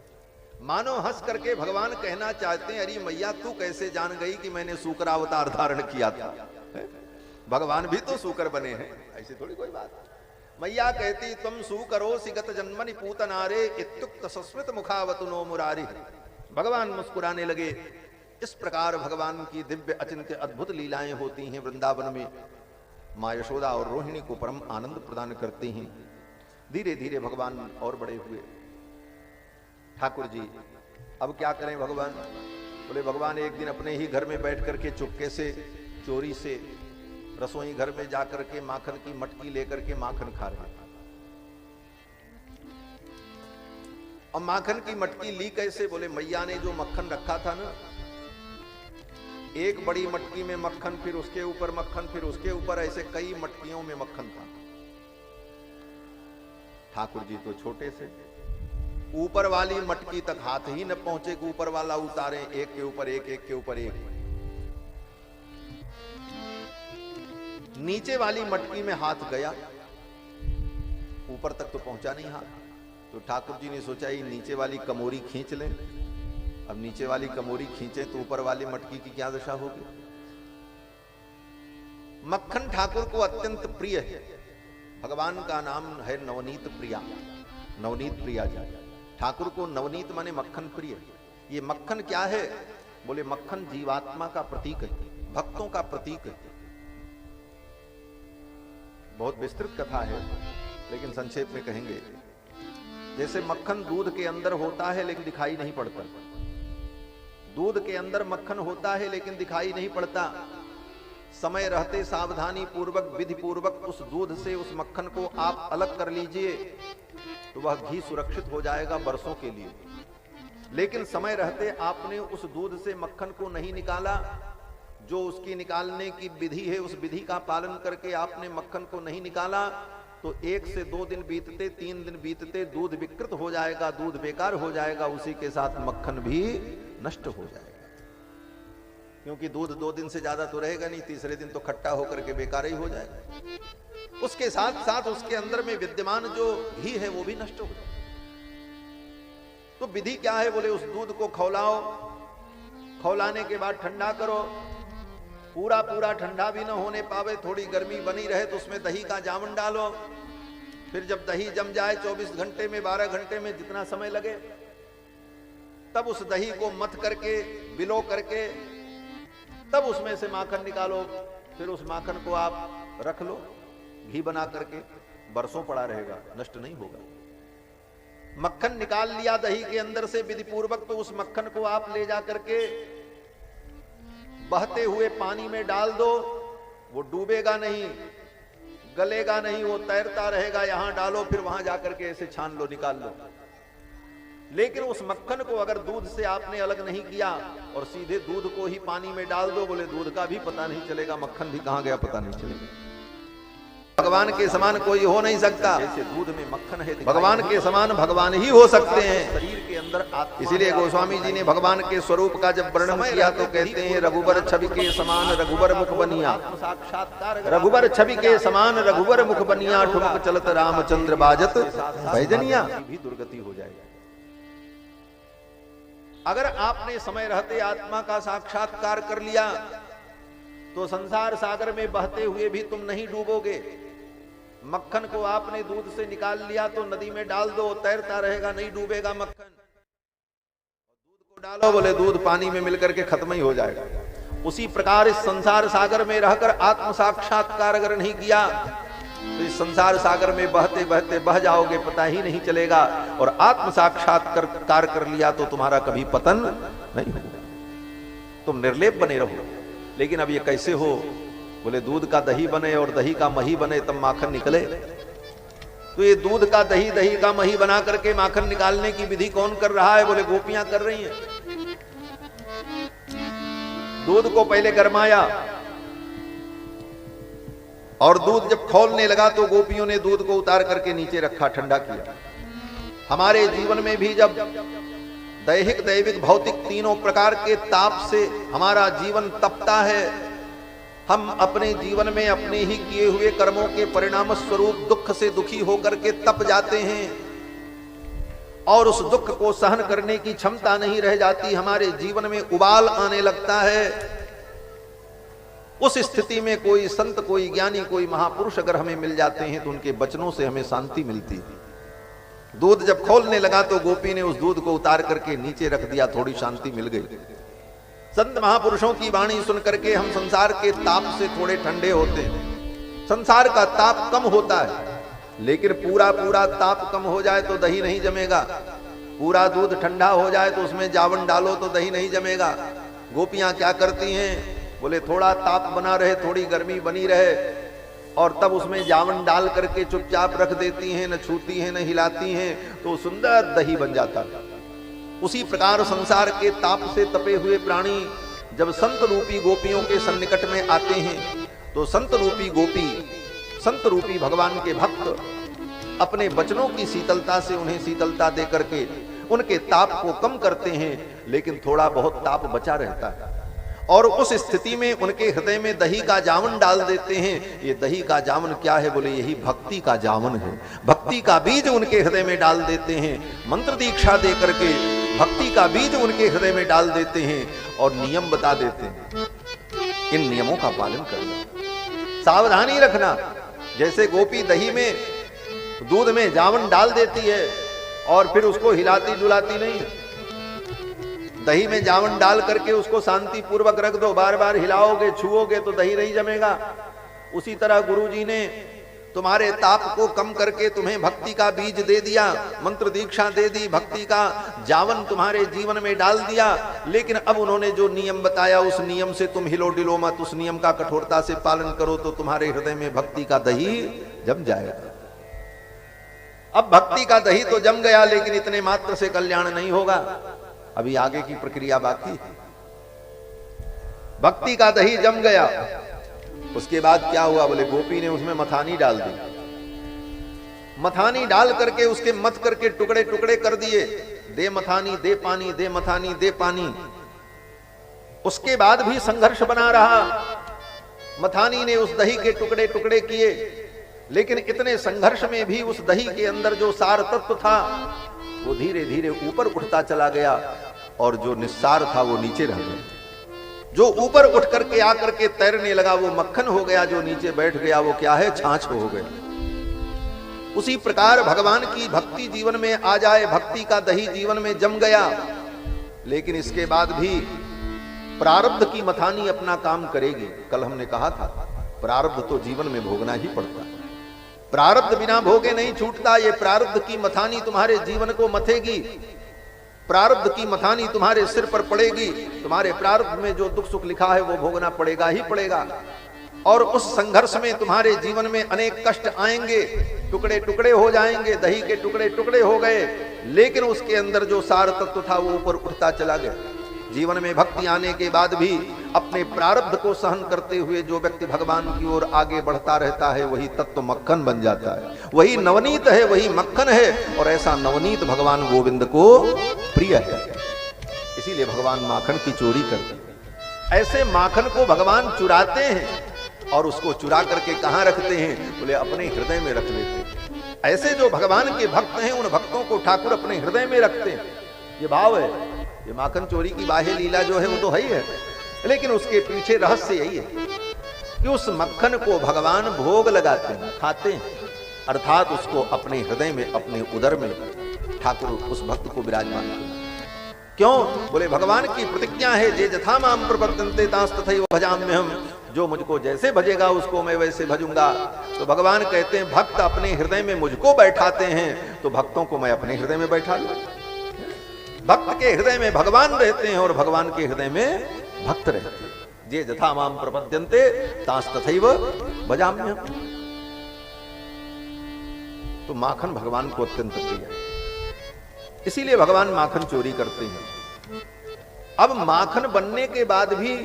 S1: मानो हंस करके भगवान कहना चाहते हैं, अरे मैया तू कैसे जान गई कि मैंने सूकर अवतार धारण किया था? भगवान भी तो सूकर बने हैं, ऐसी थोड़ी कोई बात। मैया कहती, तुम सूकरोसि गत जन्मनि पूतनारे इत्युक्त सस्मित मुखावतुनो मुरारी। भगवान मुस्कुराने लगे। इस प्रकार भगवान की दिव्य अचिंत्य अद्भुत लीलाएं होती हैं वृंदावन में। माँ यशोदा और रोहिणी को परम आनंद प्रदान करती हैं। धीरे धीरे भगवान और बड़े हुए। ठाकुर जी अब क्या करें भगवान? बोले भगवान एक दिन अपने ही घर में बैठ करके चुपके से चोरी से रसोई घर में जाकर के माखन की मटकी लेकर के माखन खा रहे हैं। और माखन की मटकी ली कैसे? बोले मैया ने जो मक्खन रखा था ना, एक बड़ी मटकी में मक्खन, फिर उसके ऊपर मक्खन, फिर उसके ऊपर, ऐसे कई मटकियों में मक्खन था। ठाकुर जी तो छोटे से, ऊपर वाली मटकी तक हाथ ही न पहुंचे कि ऊपर वाला उतारे, एक के ऊपर एक, एक के ऊपर एक। नीचे वाली मटकी में हाथ गया, ऊपर तक तो पहुंचा नहीं हाथ। तो ठाकुर जी ने सोचा ये नीचे वाली कमोरी खींच लें। अब नीचे वाली कमोरी खींचे तो ऊपर वाली मटकी की क्या दशा होगी? मक्खन ठाकुर को अत्यंत प्रिय है। भगवान का नाम है नवनीत प्रिया, नवनीत प्रिया जी। ठाकुर को नवनीत माने मक्खन प्रिय। ये मक्खन क्या है? बोले मक्खन जीवात्मा का प्रतीक है, भक्तों का प्रतीक है। बहुत विस्तृत कथा है, लेकिन संक्षेप में कहेंगे। जैसे मक्खन दूध के अंदर होता है लेकिन दिखाई नहीं पड़ता, दूध के अंदर मक्खन होता है लेकिन दिखाई नहीं पड़ता। समय रहते सावधानी पूर्वक, विधि पूर्वक उस दूध से उस मक्खन को आप अलग कर लीजिए तो वह घी सुरक्षित हो जाएगा बरसों के लिए। लेकिन समय रहते आपने उस दूध से मक्खन को नहीं निकाला, जो उसकी निकालने की विधि है उस विधि का पालन करके आपने मक्खन को नहीं निकाला, तो 1 से 2 दिन बीतते, 3 दिन बीतते दूध विकृत हो जाएगा, दूध बेकार हो जाएगा, उसी के साथ मक्खन भी नष्ट हो जाएगा। क्योंकि दूध 2 दिन से ज्यादा तो रहेगा नहीं, तीसरे दिन तो खट्टा होकर के बेकार ही हो जाएगा। उसके साथ साथ उसके अंदर में विद्यमान जो घी है वो भी नष्ट हो जाएगा। तो विधि क्या है? बोले उस दूध को खौलाओ, खौलाने के बाद ठंडा करो, पूरा पूरा ठंडा भी ना होने पावे, थोड़ी गर्मी बनी रहे तो उसमें दही का जामन डालो। फिर जब दही जम जाए 24 घंटे में, 12 घंटे में, जितना समय लगे, तब उस दही को मथ करके, बिलो करके, तब उसमें से माखन निकालो। फिर उस माखन को आप रख लो, घी बना करके, बरसों पड़ा रहेगा, नष्ट नहीं होगा। मक्खन निकाल लिया दही के अंदर से विधि पूर्वक, तो उस मक्खन को आप ले जा करके बहते हुए पानी में डाल दो। वो डूबेगा नहीं, गलेगा नहीं, वो तैरता रहेगा। यहां डालो, फिर वहां जाकर के ऐसे छान लो, निकाल लो। लेकिन उस मक्खन को अगर दूध से आपने अलग नहीं किया और सीधे दूध को ही पानी में डाल दो, बोले दूध का भी पता नहीं चलेगा, मक्खन भी कहां गया पता नहीं चलेगा। भगवान के समान कोई हो नहीं सकता। जैसे दूध में मक्खन है, भगवान के समान भगवान ही हो सकते हैं। शरीर के अंदर इसीलिए गोस्वामी जी ने भगवान के स्वरूप का जब वर्णन किया तो कहते हैं रघुबर छवि के समान रघुबर मुख बनिया, साक्षात्कार रघुबर छवि के समान रघुबर मुख बनिया, ठुमक चलत रामचंद्र बाजत भैजनिया, भी दुर्गति हो जाएगी। अगर आपने समय रहते आत्मा का साक्षात्कार कर लिया तो संसार सागर में बहते हुए भी तुम नहीं डूबोगे। मक्खन को आपने दूध से निकाल लिया तो नदी में डाल दो, तैरता रहेगा, नहीं डूबेगा मक्खन। दूध को डालो, बोले दूध पानी में मिलकर के खत्म ही हो जाएगा। उसी प्रकार इस संसार सागर में रहकर आत्म साक्षात्कार अगर नहीं किया तो इस संसार सागर में बहते बहते बह जाओगे, पता ही नहीं चलेगा। और आत्म साक्षात्कार कर लिया तो तुम्हारा कभी पतन नहीं होगा, तुम निर्लेप बने रहो। लेकिन अब ये कैसे हो? बोले दूध का दही बने और दही का मही बने तब माखन निकले। तो ये दूध का दही, दही का मही बना करके माखन निकालने की विधि कौन कर रहा है? बोले गोपियां कर रही हैं। दूध को पहले गरमाया और दूध जब खौलने लगा तो गोपियों ने दूध को उतार करके नीचे रखा, ठंडा किया। हमारे जीवन में भी जब दैहिक, दैविक, भौतिक तीनों प्रकार के ताप से हमारा जीवन तपता है, हम अपने जीवन में अपने ही किए हुए कर्मों के परिणाम स्वरूप दुख से दुखी होकर के तप जाते हैं और उस दुख को सहन करने की क्षमता नहीं रह जाती, हमारे जीवन में उबाल आने लगता है। उस स्थिति में कोई संत, कोई ज्ञानी, कोई महापुरुष अगर हमें मिल जाते हैं तो उनके वचनों से हमें शांति मिलती है। दूध जब खोलने लगा तो गोपी ने उस दूध को उतार करके नीचे रख दिया, थोड़ी शांति मिल गई। संत महापुरुषों की वाणी सुन करके हम संसार के ताप से थोड़े ठंडे होते हैं। संसार का ताप कम होता है, लेकिन पूरा पूरा ताप कम हो जाए तो दही नहीं जमेगा। पूरा दूध ठंडा हो जाए तो उसमें जावन डालो तो दही नहीं जमेगा। गोपियां क्या करती हैं, बोले थोड़ा ताप बना रहे, थोड़ी गर्मी बनी रहे, और तब उसमें जावन डाल करके चुपचाप रख देती हैं, न छूती हैं न हिलाती हैं, तो सुंदर दही बन जाता है। उसी प्रकार संसार के ताप से तपे हुए प्राणी जब संत रूपी गोपियों के सन्निकट में आते हैं तो संत रूपी गोपी, संत रूपी भगवान के भक्त अपने वचनों की शीतलता से उन्हें शीतलता दे करके उनके ताप को कम करते हैं, लेकिन थोड़ा बहुत ताप बचा रहता है। और उस स्थिति में उनके हृदय में दही का जावन डाल देते हैं। ये दही का जावन क्या है, बोले यही भक्ति का जावन है। भक्ति का बीज उनके हृदय में डाल देते हैं, मंत्र दीक्षा दे करके भक्ति का बीज उनके हृदय में डाल देते हैं और नियम बता देते हैं, इन नियमों का पालन करना, सावधानी रखना। जैसे गोपी दही में, दूध में जावन डाल देती है और फिर उसको हिलाती डुलाती नहीं, दही में जावन डाल करके उसको शांति पूर्वक रख दो, बार बार हिलाओगे छुओगे तो दही नहीं जमेगा। उसी तरह गुरुजी ने तुम्हारे ताप को कम करके तुम्हें भक्ति का बीज दे दिया, मंत्र दीक्षा दे दी, भक्ति का जावन तुम्हारे जीवन में डाल दिया, लेकिन अब उन्होंने जो नियम बताया उस नियम से तुम हिलो डिलो मत, उस नियम का कठोरता से पालन करो तो तुम्हारे हृदय में भक्ति का दही जम जाएगा। अब भक्ति का दही तो जम गया, लेकिन इतने मात्र से कल्याण नहीं होगा, अभी आगे की प्रक्रिया बाकी है। भक्ति का दही जम गया, उसके बाद क्या हुआ, बोले गोपी ने उसमें मथानी डाल दी। मथानी डाल करके उसके मथ करके टुकड़े टुकड़े कर दिए, दे मथानी दे पानी, दे मथानी दे पानी। उसके बाद भी संघर्ष बना रहा, मथानी ने उस दही के टुकड़े टुकड़े किए, लेकिन इतने संघर्ष में भी उस दही के अंदर जो सार तत्व था वो धीरे धीरे ऊपर उठता चला गया और जो निस्सार था वो नीचे रह गया। जो ऊपर उठ करके आकर के तैरने लगा वो मक्खन हो गया, जो नीचे बैठ गया वो क्या है, छाछ हो गया। उसी प्रकार भगवान की भक्ति जीवन में आ जाए, भक्ति का दही जीवन में जम गया, लेकिन इसके बाद भी प्रारब्ध की मथानी अपना काम करेगी। कल हमने कहा था प्रारब्ध तो जीवन में भोगना ही पड़ता है, प्रारब्ध बिना भोगे नहीं छूटता। ये प्रारब्ध की मथानी तुम्हारे जीवन को मथेगी, प्रारब्ध की मथानी तुम्हारे सिर पर पड़ेगी, तुम्हारे प्रारब्ध में जो दुख सुख लिखा है वो भोगना पड़ेगा ही पड़ेगा। और उस संघर्ष में तुम्हारे जीवन में अनेक कष्ट आएंगे, टुकड़े टुकड़े हो जाएंगे, दही के टुकड़े टुकड़े हो गए, लेकिन उसके अंदर जो सार तत्व था वो ऊपर उठता चला गया। जीवन में भक्ति आने के बाद भी अपने प्रारब्ध को सहन करते हुए जो व्यक्ति भगवान की ओर आगे बढ़ता रहता है वही तत्व मक्खन बन जाता है, वही नवनीत है, वही मक्खन है। और ऐसा नवनीत भगवान गोविंद को प्रिय है, इसीलिए भगवान माखन की चोरी करते हैं। ऐसे माखन को भगवान चुराते हैं और उसको चुरा करके कहां रखते हैं, बोले अपने हृदय में रख लेते हैं। ऐसे जो भगवान के भक्त हैं उन भक्तों को ठाकुर अपने हृदय में रखते हैं। ये भाव है, ये माखन चोरी की बाह्य लीला जो है वो तो है ही है, लेकिन उसके पीछे रहस्य यही है कि उस मक्खन को भगवान भोग लगाते हैं, खाते हैं, अर्थात उसको अपने हृदय में, अपने उदर में ठाकुर उस भक्त को विराजमान करते हैं। क्यों, बोले भगवान की प्रतिज्ञा है, जे जथा माम प्रपद्यन्ते तांस तथैव भजाम्यहम्, जो मुझको जैसे भजेगा उसको मैं वैसे भजूंगा। तो भगवान कहते हैं भक्त अपने हृदय में मुझको बैठाते हैं तो भक्तों को मैं अपने हृदय में बैठा लूं। भक्त के हृदय में भगवान रहते हैं और भगवान के हृदय में भक्त रहते हैं। जे जथा माम प्रपद्यन्ते तांस तथैव भजाम्यहम्। तो माखन भगवान को अत्यंत प्रिय है, इसीलिए भगवान माखन चोरी करते हैं। अब माखन बनने के बाद भी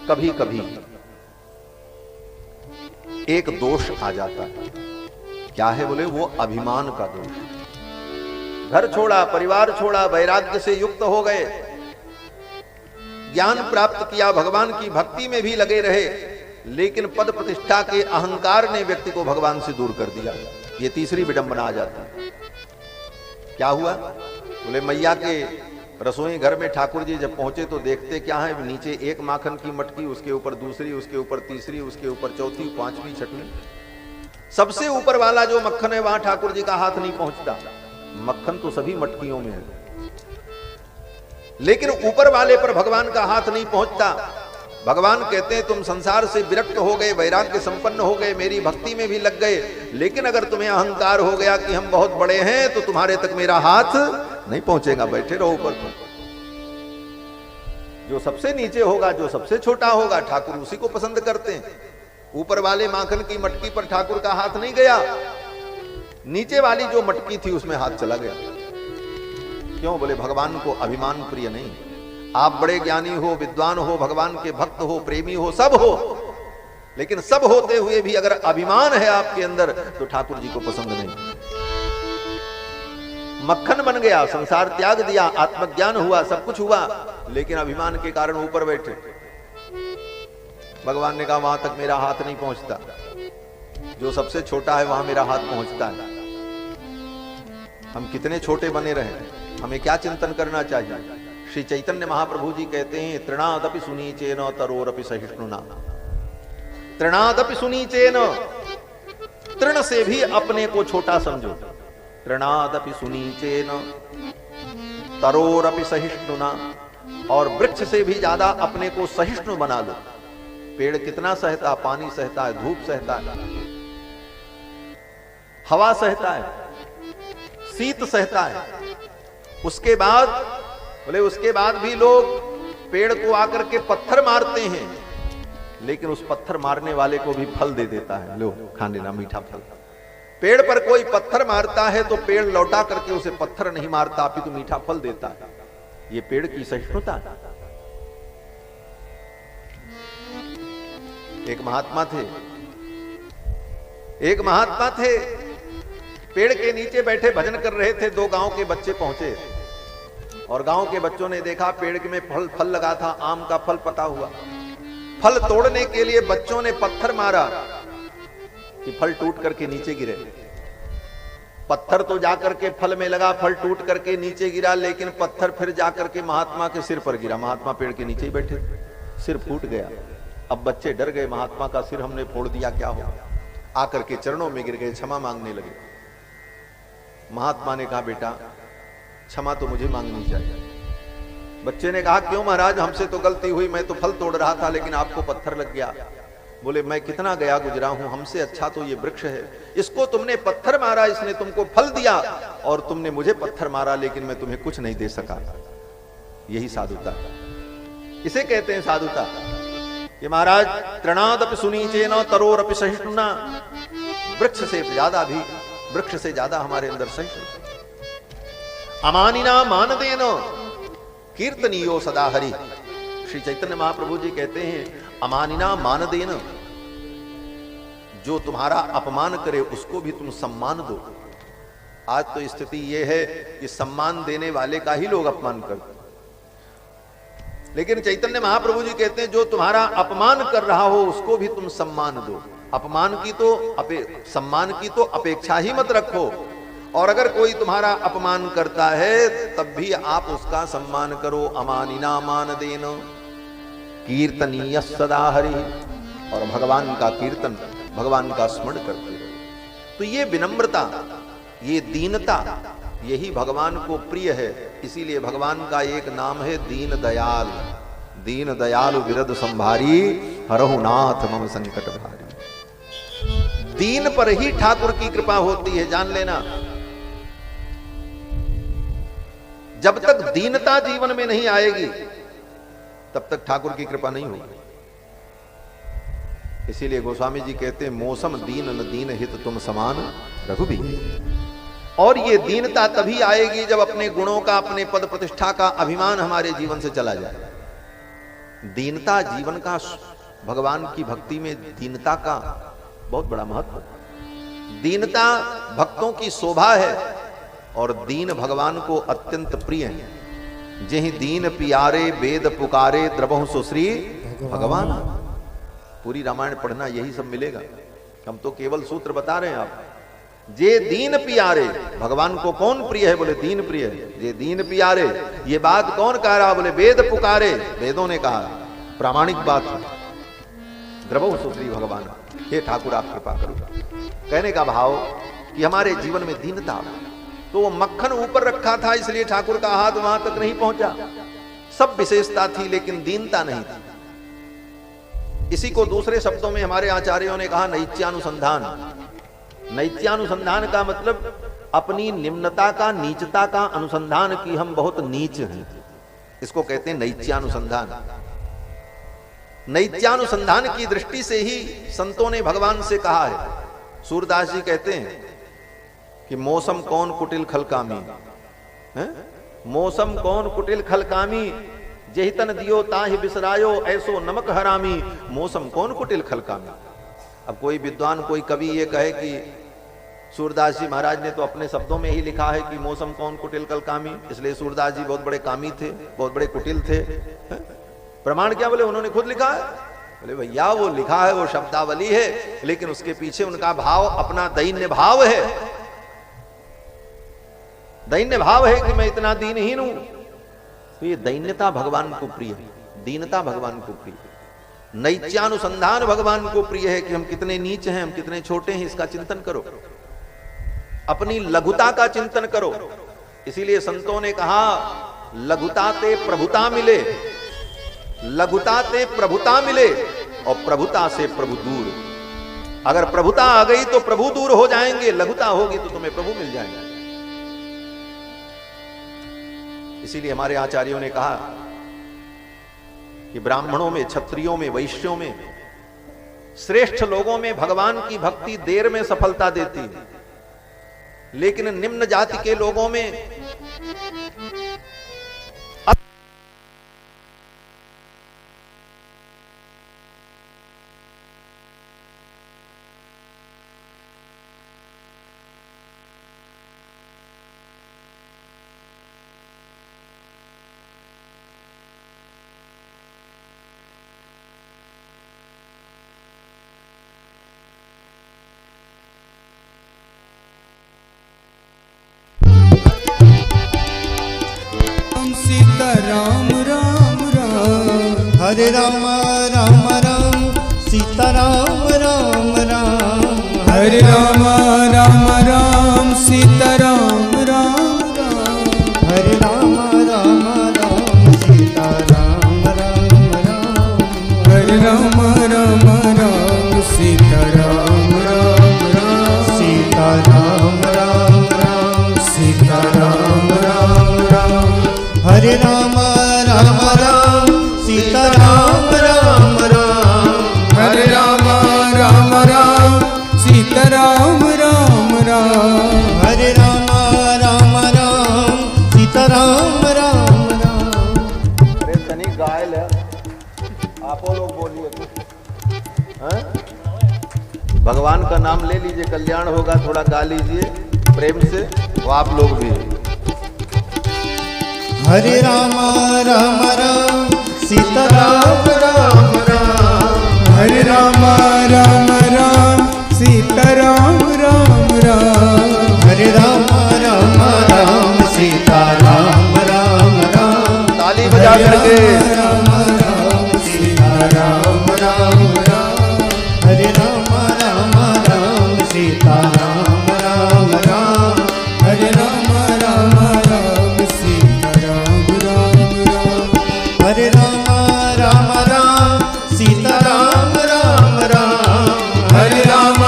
S1: कभी कभी एक दोष आ जाता है। क्या है, बोले वो अभिमान का दोष। घर छोड़ा, परिवार छोड़ा, वैराग्य से युक्त हो गए, ज्ञान प्राप्त किया, भगवान की भक्ति में भी लगे रहे, लेकिन पद प्रतिष्ठा के अहंकार ने व्यक्ति को भगवान से दूर कर दिया। ये तीसरी विडंबना आ जाती है। क्या हुआ, बोले मैया के रसोई घर में ठाकुर जी जब पहुंचे तो देखते क्या है, नीचे एक माखन की मटकी, उसके ऊपर दूसरी, उसके ऊपर तीसरी, उसके ऊपर चौथी, पांचवी, छठवीं, सबसे ऊपर वाला जो मक्खन है वहां ठाकुर जी का हाथ नहीं पहुंचता। मक्खन तो सभी मटकियों में है, लेकिन ऊपर वाले पर भगवान का हाथ नहीं पहुंचता। भगवान कहते हैं तुम संसार से विरक्त हो गए, वैराग्य संपन्न हो गए, मेरी भक्ति में भी लग गए, लेकिन अगर तुम्हें अहंकार हो गया कि हम बहुत बड़े हैं तो तुम्हारे तक मेरा हाथ नहीं पहुंचेगा, बैठे रहो ऊपर तुम। जो सबसे नीचे होगा, जो सबसे छोटा होगा, ठाकुर उसी को पसंद करते हैं। ऊपर वाले माखन की मटकी पर ठाकुर का हाथ नहीं गया, नीचे वाली जो मटकी थी उसमें हाथ चला गया। क्यों? बोले भगवान को अभिमान प्रिय नहीं। आप बड़े ज्ञानी हो, विद्वान हो, भगवान के भक्त हो, प्रेमी हो, सब हो, लेकिन सब होते हुए भी अगर अभिमान है आपके अंदर तो ठाकुर जी को पसंद नहीं। मक्खन बन गया, संसार त्याग दिया, आत्मज्ञान हुआ, सब कुछ हुआ, लेकिन अभिमान के कारण ऊपर बैठे। भगवान ने कहा वहां तक मेरा हाथ नहीं पहुंचता, जो सबसे छोटा है वहां मेरा हाथ पहुंचता है। हम कितने छोटे बने रहे, हमें क्या चिंतन करना चाहिए? श्री चैतन्य महाप्रभु जी कहते हैं तृणादपि सुनीचेन तरोरपि सहिष्णुना। तृणादपि सुनीचेन, तृण से भी अपने को छोटा समझो। तृणादपि सुनीचेन तरोरपि सहिष्णुना, और वृक्ष से भी ज्यादा अपने को सहिष्णु बना लो। पेड़ कितना सहता, पानी सहता है, धूप सहता है, हवा सहता है, शीत सहता है। उसके बाद बोले उसके बाद भी लोग पेड़ को आकर के पत्थर मारते हैं, लेकिन उस पत्थर मारने वाले को भी फल दे देता है, लो खा लेना मीठा फल। पेड़ पर कोई पत्थर मारता है तो पेड़ लौटा करके उसे पत्थर नहीं मारता, अपितु मीठा फल देता है। ये पेड़ की सहिष्णुता। एक महात्मा थे, पेड़ के नीचे बैठे भजन कर रहे थे। 2 गांव के बच्चे पहुंचे और गांव के बच्चों ने देखा पेड़ में फल लगा था, आम का फल पका हुआ। फल तोड़ने के लिए बच्चों ने पत्थर मारा कि फल टूट करके नीचे गिरे। पत्थर तो जाकर के फल में लगा, फल टूट करके नीचे गिरा, लेकिन पत्थर फिर जाकर के महात्मा के सिर पर गिरा। महात्मा पेड़ के नीचे ही बैठे, सिर फूट गया। अब बच्चे डर गए, महात्मा का सिर हमने फोड़ दिया, क्या हो? आकर के चरणों में गिर गए, क्षमा मांगने लगे। महात्मा ने कहा बेटा क्षमा तो मुझे मांगनी चाहिए। बच्चे ने कहा क्यों महाराज, हमसे तो गलती हुई, मैं तो फल तोड़ रहा था लेकिन आपको पत्थर लग गया। बोले मैं कितना गया गुजरा हूं, हमसे अच्छा तो ये वृक्ष है, इसको तुमने पत्थर मारा, इसने तुमको फल दिया, और तुमने मुझे पत्थर मारा, लेकिन मैं तुम्हें कुछ नहीं दे सका। यही साधुता, इसे कहते हैं साधुता। कि महाराज तृणादपि सुनीचेन तरोरपि सहिष्णुना, वृक्ष से ज्यादा हमारे अंदर सहिष्णुता। अमानिना मानदेन कीर्तनीयो सदा हरि। श्री चैतन्य महाप्रभु जी कहते हैं अमानिना मानदेन, जो तुम्हारा अपमान करे उसको भी तुम सम्मान दो। आज तो स्थिति यह है कि सम्मान देने वाले का ही लोग अपमान करते, लेकिन चैतन्य महाप्रभु जी कहते हैं जो तुम्हारा अपमान कर रहा हो उसको भी तुम सम्मान दो। अपमान की तो सम्मान की तो अपेक्षा ही मत रखो, और अगर कोई तुम्हारा अपमान करता है तब भी आप उसका सम्मान करो। अमानिना मानदेन कीर्तनीय सदा हरि, और भगवान का कीर्तन, भगवान का स्मरण करते रहो। तो ये विनम्रता, ये दीनता, यही भगवान को प्रिय है। इसीलिए भगवान का एक नाम है दीन दयाल। दीन दयाल विरद संभारी, हरहु नाथ मम संकट भारी। दीन पर ही ठाकुर की कृपा होती है, जान लेना। जब तक दीनता जीवन में नहीं आएगी तब तक ठाकुर की कृपा नहीं होगी। इसीलिए गोस्वामी जी कहते हैं मौसम दीन न दीन हित तुम समान रघुबीर। और ये दीनता तभी आएगी जब अपने गुणों का, अपने पद प्रतिष्ठा का अभिमान हमारे जीवन से चला जाए। दीनता जीवन का, भगवान की भक्ति में दीनता का बहुत बड़ा महत्व। दीनता भक्तों की शोभा है और दीन भगवान को अत्यंत प्रिय है। जेहि दीन पियारे वेद पुकारे द्रवहु सुश्री भगवान। पूरी रामायण पढ़ना यही सब मिलेगा। हम तो केवल सूत्र बता रहे हैं आप। जे दीन पियारे, भगवान को कौन प्रिय है? बोले दीन प्रिय है। जे दीन पियारे, ये बात कौन कह रहा? बोले वेद पुकारे, वेदों ने कहा, प्रामाणिक बात है। द्रवहु सुश्री भगवान, हे ठाकुर आप कृपा करो। कहने का भाव कि हमारे जीवन में दीनता। तो वो मक्खन ऊपर रखा था इसलिए ठाकुर का हाथ वहां तक नहीं पहुंचा। सब विशेषता थी लेकिन दीनता नहीं थी। इसी को दूसरे शब्दों में हमारे आचार्यों ने कहा नैत्यानुसंधान। नैत्यानुसंधान का मतलब अपनी निम्नता का, नीचता का अनुसंधान की हम बहुत नीच हैं, इसको कहते हैं नैत्यानुसंधान। नैत्यानुसंधान की दृष्टि से ही संतों ने भगवान से कहा है। सूरदास जी कहते हैं कि मौसम कौन कुटिल खलकामी, मौसम कौन कुटिल खलकामी, जेहि तन दियो ताहि बिसरायो, ऐसो नमक हरामी, मौसम कौन कुटिल खलकामी। अब कोई विद्वान, कोई कवि ये कहे कि सूरदास जी महाराज ने तो अपने शब्दों में ही लिखा है कि मौसम कौन कुटिल खलकामी, इसलिए सूरदास जी बहुत बड़े कामी थे, बहुत बड़े कुटिल थे। प्रमाण क्या? बोले उन्होंने खुद लिखा है। बोले भैया वो लिखा है, वो शब्दावली है, लेकिन उसके पीछे उनका भाव अपना दैन्य भाव है। दैन्य भाव है कि मैं इतना दीनहीन हूं। तो ये दैन्यता भगवान को प्रिय है, दीनता भगवान को प्रिय है। नैत्यानुसंधान भगवान को प्रिय है कि हम कितने नीच हैं, हम कितने छोटे हैं, इसका चिंतन करो, अपनी लघुता का चिंतन करो। इसीलिए संतों ने कहा लघुता ते प्रभुता मिले, लघुता ते प्रभुता मिले, और प्रभुता से प्रभु दूर। अगर प्रभुता आ गई तो प्रभु दूर हो जाएंगे, लघुता होगी तो तुम्हें प्रभु मिल जाएंगे। इसीलिए हमारे आचार्यों ने कहा कि ब्राह्मणों में, क्षत्रियों में, वैश्यों में, श्रेष्ठ लोगों में भगवान की भक्ति देर में सफलता देती है, लेकिन निम्न जाति के लोगों में
S2: राम राम राम, हरे राम राम राम, सीता राम राम राम, हरे राम राम राम, सीता राम राम राम, हरे राम राम राम, सीता राम राम राम, हरे राम राम राम, सीता राम राम राम, सीता राम राम राम, सीता राम राम राम, हरे राम राम राम, सीता राम राम राम, हरे राम राम राम, सीता राम राम राम, हरे राम राम राम, सीता राम राम राम।
S1: अरे तनी गायल है, आप लोग बोलिए कुछ। भगवान का नाम ले लीजिए, कल्याण होगा, थोड़ा गा लीजिए प्रेम से, वो आप लोग भी।
S2: हरे राम राम राम, सीता राम राम राम, हरे राम राम राम, सीता राम राम राम, हरे राम राम राम, सीता राम राम राम,
S1: ताली बजा करके
S2: राम राम, सीता राम राम राम, हरे राम राम राम, सीता राम राम राम, हरे राम राम राम, सीता राम राम राम, हरे राम राम राम, सीता राम राम राम, हरे राम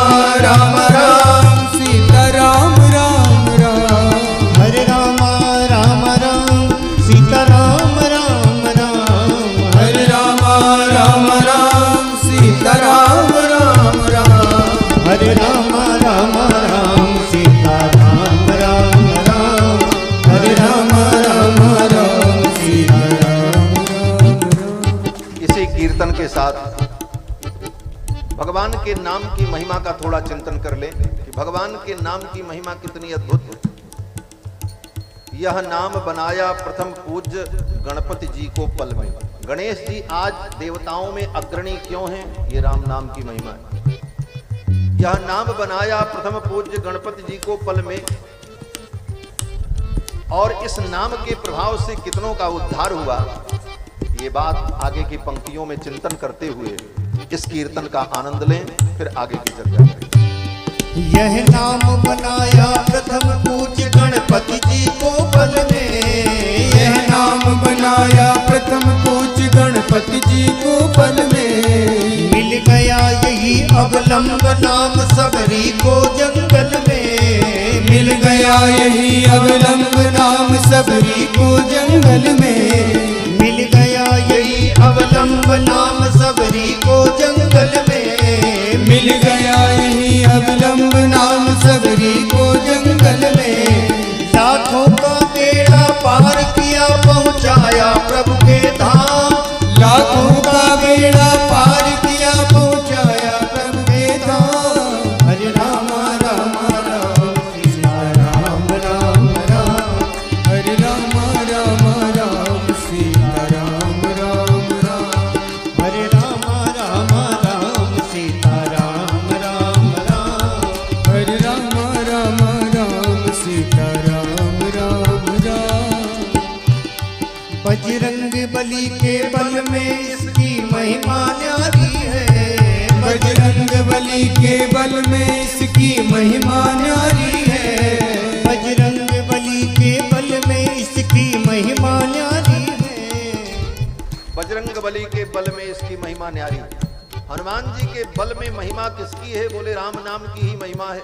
S2: राम राम, सीता राम राम राम, हरे राम राम राम, सीता राम राम राम, हरे राम राम राम, सीता राम राम राम, हरे राम राम राम, सीता राम राम राम, हरे राम राम राम, सीता राम राम राम।
S1: इसी कीर्तन के साथ भगवान के नाम की महिमा का थोड़ा चिंतन कर लें कि भगवान के नाम की महिमा कितनी अद्भुत है। यह नाम बनाया प्रथम पूज्य गणपति जी को पल में। गणेश जी आज देवताओं में अग्रणी क्यों हैं? ये राम नाम की महिमा है। यह नाम बनाया प्रथम पूज्य गणपति जी को पल में, और इस नाम के प्रभाव से कितनों का उद्धार हुआ, ये बात आगे की पंक्तियों में चिंतन करते हुए इस कीर्तन का आनंद लें, फिर आगे की चर्चा करें।
S2: यह नाम बनाया प्रथम पूज्य गणपति जी को पल में, यह नाम बनाया प्रथम पूज्य गणपति जी को पल में, अवलंब नाम सबरी को जंगल में। मिल गया यही अवलंब नाम सबरी को जंगल में। मिल गया यही अवलंब नाम सबरी को जंगल में। मिल गया यही अवलंब नाम सबरी को जंगल में। लाखों का बेड़ा पार किया पहुँचाया प्रभु के धाम। लाखों का बेड़ा पार किया पहुँचाया प्रभु के धाम। हरे राम राम राम सीता राम राम राम। हरे राम राम राम सीता राम राम राम। हरे राम राम राम सीता राम राम राम। हरे राम राम राम सीता राम राम राम। बजरंग बली के बल में इसकी महिमा न्यारी है। बजरंग बली के बल में इसकी महिमा न्यारी है। बजरंग बली के बल में इसकी महिमा न्यारी है।
S1: बजरंग बली के बल में इसकी महिमा न्यारी। हनुमान जी के बल में महिमा किसकी है? बोले राम नाम की ही महिमा है।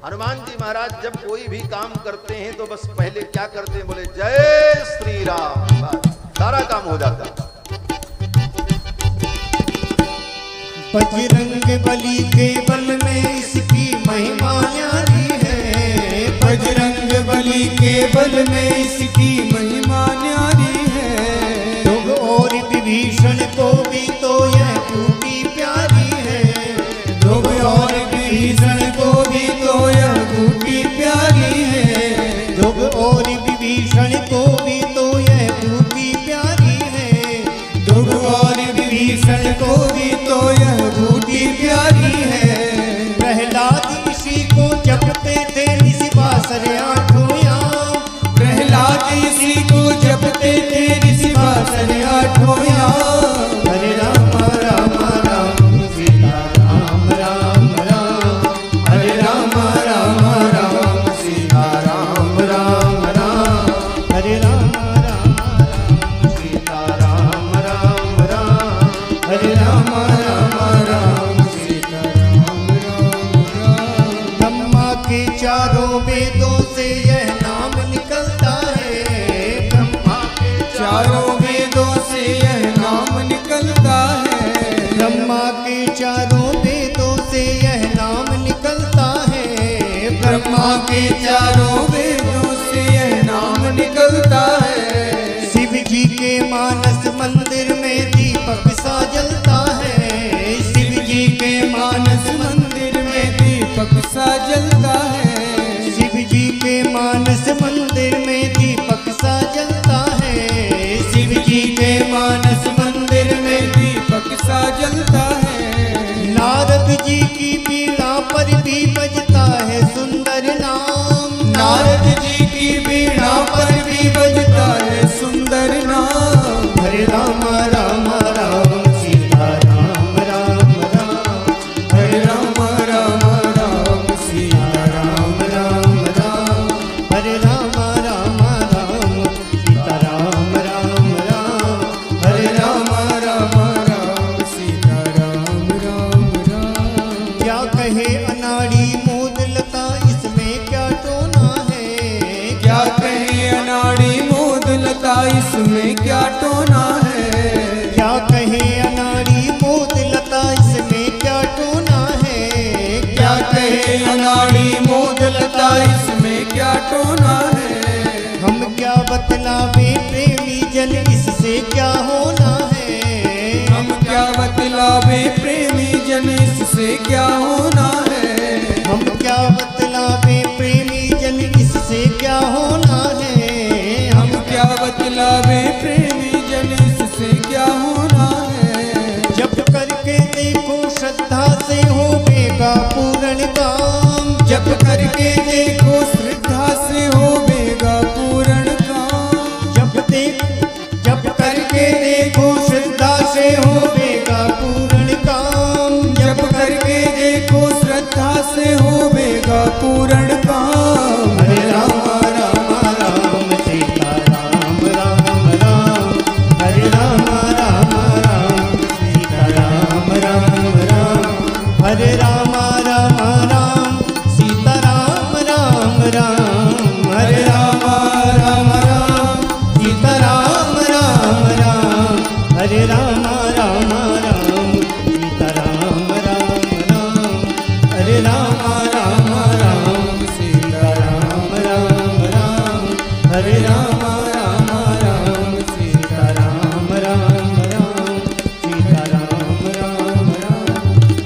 S1: हनुमान जी महाराज जब कोई भी काम करते हैं तो बस पहले क्या करते हैं? बोले जय श्री राम, सारा काम हो जाता है।
S2: बजरंग बली के बल में इसकी महिमा न्यारी है। बजरंग बली के बल में इसकी महिमा न्यारी है। ध्रुव और विभीषण को भी तो यह खूबी प्यारी है। ध्रुव और विभीषण को भी तो यह खूबी प्यारी है। ध्रुव और विभीषण को भी तो यह खूबी प्यारी है। ध्रुव और विभीषण को भी तो यह खूबी प्यारी है। प्रहलाद इसी को जपते थे निशिवासर आठों याम। प्रहलाद इसी को जपते थे निशिवासर आठों याम। हरे राम राम राम सीता राम राम राम। हरे राम राम राम सीता राम राम राम। हरे राम राम राम सीता राम राम राम। हरे राम राम राम सीता राम राम राम। ब्रह्मा के चारों वेदों से यह नाम निकलता है। ब्रह्मा के चारों वेदों से यह नाम निकलता है। ब्रह्मा के चारों वेदों से यह नाम निकलता है। ब्रह्मा के चारों वेदों से यह नाम निकलता है। शिव जी के मानस मंदिर में दीपक सा जलता है। शिव जी के मानस मंदिर में दीपक सा जलता है। शिव जी के मानस मंदिर में दीपक सा जलता है। शिव जी के मानस मंदिर में दीपक सा जलता है। नारद जी की बीड़ा पर भी बजता है सुंदर नाम। नारद जी की बीड़ा पर भी बजता है सुंदर नाम। हरे राम राम राम सीता राम राम राम। हरे राम राम राम सीता राम राम राम। हरे राम राम राम सीता राम राम राम। हरे राम राम राम सीता राम राम राम। क्या कहे अनाड़ी मूद लता इसमें क्या टोना है। क्या कहे अनाड़ी मूद लता इसमें क्या टोना है। क्या कहे अनाड़ी मूद लता इसमें क्या टोना है। क्या कहे अनाड़ी मूद लता इसमें क्या टोना है। हम क्या बतलावे प्रेमी जन इससे क्या होना है। हम क्या बतलावे प्रेमी जन इससे क्या होना है। हम क्या बतलावे प्रेमी जन इससे क्या होना है। हम क्या बतलावे प्रेमी जन इससे क्या होना है। जब करके देखो श्रद्धा से होवेगा पूर्ण काम। जब करके देखो श्रद्धा से होवेगा पूर्ण काम। जब करके देखो श्रद्धा से होवेगा पूर्ण काम। जब करके देखो श्रद्धा से होवेगा पूर्ण काम। हरे राम राम राम सीता राम राम राम। हरे राम राम राम सीता राम राम राम। हरे राम राम राम राम सीता राम राम राम हरे राम राम राम सीता राम राम राम सीता राम राम राम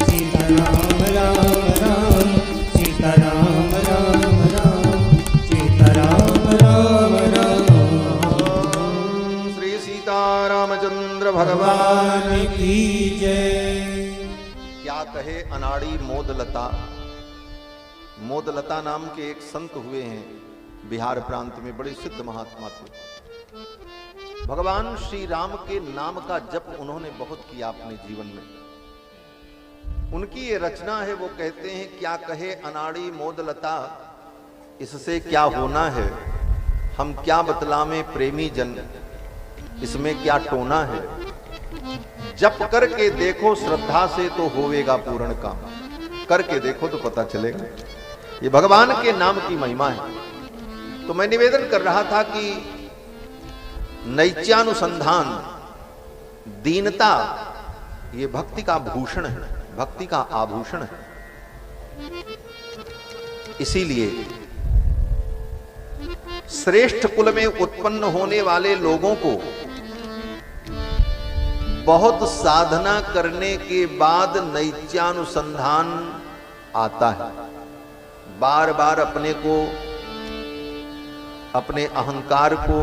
S2: सीता राम राम राम सीता राम राम राम सीता राम राम राम।
S1: श्री सीतारामचंद्र
S2: भगवान की जय।
S1: क्या कहे अनाड़ी मोदलता। मोदलता नाम के एक संत हुए हैं, बिहार प्रांत में बड़े सिद्ध महात्मा थे। भगवान श्री राम के नाम का जप उन्होंने बहुत किया अपने जीवन में। उनकी ये रचना है, वो कहते हैं क्या कहे अनाड़ी मोदलता, इससे क्या होना है, हम क्या बतलावें प्रेमी जन, इसमें क्या टोना है। जप करके देखो श्रद्धा से तो होवेगा पूर्ण काम, करके देखो तो पता चलेगा। ये भगवान के नाम की महिमा है। तो मैं निवेदन कर रहा था कि नैत्यानुसंधान, दीनता, ये भक्ति का भूषण है, भक्ति का आभूषण है। इसीलिए श्रेष्ठ कुल में उत्पन्न होने वाले लोगों को बहुत साधना करने के बाद नैत्यानुसंधान आता है। बार बार अपने को, अपने अहंकार को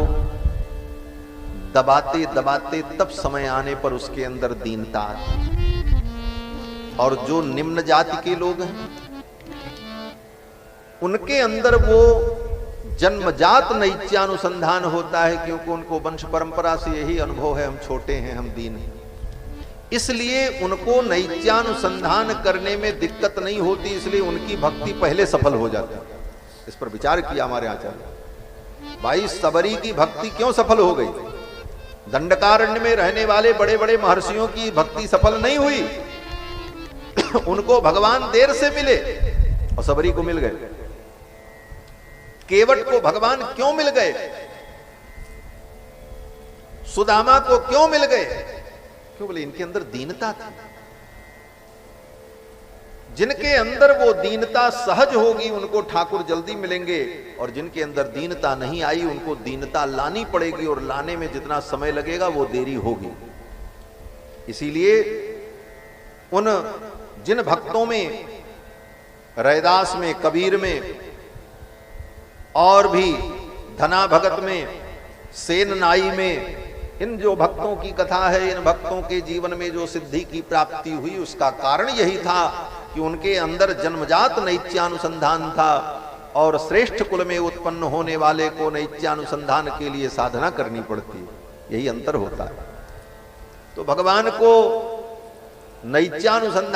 S1: दबाते दबाते तब समय आने पर उसके अंदर दीनता आती। और जो निम्न जाति के लोग हैं उनके अंदर वो जन्मजात नैत्यानुसंधान होता है, क्योंकि उनको वंश परंपरा से यही अनुभव है, हम छोटे हैं, हम दीन हैं। इसलिए उनको नैत्यानुसंधान करने में दिक्कत नहीं होती, इसलिए उनकी भक्ति पहले सफल हो जाती है। इस पर विचार किया हमारे आचार्य। भाई सबरी की भक्ति क्यों सफल हो गई? दंडकारण्य में रहने वाले बड़े बड़े महर्षियों की भक्ति सफल नहीं हुई। उनको भगवान देर से मिले और सबरी को मिल गए। केवट को भगवान क्यों मिल गए? सुदामा को क्यों मिल गए? क्यों बोले? इनके अंदर दीनता थी। जिनके अंदर वो दीनता सहज होगी उनको ठाकुर जल्दी मिलेंगे, और जिनके अंदर दीनता नहीं आई उनको दीनता लानी पड़ेगी, और लाने में जितना समय लगेगा वो देरी होगी। इसीलिए उन जिन भक्तों में, रैदास में, कबीर में, और भी धना भगत में, सेन नाई में, इन जो भक्तों की कथा है, इन भक्तों के जीवन में जो सिद्धि की प्राप्ति हुई उसका कारण यही था कि उनके अंदर जन्मजात नैत्यानुसंधान था, और श्रेष्ठ कुल में उत्पन्न होने वाले को नैत्यानुसंधान के लिए साधना करनी पड़ती है। यही अंतर होता है। तो भगवान को नैत्यानुसंधान